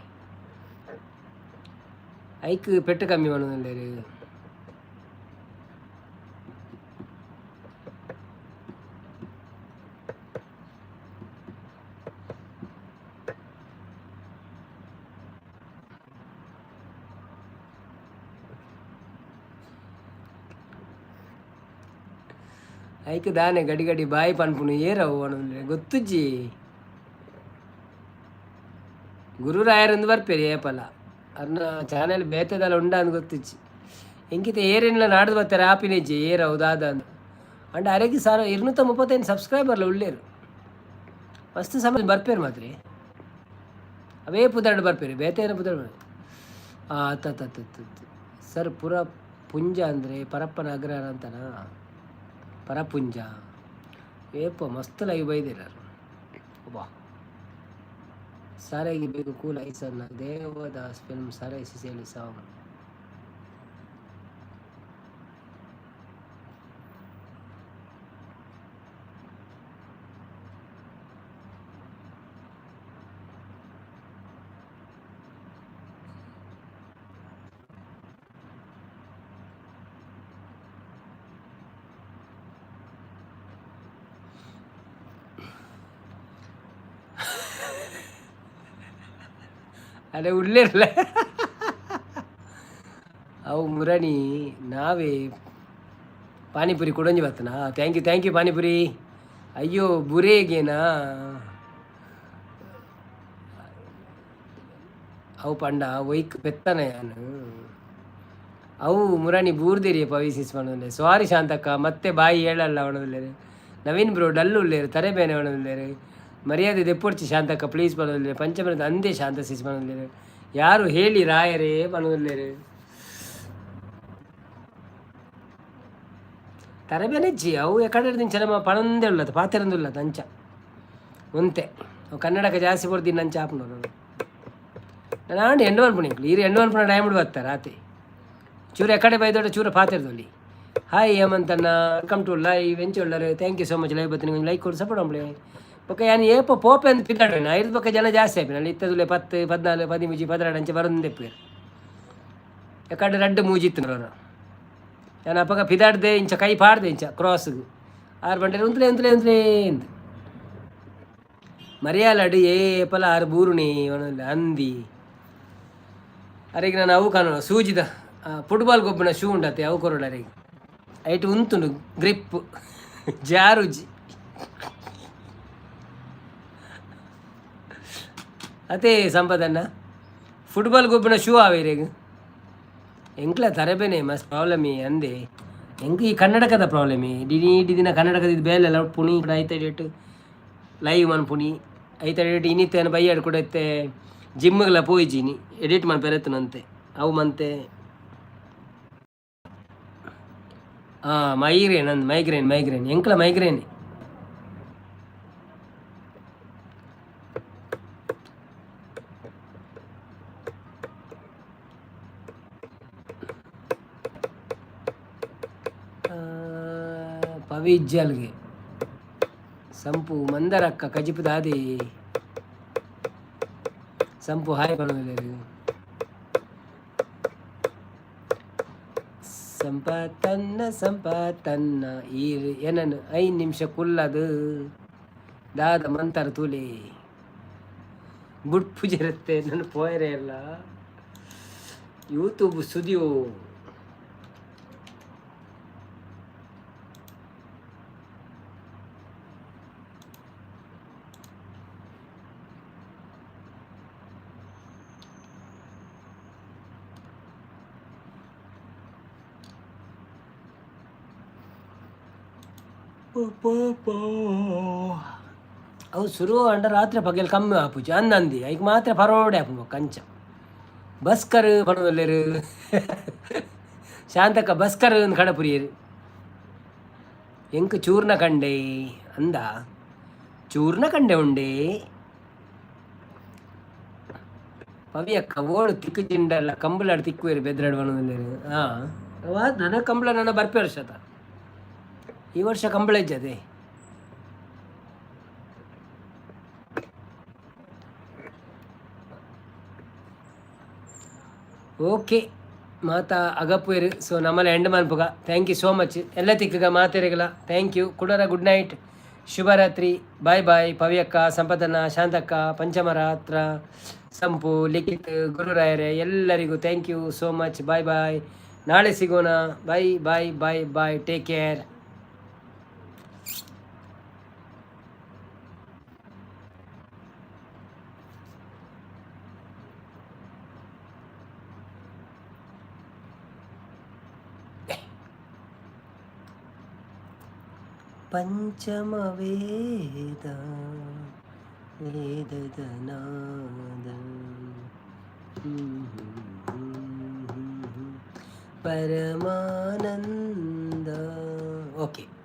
ಐಕ್ ಪೆಟ್ಟು ಕಮ್ಮಿ ಮಾಡೋದಿಲ್ಲ ಐಕ್ ದಾನೆ ಗಡಿ ಬಾಯಿ ಪನ್ಪುನು ಏರವು ಅನ್ನೋದಿಲ್ಲ ಗೊತ್ತುಜ್ಜಿ ಗುರುರಾಯರಂದು ಬರ್ಪೇರಿ ಏಪಲ ಅನ್ನ ಚಾನೆಲ್ ಬೇತದಲ್ಲ ಉಂಡ ಅಂತ ಗೊತ್ತಿಚ್ಚಿ ಎಂಕಿತ ಏರೇನಿಲ್ಲ ನಾಡ್ದು ಬರ್ತಾರೆ ಆಪಿನೆಜ್ಜಿ ಏರ್ ಹೌದಾದ ಅಂದು ಅಂಡ್ ಅರೆಗೆ ಸಾರ 235 ಸಬ್ಸ್ಕ್ರೈಬರ್ಲ ಉಳ್ಳೇರು ಮಸ್ತ್ ಸಮಯ ಬರ್ಪೇರು ಮಾತ್ರ ಅವೇ ಪುದಾಡ್ ಬರ್ಪೇರಿ ಬೇತೇನ ಪುದಾಡ್ ಸರ್ ಪುರ ಪುಂಜ ಅಂದರೆ ಪರಪ್ಪನ ಅಗ್ರಹಾರ ಅಂತನಾ ಪರಪುಂಜ ಏಪ ಮಸ್ತ್ ಲೈವ್ ಬೈದಿರಾರು ಬಾ ಸಾರಾಗಿ ಬೇಕು ಕೂಲ್ ಐಸನ್ನ ದೇವದಾಸ್ ಫಿಲ್ಮ್ ಸಾರಾಯಿ ಸಿಸಿಯಲ್ಲಿ ಸಾಂಗ್ ಅದೇ ಉಳ್ಳೇರಲ್ಲ ಅವು ಮುರಣಿ ನಾವೇ ಪಾನಿಪುರಿ ಕೊಡಂಜಿ ಬರ್ತನಾ ಥ್ಯಾಂಕ್ ಯು ಪಾನಿಪುರಿ ಅಯ್ಯೋ ಬುರೇಗೇನಾ ಅವು ಪಂಡ ಒಯ್ಕ್ ಪೆತ್ತನ ಯಾನು ಅವು ಮುರಾಣಿ ಬೂರ್ದಿರಿ ಪವಿಸಿಸ್ ಮಾಡೋದಿಲ್ಲ ಸಾರಿ ಶಾಂತಕ್ಕ ಮತ್ತೆ ಬಾಯಿ ಹೇಳಲ್ಲ ಅವಣದಿಲ್ಲೇರು ನವೀನ್ ಬ್ರೋ ಡಲ್ಲು ಉಳ್ಳೇರು ತರೆಬೇನೆ ಅವಣದಿಲ್ಲೇರು ಮರ್ಯಾದೆ ದೆಪ್ಪೊಡ್ಚಿ ಶಾಂತಕ್ಕ ಪ್ಲೀಸ್ ಮಾಡೋದಿಲ್ಲ ಪಂಚಮರದ ಅಂದೇ ಶಾಂತ ಸಿಸ್ ಮಾಡೋದಿಲ್ಲ ಯಾರು ಹೇಳಿ ರಾಯರೇ ಮಾಡೋದಿಲ್ಲೇರು ತರಬೇನೆಜ್ಜಿ ಅವು ಎಕಡೆ ದಿಂಚನಮ್ಮ ಪಣಂದೇ ಉಳ್ಳದು ಪಾತೆರಂದುಲ್ಲ ಅಂಚ ಉಂತೆ ಅವು ಕನ್ನಡಕ್ಕೆ ಜಾಸ್ತಿ ಕೊಡ್ತೀನಿ ನಂಚ ಆಪ್ನೋರು ನಾನು ಎಂಡು ಅನ್ಪುಣಿ ಈರು ಎಂಡು ಅನ್ಪುಣ ಡೈಮಂಡ್ ಬರ್ತಾರೆ ಆತೆ ಚೂರು ಎಕಡೆ ಬೈದೊಡ್ಡ ಚೂರ ಪಾತಿರ್ದಲ್ಲಿ ಹಾಯ್ ಹೇಮಂತಣ್ಣ ವೆಲ್ಕಮ್ ಟು ಲೈವ್ ಎಂಚ ಉಳ್ಳರು thank you so much live ಬತ್ತೀನಿ ಲೈಕ್ ಕೊಡು ಸಪೋರ್ಟ್ ಅಂಬಳೆ ಬೊಕ್ಕ ಯಾನು ಏಪ ಪೋಪೆ ಅಂತ ಪಿದ್ದಾಡ್ರೆ ಐದು ಪಕ್ಕ ಜನ ಜಾಸ್ತಿ ಆಯ್ತು ಅಲ್ಲಿ ಇತ್ತದುಲೆ 10 14 15 16 ಅಂಚೆ ಬರೋದೇ ಪೇರು ಎಕಡೆ ರಡ್ಡು ಮೂಜಿತ್ತು ಅವರು ನಾನು ಅಪ್ಪಗ ಪಿದಾಡ್ದೆ ಇಂಚ ಕೈ ಪಾಡ್ದೆ ಇಂಚ ಕ್ರಾಸ್ಗೆ 6 ಗಂಟೆ ಉಂತ್ಲೆ ಅಂತ ಮರ್ಯಾಲಡು ಏಪಲ 6 ಬೂರುಣಿ ಅಂದಿ ಅರೆಗೆ ನಾನು ಅವು ಕಾಣೋಣ ಸೂಜಿದ ಫುಟ್ಬಾಲ್ ಗೊಬ್ಬನ ಶೂ ಉಂಡತ್ತೆ ಅವು ಕೊರೋಡ ಅರೆಗೆ ಐಟು ಉಂತುಂಡು ಗ್ರಿಪ್ ಜಾರುಜಿ ಅದೇ ಸಂಪದನ್ನ ಫುಟ್ಬಾಲ್ ಗೊಬ್ಬನ ಶೂ ಆವೇರೆಗೆ ಎಂಕ್ಲ ತರಬೇನೆ ಮಸ್ತ್ ಪ್ರಾಬ್ಲಮಿ ಅಂದೆ ಎಂಕ್ ಈ ಕನ್ನಡಕದ ಪ್ರಾಬ್ಲಮಿ ಇಡೀ ದಿನ ಕನ್ನಡಕದ ಇದು ಬೇಲೆಲ್ಲ ಪುಣಿ ಐತ ಡೇಟ್ ಲೈವ್ ಮನ್ ಪುಣಿ ಐತ ಡೇಟ್ ಇನ್ನಿತ್ತೇನು ಬೈಯಾಡು ಕೊಡತ್ತೆ ಜಿಮ್ಗೆಲ್ಲ ಪೋಯ್ಜಿನಿ ಎಡಿಟ್ ಮಾಡಿ ಬೆರೆತನಂತೆ ಅವು ಮಂತೆ ಮೈಗ್ರೇನ್ ಎಂಕ್ಲ ಮೈಗ್ರೇನ್ ಪವಿಜ್ಜಲ್ಗೆ ಸಂಪು ಮಂದರಕ್ಕ ಕಜಿಪು ದಾದಿ ಸಂಪು ಹಾಯ್ ಬರೋದಿಲ್ಲ ಸಂಪತನ್ನ ಈ ಏನನ್ನು 5 ನಿಮಿಷ ಕುಲ್ಲದು ದಾದ ಮಂತರ ತೂಲೆ ಬುಟ್ ಪೂಜೆ ಇರುತ್ತೆ ನನ್ನ ಪೋಯರೇ ಎಲ್ಲ ಯೂಟ್ಯೂಬ್ ಸುದಿಯೋ ಅವು ಶುರು ಅಂಡ ರಾತ್ರಿ ಪಗೆಲ್ ಕಮ್ಮಿ ಆಪುಜಿ ಅಂದಿ ಐಕ್ ಮಾತ್ರ ಪರೋಡೆ ಆಪು ಕಂಚ ಬಸ್ಕರ್ ಪಣದಲ್ಲೇರು ಶಾಂತಕ್ಕ ಬಸ್ಕರ್ ಕಡಪುರಿಯರು ಎಂಕ್ ಚೂರ್ನ ಕಂಡೆ ಅಂದ ಚೂರ್ನ ಕಂಡೆ ಉಂಡೆ ಪವಿಯಕ್ಕ ಓಡು ತಿಕ್ಕು ಜಿಂಡಲ್ಲ ಕಂಬಳಾಡು ತಿಕ್ಕುವೇರು ಬೆದ್ರಾಡು ಬಣದಲ್ಲೇರು ನನ್ನ ಕಂಬಳ ನನ್ನ ಬರ್ಪೆ ವರ್ಷದ ಈ ವರ್ಷ ಕಂಬಳ ಇಜ್ಜದೆ ಓಕೆ ಮಾತಾ ಅಗಪ್ಪೇರು ಸೊ ನಮ್ಮಲ್ಲಿ ಎಂಡ್ ಮನ್ಪುಗ ಥ್ಯಾಂಕ್ ಯು ಸೋ ಮಚ್ ಎಲ್ಲ ತಿಕ್ಕಗ ಮಾತೇರಿಗಲ ಥ್ಯಾಂಕ್ ಯು ಕುಡರ ಗುಡ್ ನೈಟ್ ಶುಭರಾತ್ರಿ ಬಾಯ್ ಬಾಯ್ ಪವಿಯಕ್ಕ ಸಂಪದನ್ನ ಶಾಂತಕ್ಕ ಪಂಚಮರಾತ್ರ ಸಂಪು ಲಿಖಿತ್ ಗುರುರಾಯರೇ ಎಲ್ಲರಿಗೂ thank you so much bye bye ನಾಳೆ ಸಿಗೋಣ ಬಾಯ್ ಬಾಯ್ ಬಾಯ್ ಬಾಯ್ ಟೇಕ್ ಕೇರ್. ಪಂಚಮ ವೇದ ವೇದದ ನಾದ ಪರಮಾನಂದ. ಓಕೆ